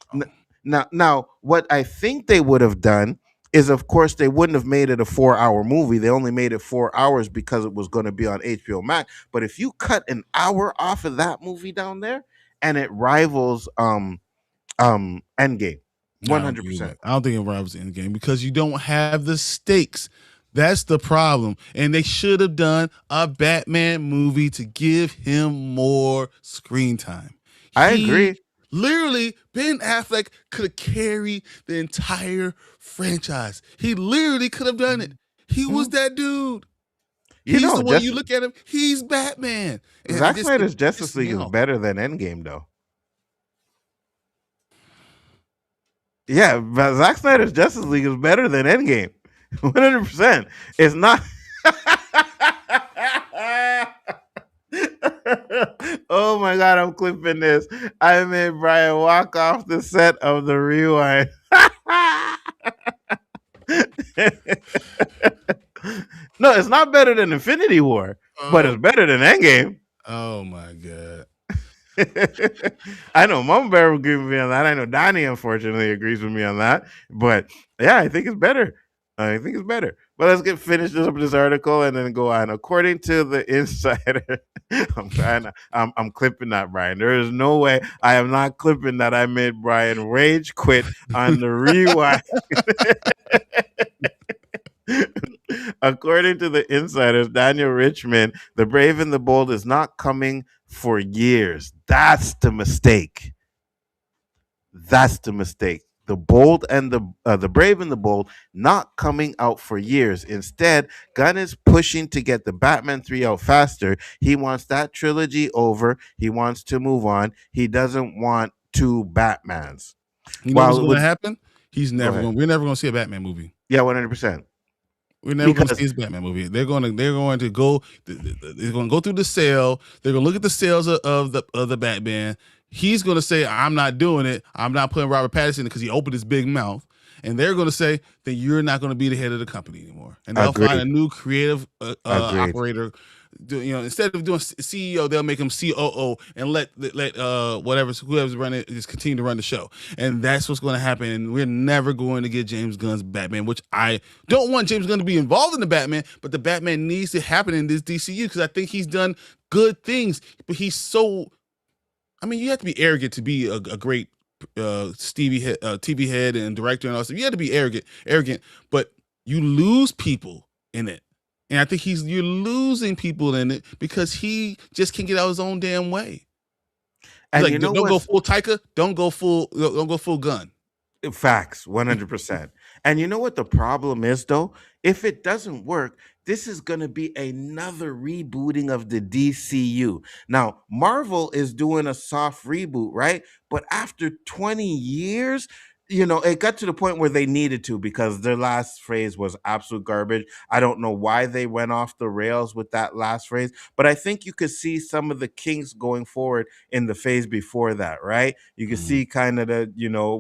S1: N- now, what I think they would have done is, of course, they wouldn't have made it a 4 hour movie. They only made it 4 hours because it was going to be on HBO Max. But if you cut an hour off of that movie down there, and it rivals Endgame,
S3: I
S1: one
S3: don't
S1: hundred
S3: think it would.
S1: percent.
S3: I don't think it rivals the end game because you don't have the stakes. That's the problem. And they should have done a Batman movie to give him more screen time.
S1: I
S3: He
S1: agree.
S3: literally, Ben Affleck could have carried the entire franchise. He literally could have done it. He was
S1: Mhm.
S3: that dude.
S1: You
S3: He's
S1: know,
S3: the one
S1: just
S3: you look at him, he's Batman. And
S1: Zack
S3: it
S1: Snyder's Justice
S3: pissed me
S1: League is
S3: off.
S1: better than Endgame, though. Yeah, but Zack Snyder's Justice League is better than Endgame. 100%. It's not. Oh my god, I'm clipping this. I made Bryon walk off the set of the rewind. No, it's not better than Infinity War, but
S3: Oh,
S1: it's better than Endgame.
S3: oh my God.
S1: I know Mama Bear will agree with me on that. I know Donnie unfortunately agrees with me on that. But yeah, I think it's better. I think it's better. But let's get finished up this article and then go on. According to the insider, I'm clipping that, Brian. There is no way I am not clipping that I made Brian rage quit on the rewind. According to the insiders, Daniel Richmond, the Brave and the Bold is not coming for years. That's the mistake. That's the mistake. The bold and the brave and the bold not coming out for years. Instead, Gunn is pushing to get the Batman 3 out faster. He wants that trilogy over. He wants to move on. He doesn't want two Batmans.
S3: You know what's
S1: While it
S3: going to
S1: would
S3: happen?
S1: go ahead.
S3: We're never going to see a Batman movie.
S1: Yeah, 100%.
S3: We're never going to see
S1: Because
S3: his Batman movie. They're going to go. They're going to go through the sale. They're going to look at the sales of the Batman. He's going to say, "I'm not doing it. I'm not putting Robert Pattinson because he opened his big mouth." And they're going to say that you're not going to be the head of the company anymore. And they'll find a
S1: agreed.
S3: new creative
S1: Agreed.
S3: operator. Instead of doing CEO, they'll make him COO and let whoever's running it just continue to run the show. And that's what's going to happen. And we're never going to get James Gunn's Batman, which I don't want James Gunn to be involved in the Batman, but the Batman needs to happen in this DCU because I think he's done good things. But he's so, I mean, you have to be arrogant to be a great TV head and director and all that. You have to be arrogant, but you lose people in it. And I think you're losing people in it because he just can't get out his own damn way.
S1: And
S3: Like,
S1: you know
S3: don't go
S1: what's
S3: full Taika, don't go full Gun.
S1: facts, 100%. And you know what the problem is, though? If it doesn't work, this is going to be another rebooting of the DCU. Now, Marvel is doing a soft reboot, right? But after 20 years, it got to the point where they needed to because their last phrase was absolute garbage. I don't know why they went off the rails with that last phrase, but I think you could see some of the kinks going forward in the phase before that, right? You could
S3: Mhm.
S1: see kind of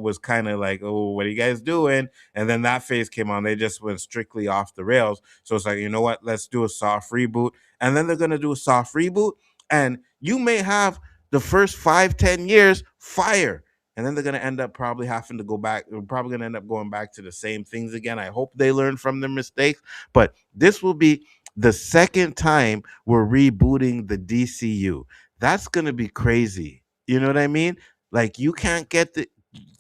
S1: was kind of like, oh, what are you guys doing? And then that phase came on. They just went strictly off the rails. So it's like, you know what? Let's do a soft reboot. And then they're going to do a soft reboot. And you may have the first 5-10 years fire. And then they're going to end up probably having to go back. We're probably going to end up going back to the same things again. I hope they learn from their mistakes. But this will be the second time we're rebooting the DCU. That's going to be crazy. You know what I mean? Like, you can't get the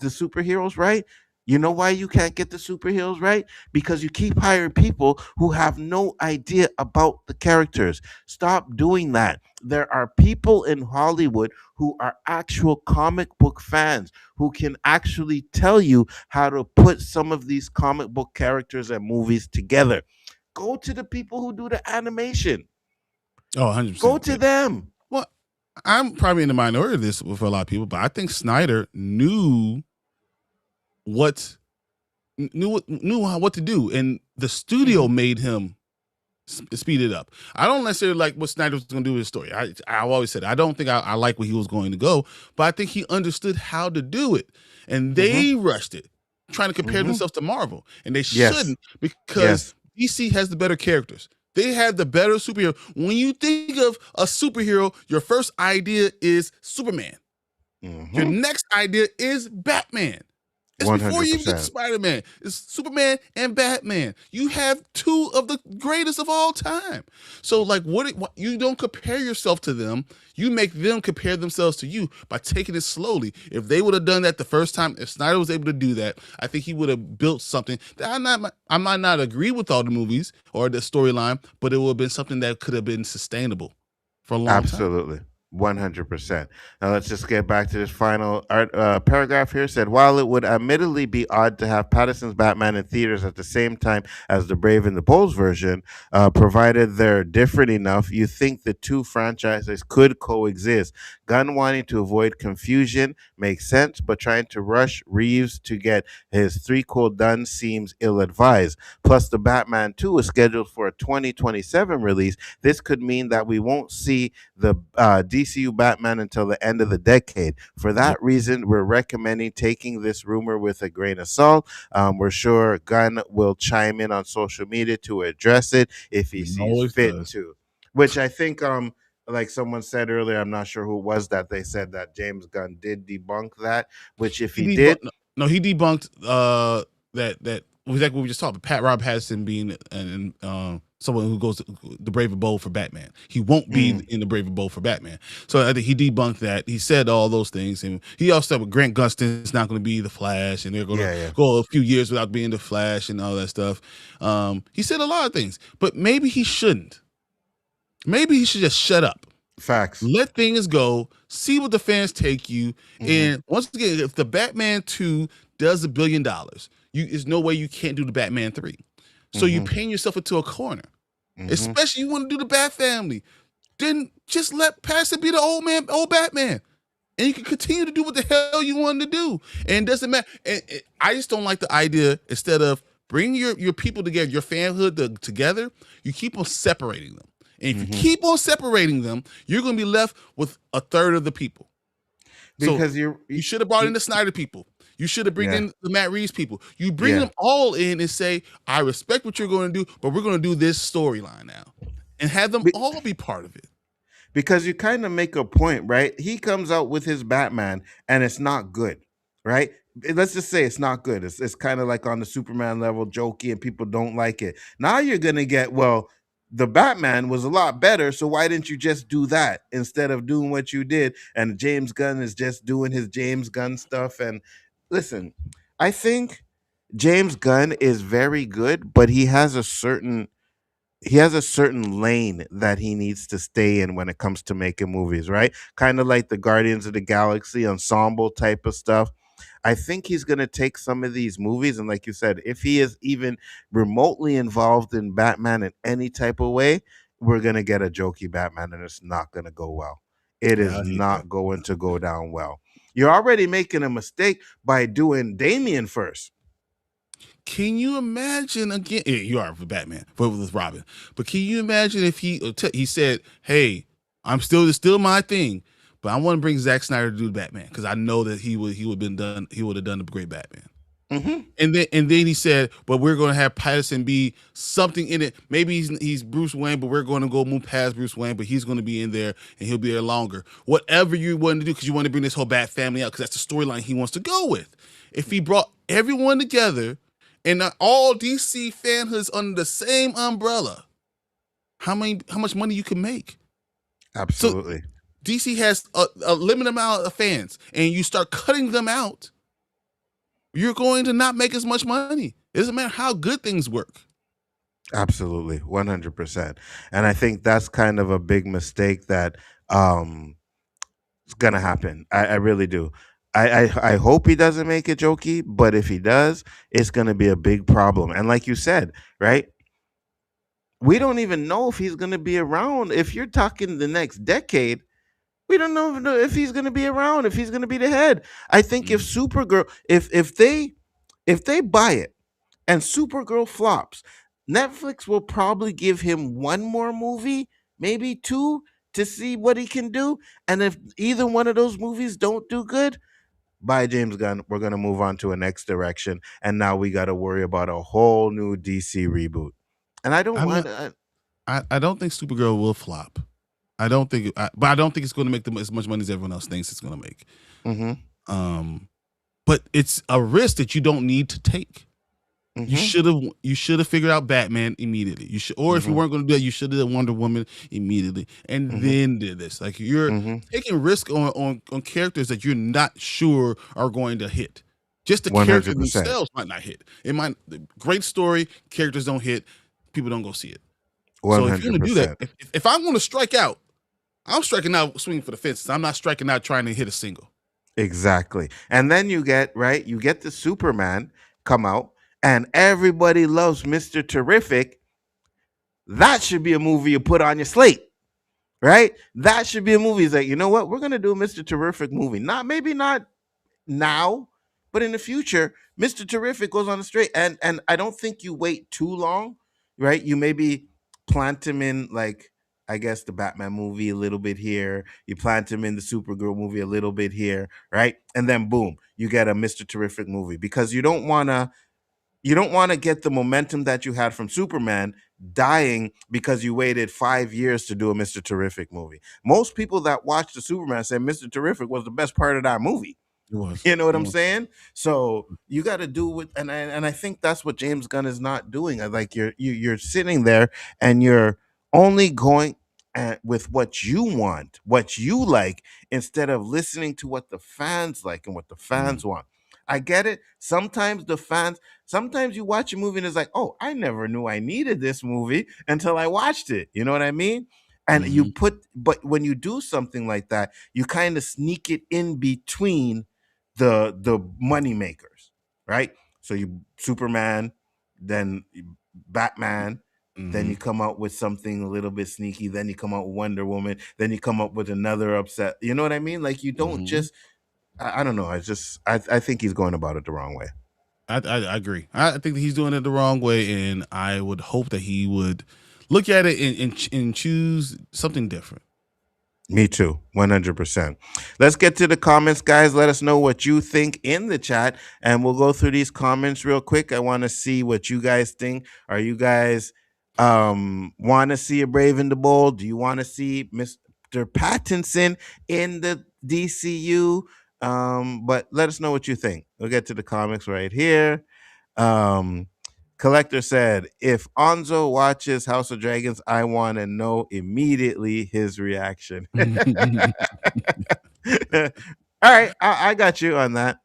S1: superheroes right. You know why you can't get the superheroes right? Because you keep hiring people who have no idea about the characters. Stop doing that. There are people in Hollywood who are actual comic book fans who can actually tell you how to put some of these comic book characters and movies together. Go to the people who do the animation.
S3: Oh,
S1: Go
S3: 100%.
S1: to them.
S3: Well, I'm probably in the minority of this for a lot of people, but I think Snyder what knew what to do, and the studio
S1: Mhm.
S3: made him speed it up. I don't necessarily like what Snyder was going to do with his story. I've always said I don't think I like where he was going to go, but I think he understood how to do it, and
S1: Mhm.
S3: they rushed it, trying to compare
S1: Mhm.
S3: themselves to Marvel, and they
S1: Yes.
S3: shouldn't because
S1: Yes.
S3: DC has the better characters. They have the better superhero. When you think of a superhero, your first idea is Superman. Your
S1: Mhm.
S3: next idea is Batman. It's before you even get to
S1: 100%.
S3: Spider-Man. It's Superman and Batman. You have two of the greatest of all time. So, like, what you don't compare yourself to them. You make them compare themselves to you by taking it slowly. If they would have done that the first time, if Snyder was able to do that, I think he would have built something that I might not agree with all the movies or the storyline, but it would have been something that could have been sustainable for a long time.
S1: Absolutely. 100%. Now let's just get back to this final paragraph here. Said, while it would admittedly be odd to have Patterson's Batman in theaters at the same time as the Brave and the Bold version, provided they're different enough, you think the two franchises could coexist. Gunn wanting to avoid confusion makes sense, but trying to rush Reeves to get his threequel done seems ill-advised. Plus, the Batman 2 is scheduled for a 2027 release. This could mean that we won't see the DCU Batman until the end of the decade. For
S3: Yep.
S1: that reason, we're recommending taking this rumor with a grain of salt. We're sure Gunn will chime in on social media to address it if he
S3: He
S1: sees
S3: always
S1: fit
S3: does.
S1: to. Which I think, like someone said earlier, I'm not sure who it was that they said that James Gunn did debunk that. Which, if he
S3: He
S1: did,
S3: debunked. No, he debunked that exactly what we just talked about. Pat Rob Pattinson being someone who goes the Brave and Bold for Batman. He won't be in the Brave and Bold for Batman. So I think he debunked that. He said all those things, and he also said with Grant Gustin's not going to be the Flash, and they're going to
S1: yeah, yeah,
S3: go a few years without being the Flash and all that stuff. He said a lot of things, but maybe he shouldn't. Maybe he should just shut up.
S1: facts.
S3: Let things go. See what the fans take you. And once again, if the Batman 2 does $1 billion, there's no way you can't do the Batman 3. So you're painting yourself into a corner. Especially you want to do the Bat Family. Then just let Patterson be the old Batman. And you can continue to do what the hell you wanted to do. And it doesn't matter. I just don't like the idea, instead of bringing your people together, your fanhood together, you keep on separating them. And if you keep on separating them, you're going to be left with a third of the people.
S1: Because
S3: you should have brought in the Snyder people. You should have brought
S1: Yeah.
S3: in the Matt Reeves people. You bring
S1: Yeah.
S3: them all in and say, I respect what you're going to do, but we're going to do this storyline now. And have them all be part of it.
S1: Because you kind of make a point, right? He comes out with his Batman and it's not good, right? Let's just say it's not good. It's kind of like on the Superman level, jokey, and people don't like it. Now you're gonna get, well, the Batman was a lot better, so why didn't you just do that instead of doing what you did? And James Gunn is just doing his James Gunn stuff. And listen, I think James Gunn is very good, but he has a certain lane that he needs to stay in when it comes to making movies, right? Kind of like the Guardians of the Galaxy ensemble type of stuff. I think he's going to take some of these movies, and like you said, if he is even remotely involved in Batman in any type of way, we're going to get a jokey Batman, and it's not going to go well. It
S3: Yeah,
S1: is
S3: I hate that.
S1: not going to go down well. You're already making a mistake by doing Damien first.
S3: Can you imagine again? You are for Batman, for with Robin. But can you imagine if he said, "Hey, it's still my thing, but I want to bring Zack Snyder to do Batman because I know that he would have done a great Batman." And then he said, "But we're going to have Patterson be something in it. Maybe he's Bruce Wayne, but we're going to go move past Bruce Wayne, but he's going to be in there and he'll be there longer. Whatever you want to do, because you want to bring this whole Bat family out, because that's the storyline he wants to go with. If he brought everyone together and all DC fanhoods under the same umbrella, how much money you can make? So
S1: Absolutely.
S3: DC has a limited amount of fans, and you start cutting them out, you're going to not make as much money. It doesn't matter how good things work.
S1: Absolutely, 100%. And I think that's kind of a big mistake that is gonna happen. I really do. I hope he doesn't make it jokey, but if he does, it's gonna be a big problem. And like you said, right? We don't even know if he's gonna be around. If you're talking the next decade, we don't know if he's gonna be around, if he's gonna be the head. I think if Supergirl, if they buy it and Supergirl flops, Netflix will probably give him one more movie, maybe two, to see what he can do. And if either one of those movies don't do good, by James Gunn, we're gonna move on to a next direction, and now we got to worry about a whole new DC reboot. And I don't
S3: I'm
S1: want.
S3: not. I don't think Supergirl will flop. I don't think, but I don't think it's going to make them as much money as everyone else thinks it's going to make.
S1: Mhm.
S3: Um, but it's a risk that you don't need to take. You
S1: Mm-hmm.
S3: should have figured out Batman immediately. You should, or if you
S1: Mm-hmm.
S3: weren't going to do that, you should have done Wonder Woman immediately, and
S1: Mm-hmm.
S3: then did this. Like you're
S1: Mm-hmm.
S3: taking risk on characters that you're not sure are going to hit. Just the characters
S1: 100%.
S3: themselves might not hit. It might great story, characters don't hit, people don't go see it. So if you're going to do that,
S1: 100%.
S3: if I'm going to strike out, I'm striking out swinging for the fences. I'm not striking out trying to hit a single.
S1: Exactly. And then you get, right, you get the Superman come out and everybody loves Mr. Terrific. That should be a movie you put on your slate, right? That should be a movie. It's like, you know what? We're going to do a Mr. Terrific movie. Maybe not now, but in the future, Mr. Terrific goes on the straight. And I don't think you wait too long, right? You maybe plant him in, like, I guess the Batman movie a little bit here. You plant him in the Supergirl movie a little bit here, right? And then boom, you get a Mr. Terrific movie because you don't want to get the momentum that you had from Superman dying because you waited 5 years to do a Mr. Terrific movie. Most people that watch the Superman say Mr. Terrific was the best part of that movie.
S3: It was.
S1: You know what
S3: It
S1: I'm
S3: was.
S1: saying? So you got to do with, and I think that's what James Gunn is not doing. Like you're sitting there and you're only going with what you want, what you like, instead of listening to what the fans like and what the
S3: Mm.
S1: fans want. I get it. Sometimes you watch a movie and it's like, oh, I never knew I needed this movie until I watched it. You know what I mean? And
S3: Mm-hmm.
S1: but when you do something like that, you kind of sneak it in between the money makers, right? So you Superman, then Batman, then
S3: Mm-hmm.
S1: you come out with something a little bit sneaky, then you come out with Wonder Woman, then you come up with another upset. You know what I mean? Like you don't
S3: Mm-hmm.
S1: just I don't know. I think he's going about it the wrong way.
S3: I agree. I think that he's doing it the wrong way, and I would hope that he would look at it and choose something different.
S1: Me too, 100%. Let's get to the comments, guys. Let us know what you think in the chat, and we'll go through these comments real quick. I want to see what you guys think. Are you guys want to see a Brave and the Bold? Do you want to see Mr. Pattinson in the DCU? But let us know what you think. We'll get to the comics right here. Um, Collector said, if Onzo watches House of Dragons, I want to know immediately his reaction. All right, I got you on that.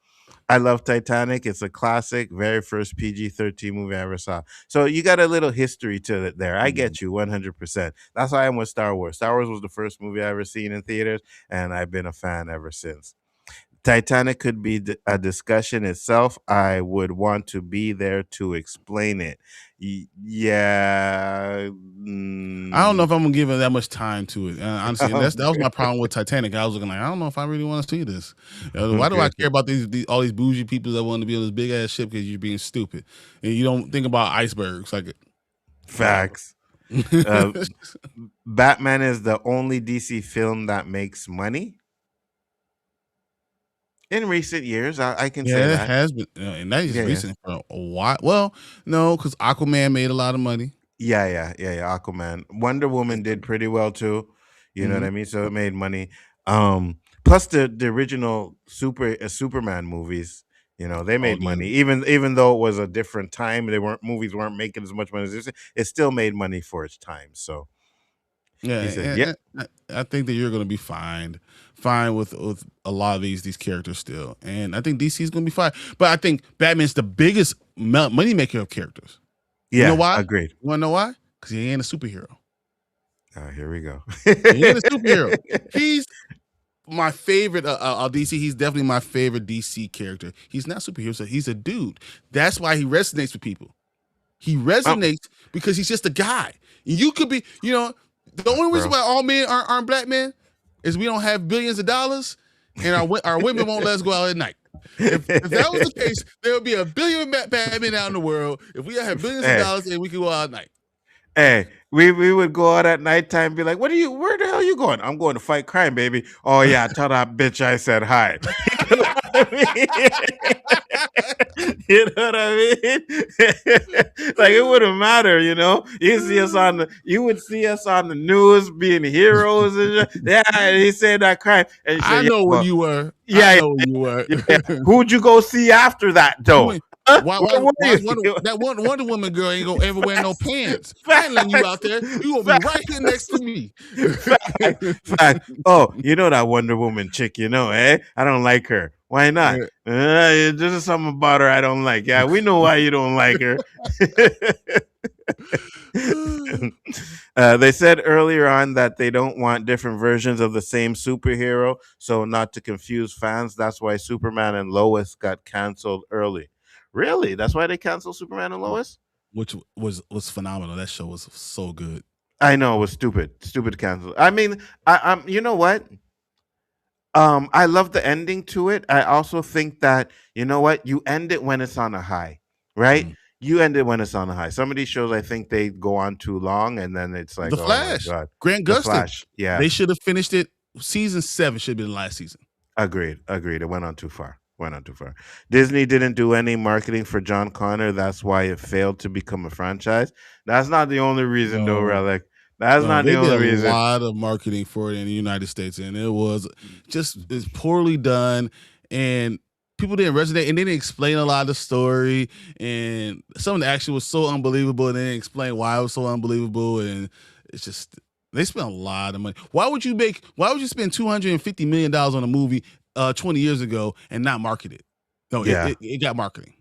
S1: I love Titanic. It's a classic, very first PG-13 movie I ever saw. So you got a little history to it there. I
S3: Mhm.
S1: get you 100%. That's why I'm with Star Wars. Star Wars was the first movie I ever seen in theaters, and I've been a fan ever since. Titanic could be a discussion itself. I would want to be there to explain it. Yeah.
S3: I don't know if I'm gonna give it that much time to it, honestly. And that was
S1: Okay.
S3: my problem with Titanic. I was looking like, I don't know if I really want to see this. Why do I
S1: Okay.
S3: care about these all these bougie people that want to be on this big ass ship because you're being stupid and you don't think about icebergs? Like, whatever.
S1: Facts. Uh, Batman is the only DC film that makes money in recent years. I can say
S3: Yeah, it
S1: that.
S3: has been, and that is
S1: Yeah, yeah.
S3: recent for a while. Well, no, because Aquaman made a lot of money.
S1: Yeah. Aquaman. Wonder Woman did pretty well too. You know what
S3: Mm-hmm.
S1: I mean? So it made money. Plus the original Superman movies, they
S3: Oh
S1: made
S3: yeah,
S1: money. Even though it was a different time, movies weren't making as much money as this. It still made money for its time. So
S3: yeah.
S1: he said, "Yep,
S3: I think that you're gonna be fine with a lot of these characters still, and I think DC is gonna be fine. But I think Batman's the biggest money maker of characters. You know
S1: yeah,
S3: why?
S1: agreed."
S3: You wanna know why? Because he ain't a superhero.
S1: Here we go.
S3: He ain't a superhero. He's my favorite DC. He's definitely my favorite DC character. He's not superhero, so he's a dude. That's why he resonates with people. He
S1: um,
S3: resonates because he's just a guy. You could be, the only reason
S1: bro.
S3: why all men aren't black men is we don't have billions of dollars and our women won't let us go out at night. If that was the case, there would be a billion bad men out in the world. If we had billions of
S1: Hey,
S3: dollars and we could go out at night.
S1: hey, we would go out at nighttime and be like, where the hell you going? I'm going to fight crime, baby. Oh yeah, tell that bitch I said hi. I mean, you know what I mean? Like it wouldn't matter, you know. You would see us on the news being heroes and yeah, and he said that crime, and you
S3: I
S1: said, yeah,
S3: know where
S1: well,
S3: you were. I
S1: yeah,
S3: know where you were.
S1: yeah, yeah. Who'd you go see after that
S3: You
S1: though?
S3: ain't
S1: Huh?
S3: why
S1: Where were
S3: why
S1: you?
S3: that Wonder Woman girl ain't gonna ever wear no
S1: Facts,
S3: pants. I ain't letting you out
S1: facts,
S3: there. You gonna be right here
S1: facts.
S3: next to me.
S1: Fact, fact. Oh, you know that Wonder Woman chick, you know, eh? I don't like her. Why not? There's something about her I don't like. Yeah, we know why you don't like her. They said earlier on that they don't want different versions of the same superhero, so not to confuse fans. That's why Superman and Lois got canceled early. Really? That's why they canceled Superman and Lois?
S3: Which was phenomenal. That show was so good.
S1: I know it was stupid. Stupid cancel. I mean, you know what? I love the ending to it. I also think that you know what, you end it when it's on a high, right?
S3: Mm.
S1: You end it when it's on a high. Some of these shows, I think they go on too long, and then it's like,
S3: The
S1: oh my
S3: Flash,
S1: god,
S3: Grant
S1: the
S3: Gustin.
S1: Flash. Yeah,
S3: They should have finished it. Season 7 should have been the last season.
S1: agreed, agreed. It went on too far. Went on too far. Disney didn't do any marketing for John Connor. That's why it failed to become a franchise. That's not the only reason, though,
S3: No,
S1: Relic. That's
S3: no,
S1: not the
S3: they did
S1: only
S3: a
S1: reason.
S3: lot of marketing for it in the United States, and it was just it's poorly done, and people didn't resonate, and they didn't explain a lot of the story, and some of the action was so unbelievable, and they didn't explain why it was so unbelievable, and it's just they spent a lot of money. Why would you spend $250 million on a movie 20 years ago and not market it? No,
S1: Yeah,
S3: it got marketing.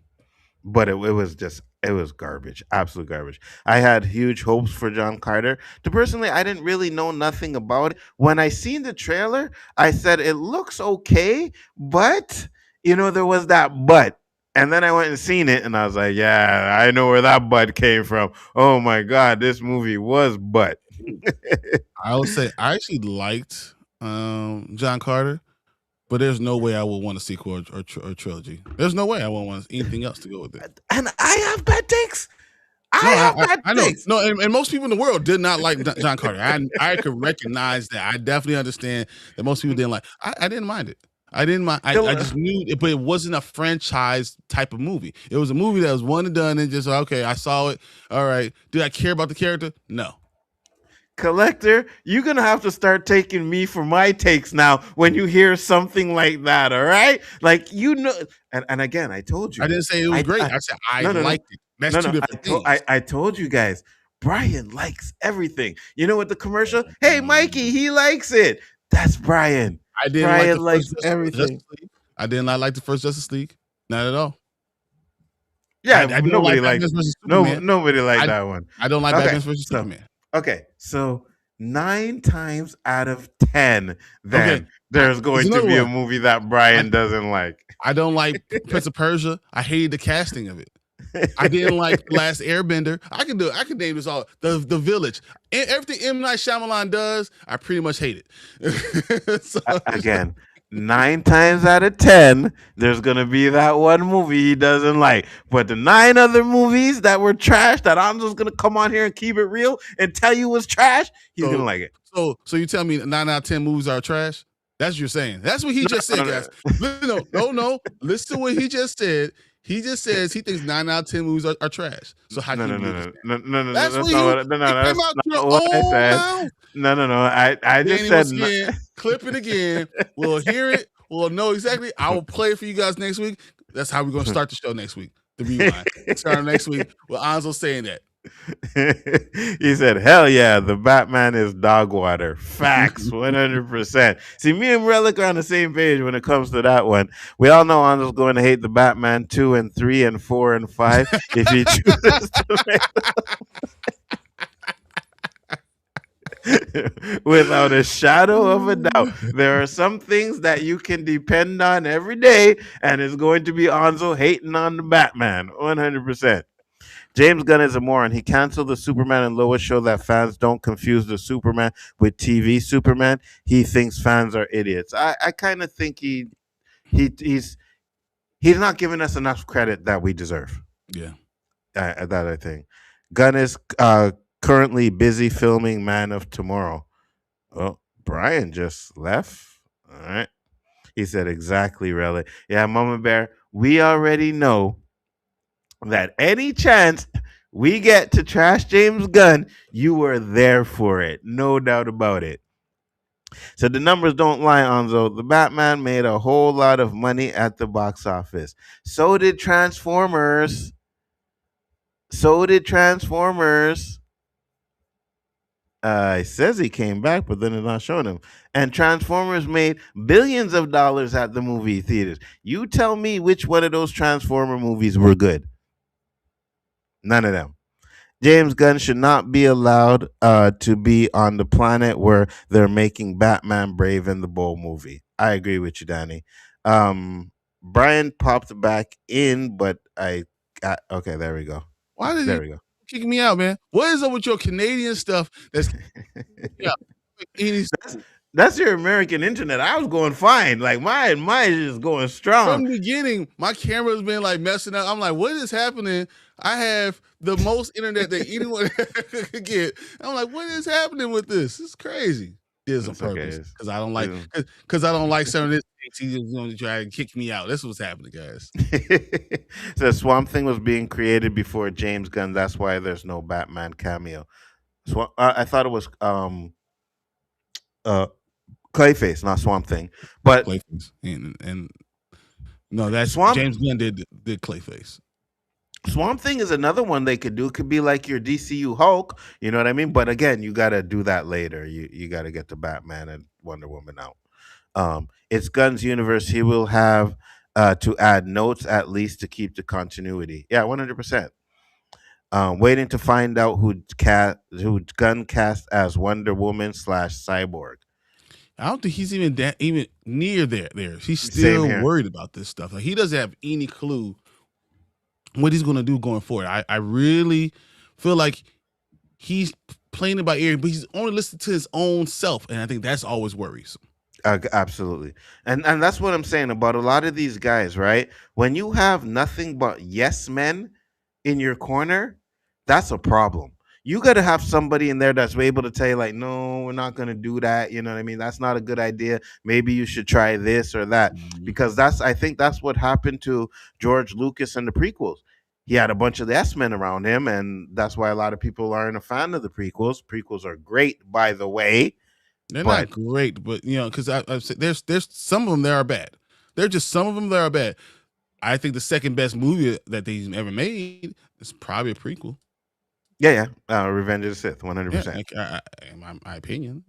S1: but it was just it was garbage, absolute garbage. I had huge hopes for John Carter. To personally, I didn't really know nothing about it. When I seen the trailer, I said it looks okay, but you know there was that but. And then I went and seen it, and I was like, "Yeah, I know where that but came from." Oh my god, this movie was but.
S3: I would say I actually liked John Carter. But there's no way I would want a sequel or trilogy. There's no way I would want anything else to go with it.
S1: And I have bad takes.
S3: No,
S1: I have bad
S3: I know.
S1: takes.
S3: No, and most people in the world did not like John Carter. I could recognize that. I definitely understand that most people didn't like. I didn't mind it. I didn't mind. I just knew it, but it wasn't a franchise type of movie. It was a movie that was one and done, and just okay. I saw it. All right. Did I care about the character? No.
S1: Collector, you're gonna have to start taking me for my takes now when you hear something like that. All right, like you know, and again, I told you,
S3: I didn't say it was great. I said I
S1: no, no, no,
S3: liked it. That's
S1: no,
S3: two
S1: no.
S3: different things.
S1: I told you guys, Brian likes everything. You know what the commercial? Hey, Mikey, he likes it. That's Brian.
S3: I didn't like
S1: Brian
S3: the
S1: likes
S3: first
S1: everything.
S3: Justice League. I did not like the first Justice League. Not at all.
S1: Yeah,
S3: I don't like
S1: nobody liked.
S3: Batman versus
S1: No,
S3: Superman.
S1: nobody liked
S3: I
S1: that one.
S3: I don't like
S1: Okay,
S3: Batman versus
S1: so
S3: Superman.
S1: okay, so 9 times out of 10,
S3: Okay,
S1: then there's
S3: there's
S1: going to
S3: another
S1: be a
S3: one.
S1: movie that
S3: I
S1: Brian doesn't like.
S3: I don't like Prince of Persia. I hated the casting of it. I didn't like The Last Airbender. I can name this all. The Village. Everything M. Night Shyamalan does, I pretty much hate it. So,
S1: Again, 9 times out of 10, there's gonna be that one movie he doesn't like. But the 9 other movies that were trash, that I'm just gonna come on here and keep it real and tell you was trash, he's gonna
S3: so,
S1: like it.
S3: so you tell me 9 out of 10 movies are trash? That's what you're saying. That's what he just said, guys. No. Listen to what he just said. He just says he thinks 9 out of 10 movies are trash. So how
S1: No,
S3: can
S1: no,
S3: you
S1: no,
S3: believe
S1: no,
S3: this?
S1: no, no, no, no.
S3: That's
S1: That's
S3: what
S1: not what. No, no,
S3: it came
S1: that's
S3: out your
S1: not what I
S3: own
S1: said.
S3: mouth.
S1: No, no, no. I just
S3: Danny,
S1: said.
S3: once again, clip it again. We'll hear it. We'll know exactly. I will play it for you guys next week. That's how we're going to start the show next week. The rewind. Start next week with Anzo saying that.
S1: He said, "Hell yeah, the Batman is dog water." Facts, 100%. See, me and Relic are on the same page when it comes to that one. We all know Anzo's going to hate the Batman 2 and 3 and 4 and 5 if he chooses to make without a shadow of a doubt. There are some things that you can depend on every day, and it's going to be Anzo hating on the Batman, 100%. James Gunn is a moron. He canceled the Superman and Lois show that fans don't confuse the Superman with TV Superman. He thinks fans are idiots. I kind of think he he's not giving us enough credit that we deserve.
S3: Yeah.
S1: That I think. Gunn is currently busy filming Man of Tomorrow. Oh, Brian just left. All right. He said exactly, really. Yeah, Mama Bear, we already know that any chance we get to trash James Gunn, you were there for it. No doubt about it. So the numbers don't lie, Anzo. The Batman made a whole lot of money at the box office. So did Transformers. So did Transformers. It says he came back, but then it's not showing him. And Transformers made billions of dollars at the movie theaters. You tell me which one of those Transformer movies were good. None of them. James Gunn should not be allowed to be on the planet where they're making Batman Brave and the Bold movie. I agree with you, Danny. Bryon popped back in, but I got okay. There we go.
S3: Why did
S1: There
S3: you
S1: we go.
S3: kick me out, man? What is up with your Canadian stuff? That's yeah. Any
S1: That's your American internet. I was going fine. Like mine is just going strong.
S3: from the beginning, my camera's been like messing up. I'm like, what is happening? I have the most internet that anyone could get. I'm like, what is happening with this? It's crazy. It is on
S1: It's okay.
S3: purpose because I don't like because I don't like certain things. He's going to try and kick me out. That's what's happening, guys.
S1: So Swamp Thing was being created before James Gunn. That's why there's no Batman cameo. I thought it was uh Clayface, not Swamp Thing. But
S3: Clayface and no, that's
S1: Swamp
S3: James Gunn did Clayface.
S1: Swamp Thing is another one they could do. It could be like your DCU Hulk, you know what I mean? But again, you got to do that later. You got to get the Batman and Wonder Woman out. It's Gunn's universe. He will have to add notes at least to keep the continuity. Yeah, 100%. Waiting to find out who Gunn cast as Wonder Woman / Cyborg.
S3: I don't think he's even near there. He's
S1: Same
S3: still
S1: here.
S3: worried about this stuff. Like, he doesn't have any clue what he's going to do going forward. I really feel like he's playing it by ear, but he's only listening to his own self, and I think that's always worrisome.
S1: Absolutely, and that's what I'm saying about a lot of these guys, right? When you have nothing but yes men in your corner, that's a problem. You got to have somebody in there that's able to tell you, like, no, we're not going to do that. You know what I mean? That's not a good idea. Maybe you should try this or that, because I think that's what happened to George Lucas and the prequels. He had a bunch of yes men around him, and that's why a lot of people aren't a fan of the prequels. Prequels are great, by the way.
S3: They're
S1: But
S3: not great, but because I've said there's some of them that are bad. There's just some of them that are bad. I think the second best movie that they've ever made is probably a prequel.
S1: yeah, Revenge of the Sith, 100%.
S3: Like, in my opinion,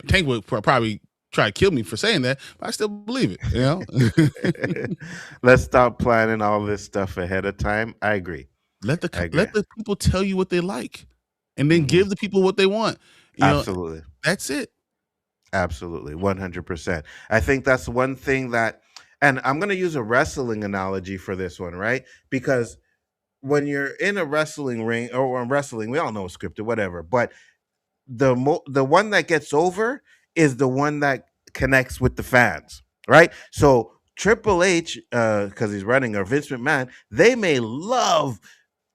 S3: Tank would probably try to kill me for saying that, but I still believe it.
S1: Let's stop planning all this stuff ahead of time. I agree.
S3: Let the people tell you what they like, and then give the people what they want.
S1: Absolutely.
S3: That's it.
S1: Absolutely, 100%. I think that's one thing that, and I'm going to use a wrestling analogy for this one, right? Because when you're in a wrestling ring or wrestling, we all know it's scripted, whatever, but the one that gets over is the one that connects with the fans, right? So Triple H, because he's running, or Vince McMahon, they may love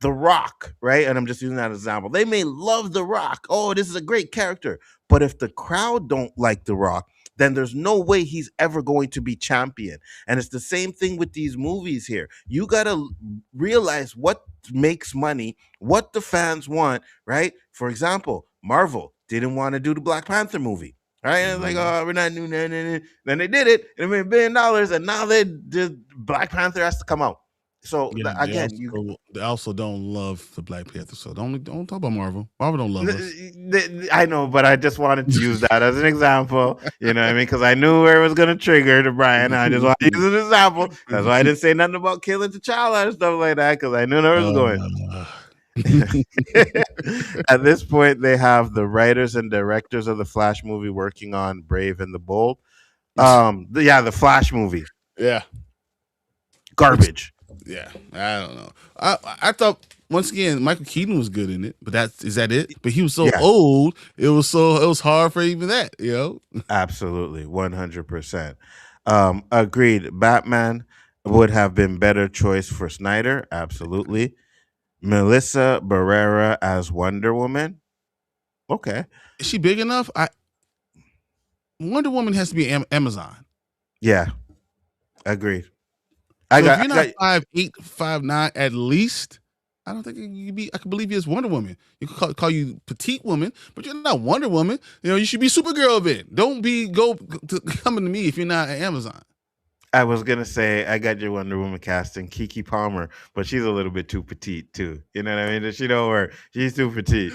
S1: The Rock, right? And I'm just using that as an example. They may love The Rock. Oh, this is a great character. But if the crowd don't like The Rock, then there's no way he's ever going to be champion. And it's the same thing with these movies here. You got to realize what makes money, what the fans want, right? For example, Marvel didn't want to do the Black Panther movie. Right? And it's like, oh, we're not doing that. Then they did it, and it made $1 billion, and now Black Panther has to come out. So again,
S3: they also don't love the Black Panther. So don't talk about Marvel. Marvel don't love us.
S1: I know, but I just wanted to use that as an example. You know what I mean? Because I knew where it was going to trigger to Bryon. I just want to use an example. That's why I didn't say nothing about killing T'Challa and stuff like that, because I knew where it was going. At this point, they have the writers and directors of the Flash movie working on Brave and the Bold. The Flash movie.
S3: Yeah.
S1: Garbage.
S3: Yeah, I don't know. I thought, once again, Michael Keaton was good in it, but is that it? But he was so old, it was hard for even that,
S1: Absolutely, 100%. Agreed. Batman would have been better choice for Snyder. Absolutely. Melissa Barrera as Wonder Woman. Okay.
S3: Is she big enough? Wonder Woman has to be Amazon.
S1: Yeah. Agreed.
S3: So if you're
S1: I
S3: not
S1: got
S3: 5'8", 5'9", at least, I don't think you be. I can believe you as Wonder Woman. You could call you petite woman, but you're not Wonder Woman. You know, you should be Supergirl then. Don't be coming to me if you're not at Amazon.
S1: I was gonna say I got your Wonder Woman casting, Kiki Palmer, but she's a little bit too petite too. You know what I mean? She don't work. She's too petite.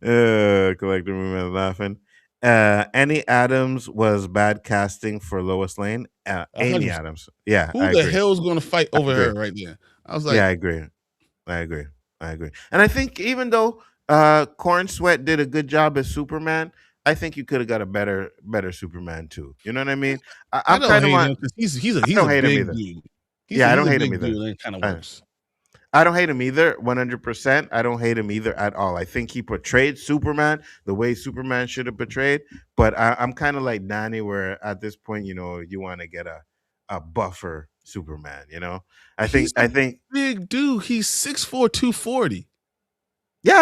S1: Collector movement laughing. Annie Adams was bad casting for Lois Lane. Amy
S3: 100%.
S1: Adams. Yeah,
S3: Who
S1: I
S3: the
S1: agree.
S3: hell's going to fight
S1: I
S3: over
S1: agree.
S3: her right there? I was
S1: Yeah,
S3: like,
S1: I agree. I agree. I agree. And I think even though Corn Sweat did a good job as Superman, I think you could have got a better Superman too. You know what I mean?
S3: I
S1: I'm
S3: don't
S1: kind of
S3: hate
S1: on.
S3: him because
S1: I
S3: he's
S1: don't
S3: a
S1: hate him
S3: big
S1: either.
S3: dude.
S1: Yeah, I
S3: He's
S1: don't
S3: a
S1: hate him
S3: big
S1: either.
S3: dude, and it kind of
S1: I,
S3: works.
S1: I don't hate him either. 100%. I don't hate him either at all. I think he portrayed Superman the way Superman should have portrayed. But I'm kind of like Danny, where at this point, you want to get a buffer Superman. I
S3: He's
S1: think
S3: a
S1: I think
S3: big dude. He's 6'4", 240.
S1: Yeah,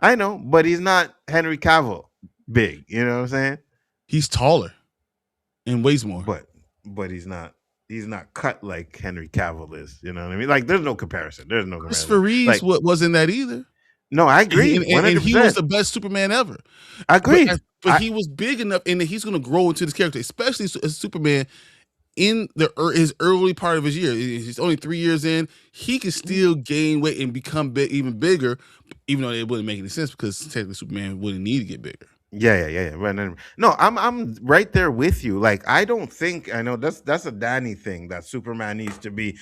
S1: I know, but he's not Henry Cavill big. You know what I'm saying?
S3: He's taller and weighs more.
S1: But he's not cut like Henry Cavill is. You know what I mean? Like there's no comparison. There's no
S3: Christopher
S1: comparison.
S3: Reeves
S1: Like
S3: wasn't that either.
S1: no, I
S3: And,
S1: agree, one
S3: and
S1: hundred
S3: he was
S1: percent.
S3: the best Superman ever.
S1: I
S3: But
S1: agree.
S3: but
S1: I
S3: he was big enough, and he's going to grow into this character, especially as Superman in his early part of his year. He's only 3 years in. He can still gain weight and become even bigger, even though it wouldn't make any sense because technically Superman wouldn't need to get bigger.
S1: Yeah. Right. No, I'm right there with you. Like, I don't think I know that's a Danny thing that Superman needs to be,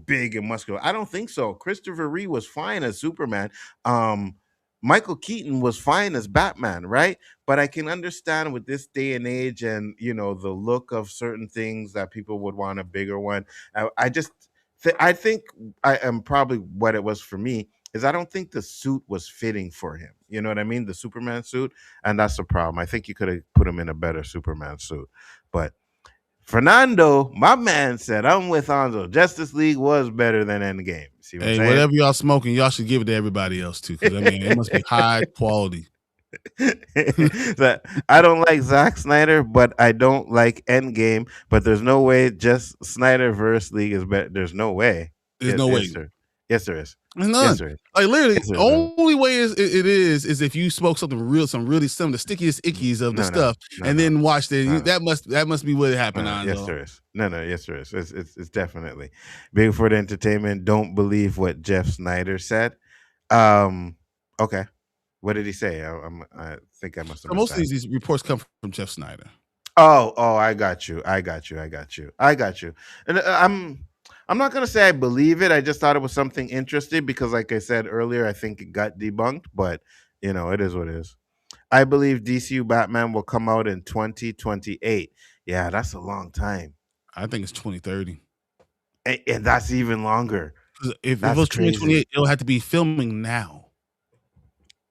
S1: big and muscular. I don't think so. Christopher Reeve was fine as Superman. Um, Michael Keaton was fine as Batman, right? But I can understand with this day and age and the look of certain things that people would want a bigger one. I think I am probably what it was for me is I don't think the suit was fitting for him. You know what I mean? The Superman suit, and that's the problem. I think you could have put him in a better Superman suit. But Fernando, my man, said I'm with Anzo. Justice League was better than Endgame. See what I'm
S3: Hey,
S1: saying?
S3: whatever y'all smoking, y'all should give it to everybody else too, because I mean, it must be high quality.
S1: I don't like Zack Snyder, but I don't like Endgame. But there's no way just Snyder versus League is better. There's no way.
S3: There's no way.
S1: Yes, sir. Yes, there is.
S3: There's
S1: Yes,
S3: none.
S1: there is.
S3: Like literally,
S1: Yes, there is.
S3: only way it is if you smoke something real, some of the stickiest ickies of the
S1: No,
S3: stuff,
S1: no,
S3: and
S1: no,
S3: then watch it.
S1: no.
S3: That must be what happened,
S1: Yes,
S3: Anzo.
S1: there is. No, yes, there is. It's definitely big for the entertainment. Don't believe what Jeff Snyder said. Um, okay, what did he say? I think I must have
S3: So
S1: missed
S3: most of
S1: that.
S3: these reports come from Jeff Snyder.
S1: Oh, I got you. And I'm not gonna say I believe it. I just thought it was something interesting because, like I said earlier, I think it got debunked. But it is what it is. I believe DCU Batman will come out in 2028. Yeah, that's a long time.
S3: I think it's 2030.
S1: And that's even longer.
S3: If it
S1: That's
S3: was
S1: crazy.
S3: 2028, it'll have to be filming now.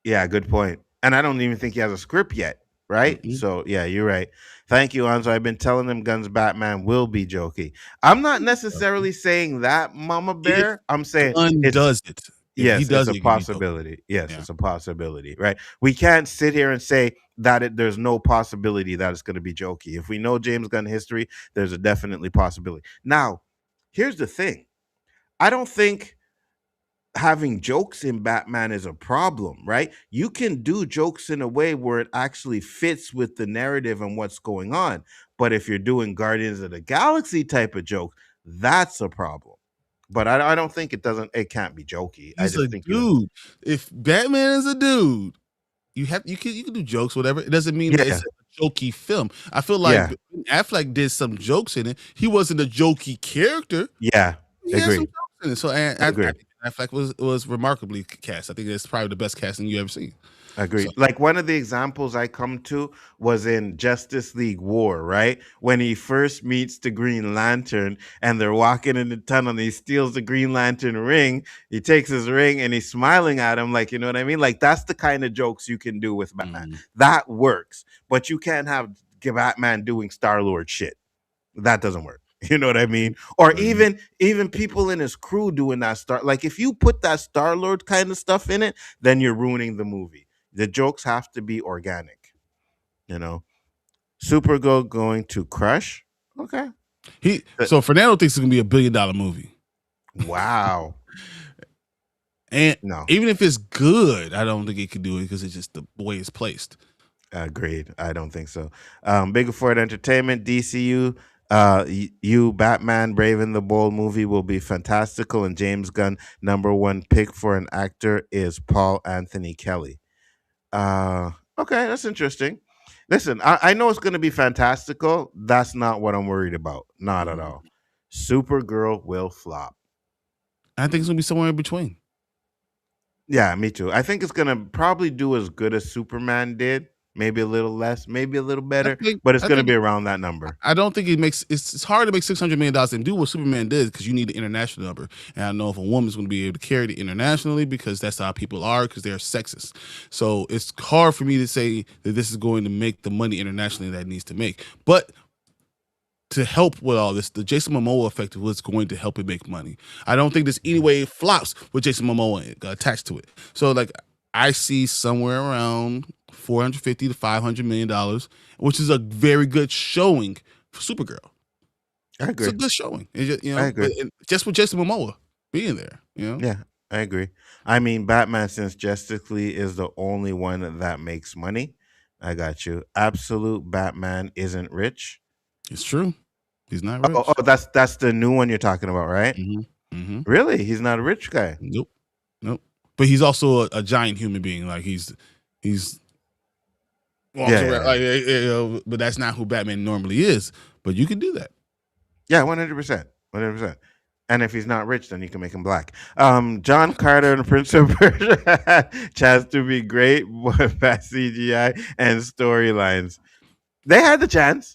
S1: Yeah, good point. And I don't even think he has a script yet, right?
S3: Mm-mm.
S1: So yeah, you're right. Thank you, Anzo. I've been telling them Guns Batman will be jokey. I'm not necessarily saying that, Mama
S3: If
S1: Bear. I'm saying
S3: Gunn
S1: it's
S3: does it, if he
S1: yes, it's
S3: does
S1: a
S3: it, it can be dope.
S1: possibility. Yes,
S3: Yeah.
S1: it's a possibility, right? We can't sit here and say that there's no possibility that it's going to be jokey. If we know James Gunn history, there's a definitely possibility. Now, here's the thing. I don't think having jokes in Batman is a problem, right? You can do jokes in a way where it actually fits with the narrative and what's going on. But if you're doing Guardians of the Galaxy type of joke, that's a problem. But I don't think it can't be jokey. I
S3: He's a
S1: just think
S3: dude. If Batman is a dude, you can do jokes, whatever. It doesn't mean that
S1: yeah,
S3: it's a jokey film. I feel like
S1: yeah,
S3: Affleck did some jokes in it. He wasn't a jokey character.
S1: yeah.
S3: He had some
S1: Agree.
S3: jokes in it. So I
S1: Agree.
S3: think Affleck was remarkably cast. I think that's probably the best casting you ever seen. So
S1: Agreed. Like one of the examples I come to was in Justice League War, right? When he first meets the Green Lantern and they're walking in the tunnel and he steals the Green Lantern ring. He takes his ring and he's smiling at him, like, you know what I mean? Like, that's the kind of jokes you can do with Batman. That works. But you can't have Batman doing Star-Lord shit. That doesn't work. You know what I mean? Or even people in his crew doing that like if you put that Star-Lord kind of stuff in it, then you're ruining the movie. The jokes have to be organic, you know. Supergirl going to crush. Okay.
S3: So Fernando thinks it's gonna be $1 billion movie,
S1: Wow.
S3: and
S1: No.
S3: even if it's good, I don't think it could do it because it's just the way it's placed.
S1: Agreed. I don't think so. Big Ford Entertainment, DCU, you Batman Brave and the Bold movie will be fantastical, and James Gunn number one pick for an actor is Paul Anthony Kelly. Uh, okay, that's interesting. Listen, I know it's going to be fantastical. That's not what I'm worried about. Not at all. Supergirl will flop.
S3: I think it's gonna be somewhere in between.
S1: Yeah, me too. I think it's going to probably do as good as Superman did. Maybe a little less, maybe a little better, but it's
S3: I
S1: going to
S3: think
S1: be around that number.
S3: I don't think it makes it's hard to make $600 million and do what Superman did because you need the international number. And I know if a woman's going to be able to carry it internationally because that's how people are because they're sexist. So it's hard for me to say that this is going to make the money internationally that it needs to make. But to help with all this, the Jason Momoa effect was going to help it make money. I don't think there's any way it flops with Jason Momoa attached to it. So like I see somewhere around $450 to $500 million, which is a very good showing for Supergirl.
S1: I agree.
S3: It's a good showing. Just,
S1: I agree.
S3: just with Jason Momoa being there,
S1: Yeah, I agree. I mean, Batman since Justice League is the only one that makes money. I got you. Absolute Batman isn't rich.
S3: It's true. He's not
S1: Oh,
S3: rich.
S1: that's the new one you're talking about, right?
S3: Mm-hmm.
S1: Really? He's not a rich guy.
S3: Nope. But he's also a giant human being. Like he's walks around, like, but that's not who Batman normally is. But you can do that.
S1: Yeah, 100%. 100%. And if he's not rich, then you can make him black. John Carter and Prince of Persia chance to be great, but bad CGI and storylines. They had the chance.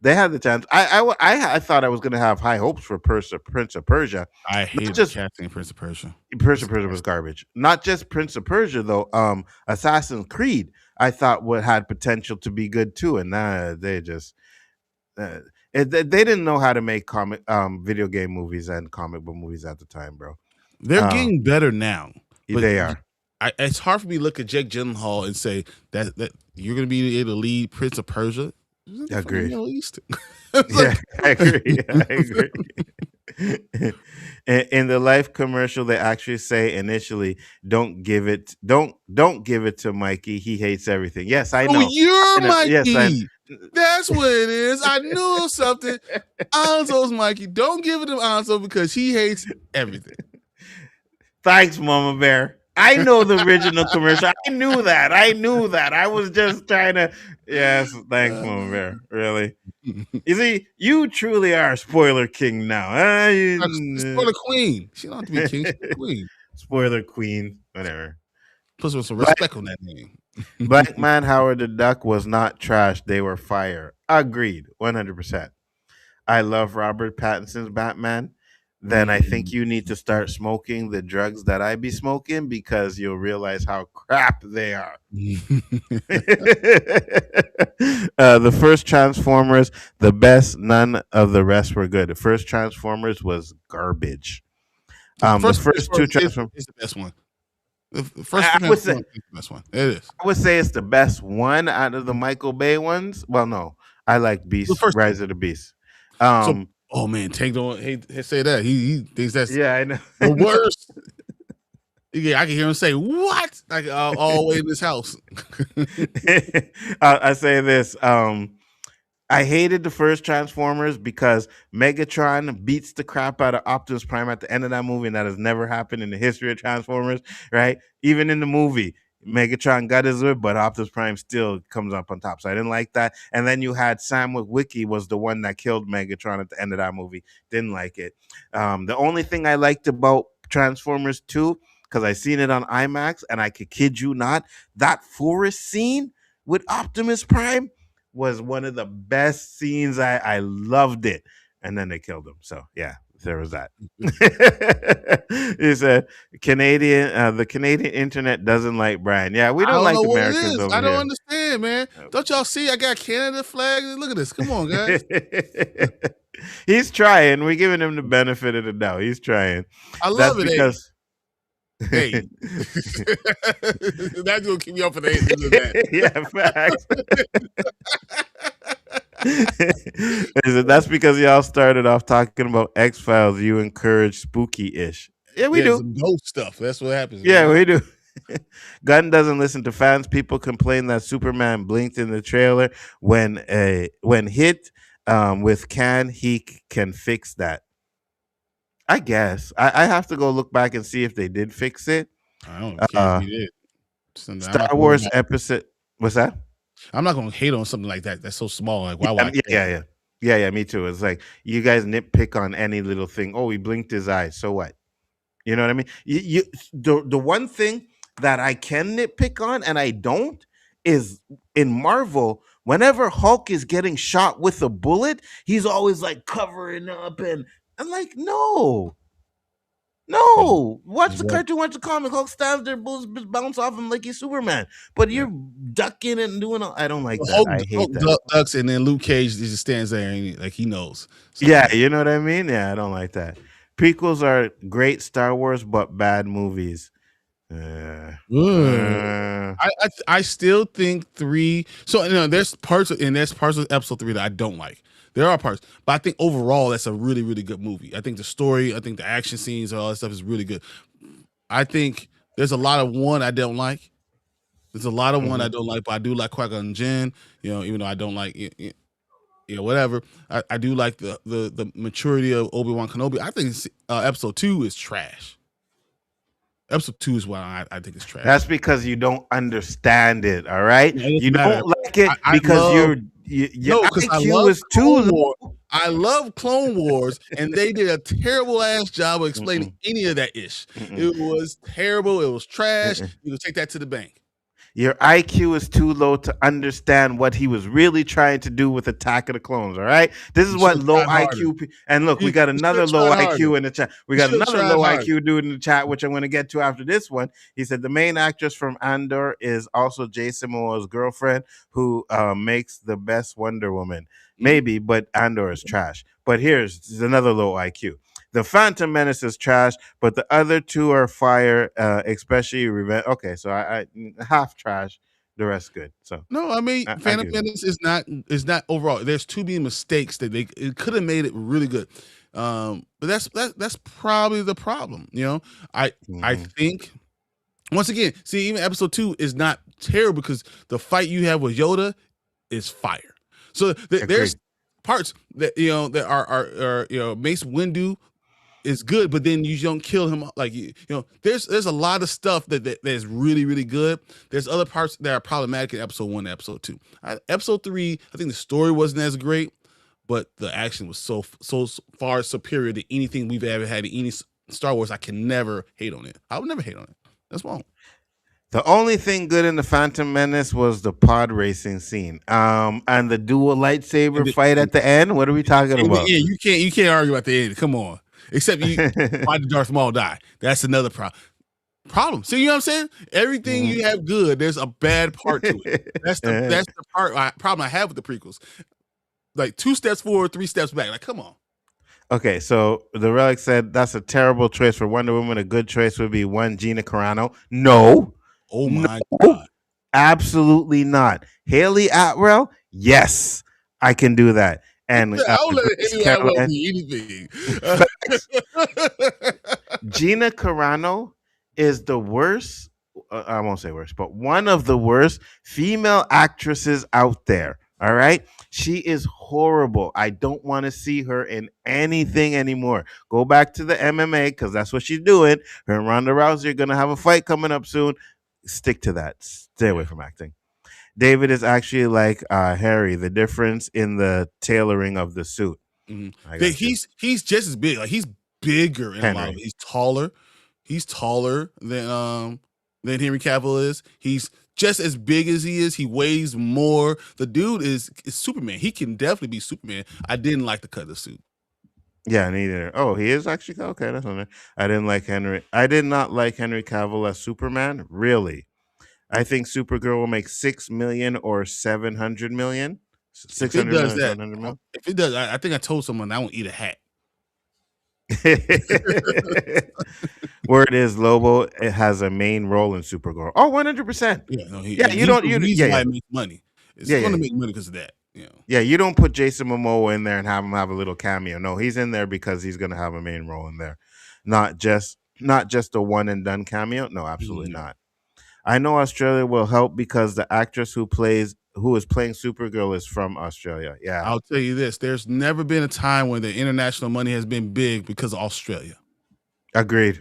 S1: They had the chance. I thought I was going to have high hopes for Prince of Persia.
S3: I
S1: Not
S3: hated
S1: just
S3: casting Prince of Persia.
S1: Prince of Persia was garbage. Not just Prince of Persia though. Assassin's Creed I thought would had potential to be good too, and they just they didn't know how to make comic video game movies and comic book movies at the time, bro.
S3: They're getting better now. But
S1: They are.
S3: It's hard for me to look at Jake Gyllenhaal and say that you're going to be able to lead Prince of Persia.
S1: Agreed.
S3: Middle East.
S1: Yeah, I agree. I agree. In the Life commercial, they actually say initially, "Don't give it to Mikey. He hates everything." Yes, I know.
S3: Oh, you're Mikey.
S1: Yes,
S3: That's what it is. I knew something. Anzo's Mikey. Don't give it to Anzo because he hates everything.
S1: Thanks, Mama Bear. I know the original commercial. I knew that. I was just trying to. Yes, thanks, Mama Bear. Really? You see, you truly are spoiler king now.
S3: Spoiler queen. She don't have to be king. She's queen.
S1: Spoiler queen. Whatever.
S3: Put some respect on that name.
S1: Black Man Howard the Duck was not trash. They were fire. Agreed. 100%. I love Robert Pattinson's Batman. Then I think you need to start smoking the drugs that I be smoking because you'll realize how crap they are. The first Transformers, the best. None of the rest were good. The first Transformers was garbage. The first two Transformers
S3: is the best one. The first
S1: I would say
S3: is the best one. It is.
S1: I would say it's the best one out of the Michael Bay ones. Well, no, I like Beast, Rise of the Beast.
S3: Oh man, Tank don't say that. He thinks that's
S1: I know
S3: the worst. Yeah, I can hear him say what like all the way in this house.
S1: I say this. I hated the first Transformers because Megatron beats the crap out of Optimus Prime at the end of that movie, and that has never happened in the history of Transformers, right? Even in the movie, Megatron got his way, but Optimus Prime still comes up on top. So I didn't like that. And then you had Sam Witwicky was the one that killed Megatron at the end of that movie. Didn't like it. The only thing I liked about Transformers 2, because I seen it on IMAX, and I could kid you not, that forest scene with Optimus Prime was one of the best scenes. I loved it. And then they killed him. So yeah, there was that. He said the Canadian internet doesn't like Bryon. Yeah, we don't like Americans over here.
S3: I don't understand, man. Don't y'all see I got Canada flag? Look at this. Come on, guys.
S1: He's trying. We're giving him the benefit of the doubt. He's trying.
S3: I love it
S1: because
S3: hey. That's gonna keep me up for the end of that.
S1: Yeah, facts. That's because y'all started off talking about X Files. You encourage spooky ish. Yeah, we
S3: Yeah,
S1: do.
S3: some ghost stuff. That's what happens,
S1: Yeah,
S3: man.
S1: we do. Gunn doesn't listen to fans. People complain that Superman blinked in the trailer when hit with can can fix that. I guess I have to go look back and see if they did fix it.
S3: I don't care if
S1: Uh,
S3: he did. Something I'm
S1: Star
S3: not gonna worry
S1: Wars
S3: about.
S1: episode. What's that?
S3: I'm not gonna hate on something like that. That's so small. Like, why would
S1: Yeah,
S3: I
S1: yeah,
S3: care?
S1: yeah, yeah, yeah, yeah. Me too. It's like you guys nitpick on any little thing. Oh, he blinked his eyes. So what? You know what I mean? The one thing that I can nitpick on and I don't is in Marvel. Whenever Hulk is getting shot with a bullet, he's always like covering up, and I'm like, no, no. Watch
S3: Is
S1: the
S3: what
S1: cartoon, watch the comic. Hulk stabs their bullets, bounce off him like he's Superman. But
S3: yeah.
S1: you're ducking and doing. I don't like that.
S3: Hulk,
S1: I hate
S3: Hulk
S1: that.
S3: ducks, and then Luke Cage just stands there and like he knows. So
S1: Yeah, you know what I mean? Yeah, I don't like that. Prequels are great Star Wars, but bad movies. Uh,
S3: Ugh.
S1: uh,
S3: I still think three. So there's parts of, and there's parts of episode three that I don't like. There are parts, but I think overall that's a really really good movie. I think the story, I think the action scenes, all that stuff is really good. I think there's a lot of one I don't like. There's a lot of one I
S1: mhm.
S3: don't like, but I do like Qui-Gon Jinn. Even though I don't like it, whatever. I do like the maturity of Obi-Wan Kenobi. I think episode two is trash. Episode two is what I think is
S1: That's
S3: trash.
S1: because you don't understand it. All right,
S3: Yeah, it doesn't
S1: you
S3: matter.
S1: don't like it
S3: I
S1: because
S3: love
S1: your
S3: no, because I
S1: IQ
S3: love
S1: is too
S3: Clone War.
S1: low.
S3: I love Clone Wars, and they did a terrible ass job of explaining
S1: Mm-mm,
S3: any of that ish.
S1: mm-mm,
S3: It was terrible. It was trash.
S1: mm-mm.
S3: You can take that to the bank.
S1: Your IQ is too low to understand what he was really trying to do with Attack of the Clones. All right, this is
S3: You should
S1: what
S3: have
S1: low
S3: tried harder.
S1: IQ. And look, we
S3: You,
S1: got
S3: you should
S1: another
S3: have
S1: low
S3: tried harder.
S1: IQ in the chat. We
S3: You
S1: got
S3: should have
S1: another
S3: tried
S1: low
S3: harder.
S1: IQ dude in the chat, which I'm going to get to after this one. He said the main actress from Andor is also Jason Momoa's girlfriend, who makes the best Wonder Woman.
S3: Mhm.
S1: Maybe, but Andor is trash. But here's another low IQ. The Phantom Menace is trash, but the other two are fire, especially Revenge. Okay, so I half trash, the rest good. So
S3: No, I mean
S1: I
S3: Phantom
S1: give you.
S3: Menace is not overall. There's too many mistakes that it could have made it really good. But that's probably the problem. I
S1: Mhm.
S3: think once again, see, even episode two is not terrible because the fight you have with Yoda is fire. So there's
S1: Agreed.
S3: parts that that are Mace Windu is good, but then you don't kill him. Like there's a lot of stuff that is really really good. There's other parts that are problematic in episode one and episode two. Episode three, I think the story wasn't as great, but the action was so far superior to anything we've ever had in any Star Wars. I can never hate on it. I would never hate on it. That's wrong.
S1: The only thing good in the Phantom Menace was the pod racing scene. And the dual
S3: And
S1: lightsaber
S3: the,
S1: fight at the end. What are we talking
S3: in the
S1: about?
S3: end, you can't argue about the end. Come on, except why did Darth Maul die? That's another problem. See, you know what I'm saying? Everything
S1: Mhm.
S3: you have good, there's a bad part to it. That's the problem I have with the prequels. Like 2 steps forward, 3 steps back. Like, come on.
S1: Okay, so the relic said that's a terrible choice for Wonder Woman. A good choice would be one Gina Carano. No,
S3: Oh
S1: no,
S3: my god.
S1: absolutely not. Haley Atwell, yes, I can do that. And
S3: I don't let
S1: Grace
S3: anyone that well
S1: Caroline,
S3: be anything.
S1: facts. Gina Carano is the worst. I won't say worst, but one of the worst female actresses out there. All right. She is horrible. I don't want to see her in anything anymore. Go back to the MMA because that's what she's doing. Her and Ronda Rousey are going to have a fight coming up soon. Stick to that. Stay away
S3: Yeah.
S1: from acting. David is actually like Harry, the difference in the tailoring of the suit.
S3: Mhm.
S1: I got you.
S3: He's just as big. Like he's bigger in a lot of
S1: Henry.
S3: it. He's taller. He's taller than Henry Cavill is. He's just as big as he is. He weighs more. The dude is Superman. He can definitely be Superman. I didn't like the cut of the suit.
S1: Yeah, neither. Oh, he is actually okay. That's on there. I didn't like Henry. I did not like Henry Cavill as Superman. Really, I think Supergirl will make 6 million or 700 million.
S3: If
S1: Six
S3: it
S1: hundred
S3: does
S1: million,
S3: that,
S1: 700
S3: if it does, I think I told someone I won't eat a hat.
S1: million. Word is Lobo. It has a main role in Supergirl. Oh, 100%.
S3: Yeah, no,
S1: Yeah, you
S3: he's
S1: don't.
S3: the
S1: You
S3: reason
S1: yeah,
S3: why
S1: yeah,
S3: it makes money. It's
S1: yeah,
S3: going
S1: yeah.
S3: to make money because of that. you know.
S1: Yeah, you don't put Jason Momoa in there and have him have a little cameo. No, he's in there because he's gonna have a main role in there, not just a one and done cameo. No, absolutely
S3: No.
S1: not. I know Australia will help because the actress who is playing Supergirl is from Australia. Yeah,
S3: I'll tell you this: there's never been a time when the international money has been big because of Australia.
S1: agreed.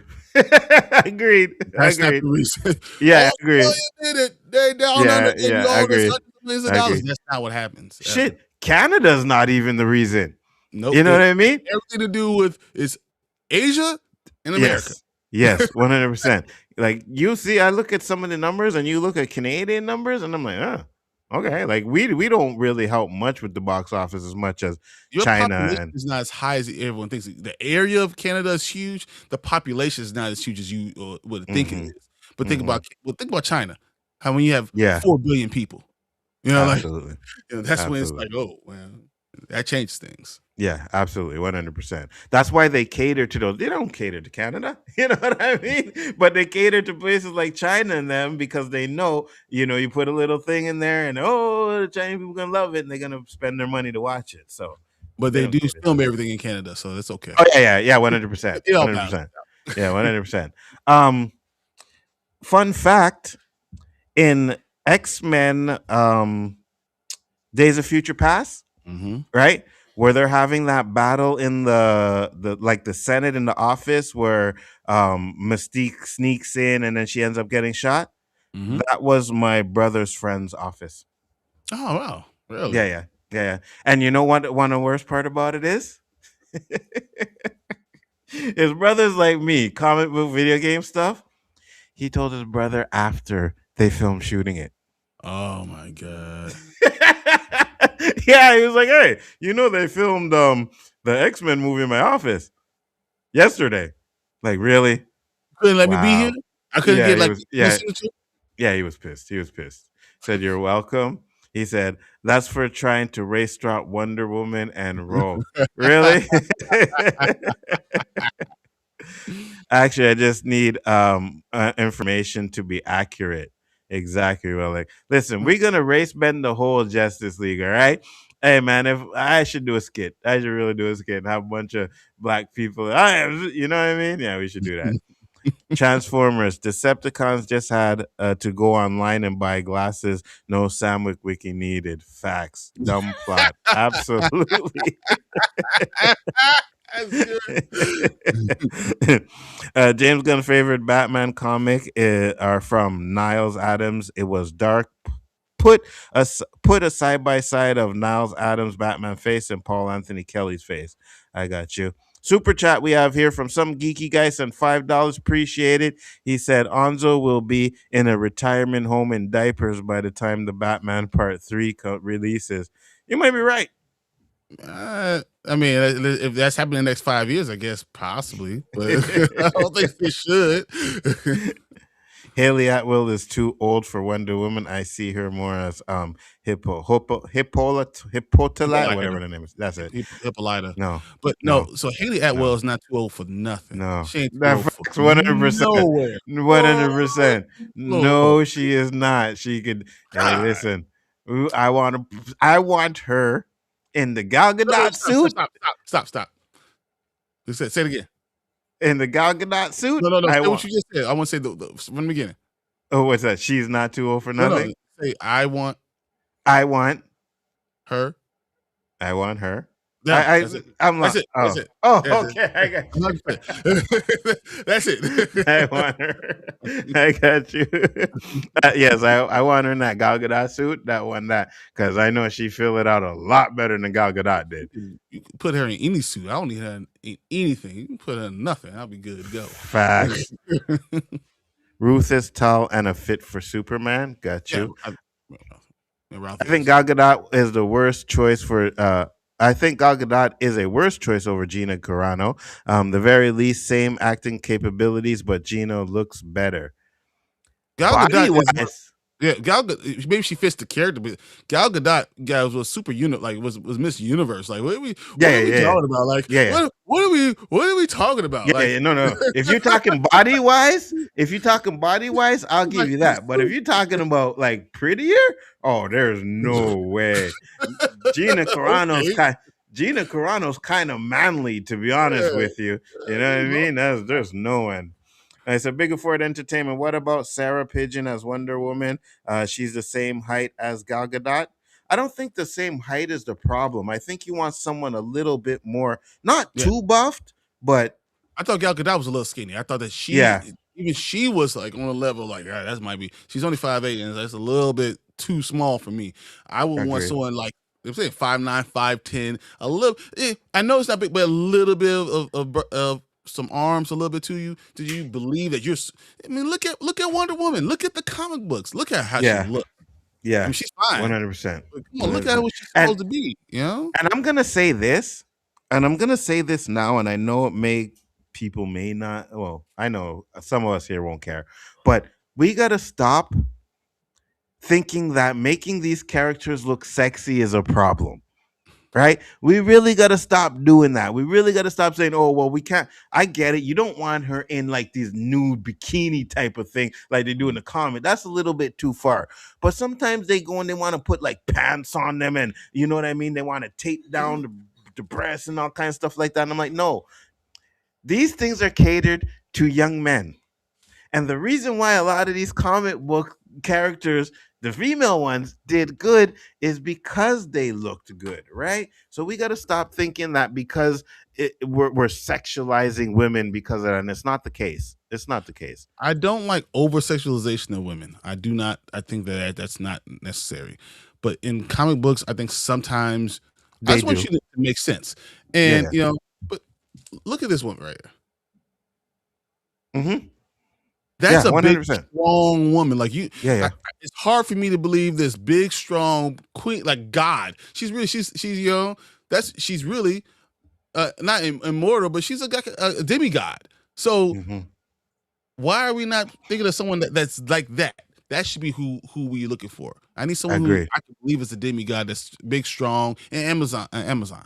S1: Agreed.
S3: That's not
S1: Agreed.
S3: the reason.
S1: Yeah, agreed.
S3: Australia did it. They down under.
S1: Yeah,
S3: They
S1: yeah,
S3: owe us
S1: agreed.
S3: hundreds of millions of dollars.
S1: Agreed.
S3: That's not what happens ever.
S1: Shit, Canada's not even the reason.
S3: Nope.
S1: You know what I mean?
S3: Everything to do with is Asia and America.
S1: Yes. Yes, 100%. Like you see, I look at some of the numbers and you look at Canadian numbers and I'm like, okay. Like we don't really help much with the box office as much as
S3: Your
S1: China
S3: population
S1: and
S3: is not as high as everyone thinks. The area of Canada is huge. The population is not as huge as you would think it
S1: hmm
S3: is. But
S1: hmm
S3: think about China. How when you have
S1: Yeah,
S3: 4 billion people, like
S1: absolutely.
S3: that's when it's
S1: Absolutely.
S3: like, oh man, that changes things.
S1: Yeah, absolutely, 100%. That's why they cater to those. They don't cater to Canada, you know what I mean? But they cater to places like China and them because they know, you put a little thing in there, and the Chinese people gonna love it, and they're gonna spend their money to watch it. So
S3: But
S1: they
S3: they
S1: don't
S3: do
S1: cater to
S3: film
S1: them.
S3: everything in Canada, so that's okay.
S1: Oh yeah, 100%,
S3: It all
S1: 100%.
S3: balances
S1: Yeah, 100%. Um, fun fact: in X Men, Days of Future Past,
S3: out. Mm-hmm.
S1: right? Where they're having that battle in the Senate in the office where Mystique sneaks in and then she ends up getting shot.
S3: Mm-hmm.
S1: That was my brother's friend's office.
S3: Oh wow,
S1: Yeah,
S3: really?
S1: yeah, yeah, yeah. And you know what? One of the worst part about it is, his brother's like me, comic book, video game stuff. He told his brother after they filmed shooting it.
S3: Oh my god.
S1: Yeah, he was like, "Hey, they filmed the X-Men movie in my office yesterday." Like, really?
S3: Couldn't let me be here.
S1: Wow.
S3: I couldn't
S1: Yeah,
S3: get
S1: he
S3: like
S1: was
S3: my
S1: yeah,
S3: signature.
S1: yeah, he was pissed. He was pissed. Said, "You're welcome." He said, "That's for trying to race drop Wonder Woman and roll." Really? Actually, I just need information to be accurate. Exactly. Well, like, listen, we're gonna race bend the whole Justice League, all right? Hey man, if I should do a skit, I should really do a skit and have a bunch of black people. You know what I mean? Yeah, we should do that. Transformers, Decepticons just had to go online and buy glasses. No Samwick Wiki needed. Facts. Dumb plot. Absolutely.
S3: That's good.
S1: James Gunn favorite Batman comic are from Niles Adams. It was dark. Put a side by side of Niles Adams Batman face and Paul Anthony Kelly's face. I got you. Super chat we have here from some geeky guy sent $5. Appreciate it. He said Onzo will be in a retirement home in diapers by the time the Batman Part 3 releases. You might be right.
S3: I mean, if that's happening in the next 5 years, I guess possibly, but I don't think they should.
S1: Haley Atwell is too old for Wonder Woman. I see her more as Hippolyta, whatever
S3: Hippolyta.
S1: the name is. That's it.
S3: Hippolyta.
S1: No,
S3: But no,
S1: no,
S3: so Haley Atwell
S1: no,
S3: is not too old for nothing.
S1: no.
S3: She ain't too
S1: That
S3: old for
S1: facts 100%.
S3: nowhere. Oh,
S1: 100%.
S3: no.
S1: No, she is not. She could. Hey,
S3: God.
S1: listen. I want her in the Gal
S3: No,
S1: Gadot
S3: stop,
S1: suit.
S3: stop. Say it again.
S1: In the Gal Gadot suit.
S3: No.
S1: I
S3: Say what
S1: want.
S3: you just said. I want to say from the beginning.
S1: Oh, what's that? She's not too old for
S3: No.
S1: nothing.
S3: Say I want
S1: I want.
S3: her.
S1: I want her.
S3: No, that's it.
S1: I'm
S3: That's
S1: not.
S3: it.
S1: Oh,
S3: That's it.
S1: oh,
S3: That's it.
S1: okay. I got you.
S3: 100%. That's it.
S1: I want her. I got you. Yes, I want her in that Gal Gadot suit. That one, because I know she fill it out a lot better than Gal Gadot did.
S3: You can put her in any suit. I don't need her in anything. You can put her in nothing. I'll be good to go.
S1: Facts. Ruth is tall and a fit for Superman. Got
S3: Yeah,
S1: you.
S3: Ralph
S1: I think
S3: is.
S1: Gal Gadot is the worst choice for. I think Gal Gadot is a worse choice over Gina Carano. The very least, same acting capabilities, but Gina looks better.
S3: Gal
S1: Body
S3: Gadot is
S1: wise.
S3: Yeah, maybe she fits the character, but Gal Gadot, guys, was super unit, like was Miss Universe. Like,
S1: Yeah,
S3: what are
S1: yeah,
S3: we
S1: yeah,
S3: talking about? Like,
S1: yeah, yeah.
S3: what are we talking about?
S1: Yeah,
S3: Like,
S1: yeah, no, no. If you're talking body wise, I'll give
S3: like,
S1: you that. But if you're talking about like prettier, oh, there's no way. Gina Carano's
S3: okay,
S1: kind Gina Carano's kind of manly, to be honest
S3: yeah,
S1: with you. You know what I mean? There's no one. It's a bigger Ford Entertainment. What about Sarah Pigeon as Wonder Woman? She's the same height as Gal Gadot. I don't think the same height is the problem. I think you want someone a little bit more, not
S3: yeah.
S1: too buffed, but
S3: I thought Gal Gadot was a little skinny. I thought that
S1: yeah,
S3: even she was like on a level like that might be. She's only 5'8", and that's a little bit too small for me. I would want
S1: agreed.
S3: someone like I'm saying 5'9", 5'10", a little. I know it's not big, but a little bit of some arms, a little bit to you. Do you believe that you're? I mean, look at Wonder Woman. Look at the comic books. Look at how she
S1: Yeah,
S3: looks. I
S1: yeah,
S3: mean, she's fine.
S1: 100%,
S3: But come on,
S1: one
S3: look
S1: hundred
S3: at
S1: percent.
S3: what she's
S1: And
S3: supposed to be. You know.
S1: and I'm gonna say this, and I'm gonna say this now, and I know it may people may not. Well, I know some of us here won't care, but we gotta stop thinking that making these characters look sexy is a problem. Right? We really got to stop doing that. We really got to stop saying, "Oh, well, we can't." I get it. You don't want her in like these nude bikini type of thing like they do in the comic. That's a little bit too far. But sometimes they go and they want to put like pants on them, and you know what I mean. They want to tape down the breasts and all kinds of stuff like that. And I'm like, no, these things are catered to young men. And the reason why a lot of these comic book characters, the female ones, did good is because they looked good, right? So we got to stop thinking that because we're sexualizing women because of that. And it's not the case. It's not the case.
S3: I don't like over sexualization of women. I do not. I think that's not necessary. But in comic books, I think sometimes I
S1: They
S3: just want
S1: do.
S3: you to make sense.
S1: Yeah,
S3: And
S1: yeah.
S3: but look at this one right here.
S1: Mm-hmm.
S3: That's
S1: Yeah,
S3: a big,
S1: 100%.
S3: strong woman. Like you,
S1: Yeah, yeah.
S3: it's hard for me to believe this big, strong queen, like God. She's she's really not immortal, but she's a demigod. So
S1: Mm-hmm.
S3: why are we not thinking of someone that's like that? That should be who we looking for. I need someone who
S1: Agreed.
S3: I can believe is a demigod that's big, strong, and Amazon.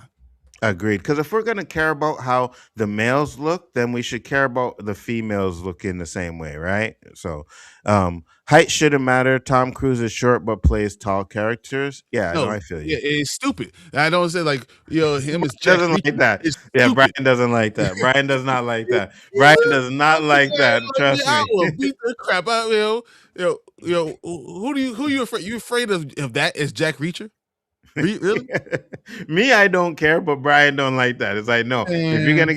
S1: Agreed. Because if we're gonna care about how the males look, then we should care about the females looking the same way, right? So, height shouldn't matter. Tom Cruise is short but plays tall characters. Yeah, I know.
S3: No,
S1: I feel
S3: yeah,
S1: you.
S3: it's stupid. I don't say like him as Jack
S1: Doesn't like
S3: Reacher
S1: that.
S3: is
S1: Yeah, Brian
S3: stupid.
S1: doesn't like that. Brian does not like that. Brian
S3: Yeah,
S1: does not
S3: I'm just
S1: like
S3: saying,
S1: that.
S3: like,
S1: Trust
S3: yeah, I
S1: me.
S3: will beat the crap out. Who you afraid? You afraid of that as Jack Reacher? Really?
S1: Me, I don't care, but Brian don't like that. It's like, no, if you're
S3: And
S1: gonna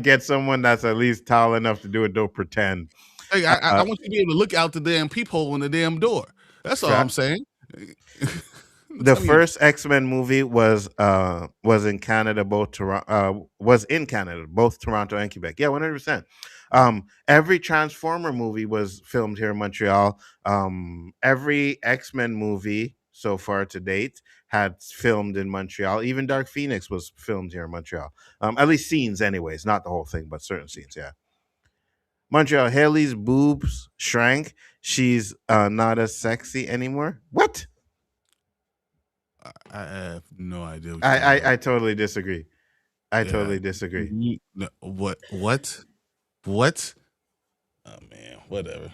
S1: get someone that's at least tall enough to do it. Don't pretend.
S3: like, I
S1: Uh,
S3: want you to be able to look out the damn peephole in the damn door. That's all I'm saying.
S1: the
S3: Tell me,
S1: first X-Men movie was in Canada, was in Canada, both Toronto and Quebec. Yeah, 100%. Every Transformer movie was filmed here in Montreal. Every X-Men movie so far to date had filmed in Montreal. Even Dark Phoenix was filmed here in Montreal. At least scenes, anyways, not the whole thing, but certain scenes. Yeah, Montreal. Haley's boobs shrank. She's not as sexy anymore. What?
S3: I have no idea what you're talking about.
S1: I totally disagree. I
S3: Yeah.
S1: totally disagree.
S3: No, what? What? Oh man, whatever.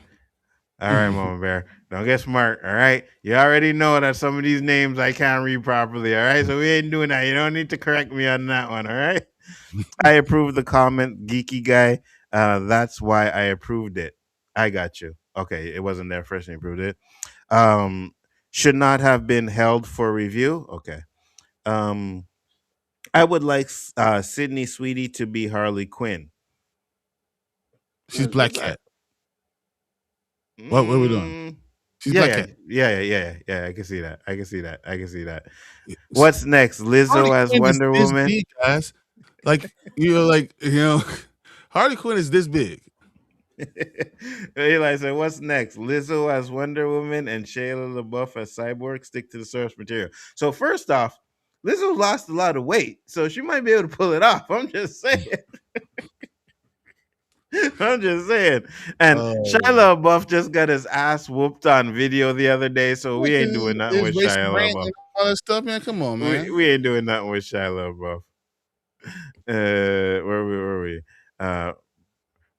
S1: All right, Mama Bear. Don't get smart. All right. You already know that some of these names I can't read properly. All right. So we ain't doing that. You don't need to correct me on that one. All right. I approve the comment, geeky guy. That's why I approved it. I got you. Okay. It wasn't there first and you approved it. Um, should not have been held for review. Okay. Um, I would like Sydney Sweetie to be Harley Quinn.
S3: She's
S1: Is
S3: Black
S1: that?
S3: Cat. What are we doing?
S1: Mm,
S3: She's
S1: yeah,
S3: Black
S1: yeah,
S3: Cat.
S1: yeah. I can see that. I can see that. I can see that.
S3: S-
S1: What's next?
S3: Harley
S1: Lizzo as
S3: Quinn is
S1: Wonder
S3: this
S1: Woman.
S3: big, guys. Like Harley Quinn is this big.
S1: Eli said, "What's next? Lizzo as Wonder Woman and Shayla LaBeouf as Cyborg. Stick to the source material." So first off, Lizzo lost a lot of weight, so she might be able to pull it off. I'm just saying. I'm just saying. And
S3: Oh,
S1: Shia LaBeouf just got his ass whooped on video the other day, so we ain't doing nothing
S3: it's
S1: with
S3: basically
S1: Shia
S3: ranting
S1: LaBeouf.
S3: and all that stuff, man. Come on, man.
S1: We ain't doing nothing with Shia LaBeouf. Where were we? Uh,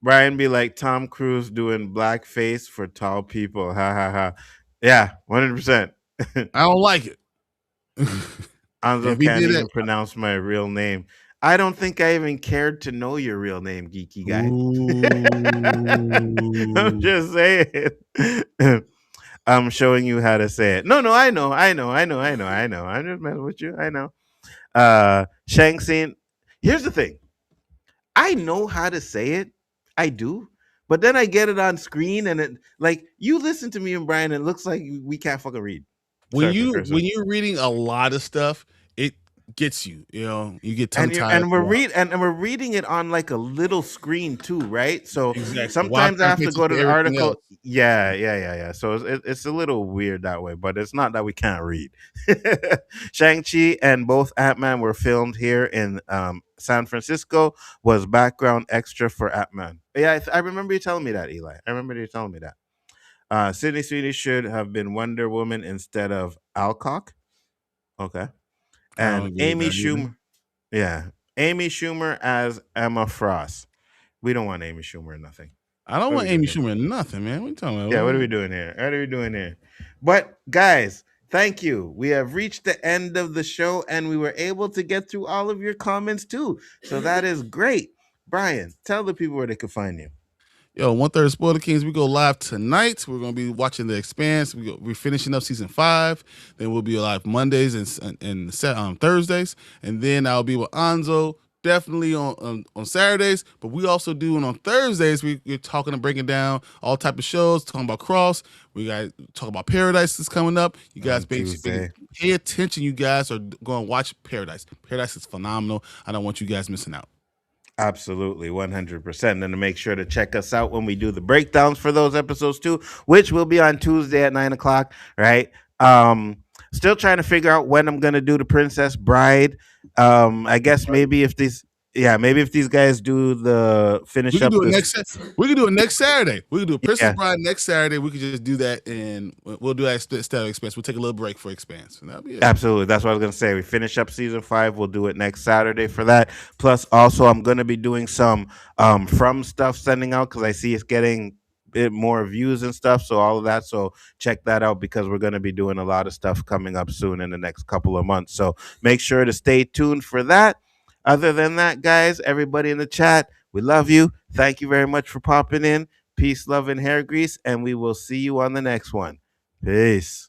S1: Brian be like Tom Cruise doing blackface for tall people. Ha ha ha. Yeah, 100%.
S3: I don't like it.
S1: Anzo
S3: If he
S1: can't
S3: did that,
S1: even pronounce my real name. I don't think I even cared to know your real name, geeky guy. I'm
S3: ooh,
S1: just saying. I'm showing you how to say it. No, no, I know. I'm just messing with you. I know. Shang Tsung. Here's the thing. I know how to say it. I do. But then I get it on screen and it like you listen to me and Brian, it looks like we can't fucking read. Sorry for cursing.
S3: when you're reading a lot of stuff, it gets you. You know, you get tongue tied
S1: And
S3: after a while.
S1: and we're reading it on like a little screen too, right? So
S3: Exactly. While
S1: sometimes I
S3: trying to
S1: have
S3: pay
S1: to go
S3: attention
S1: to
S3: to
S1: the
S3: everything
S1: article.
S3: else.
S1: Yeah. So it's a little weird that way, but it's not that we can't read. Shang-Chi and both Ant-Man were filmed here in San Francisco, was background extra for Ant-Man. Yeah, I remember you telling me that, Eli. I remember you telling me that. Sydney Sweeney should have been Wonder Woman instead of Alcock. Okay.
S3: I don't
S1: And
S3: agree with
S1: Amy
S3: that either.
S1: Schumer. Yeah. Amy Schumer as Emma Frost. We don't want Amy Schumer or nothing.
S3: I don't
S1: What are
S3: want
S1: we
S3: Amy
S1: doing here?
S3: Schumer nothing, man. What you talking
S1: Yeah, what are
S3: about?
S1: we doing here? What are we doing here? But guys, thank you. We have reached the end of the show and we were able to get through all of your comments too. So that is great. Brian, tell the people where they can find you.
S3: Yo, 1/3 Spoiler Kings. We go live tonight. We're gonna be watching The Expanse. We're finishing up season 5. Then we'll be live Mondays and Thursdays, and then I'll be with Anzo definitely on Saturdays. But we also do it on Thursdays. We're talking and breaking down all type of shows. Talking about Cross. We got talk about Paradise that's coming up. You guys
S1: On
S3: basically
S1: Tuesday.
S3: pay attention. You guys are going to watch Paradise. Paradise is phenomenal. I don't want you guys missing out.
S1: Absolutely, 100%. And to make sure to check us out when we do the breakdowns for those episodes too, which will be on Tuesday at 9 o'clock, right? Still trying to figure out when I'm gonna do the Princess Bride. I guess maybe if these yeah, maybe if these guys do the
S3: We
S1: finish
S3: can
S1: up
S3: do it
S1: this
S3: We can do it next Saturday. We can do a Princess
S1: yeah,
S3: Bride next Saturday. We could just do that, and we'll do that instead of Expanse. We'll take a little break for Expanse, and that'll be it.
S1: absolutely. That's what I was gonna say. We finish up season 5. We'll do it next Saturday for that. Plus, also, I'm gonna be doing some from stuff sending out because I see it's getting bit more views and stuff. So all of that. So check that out because we're gonna be doing a lot of stuff coming up soon in the next couple of months. So make sure to stay tuned for that. Other than that, guys, everybody in the chat, we love you. Thank you very much for popping in. Peace, love, and hair grease, and we will see you on the next one. Peace.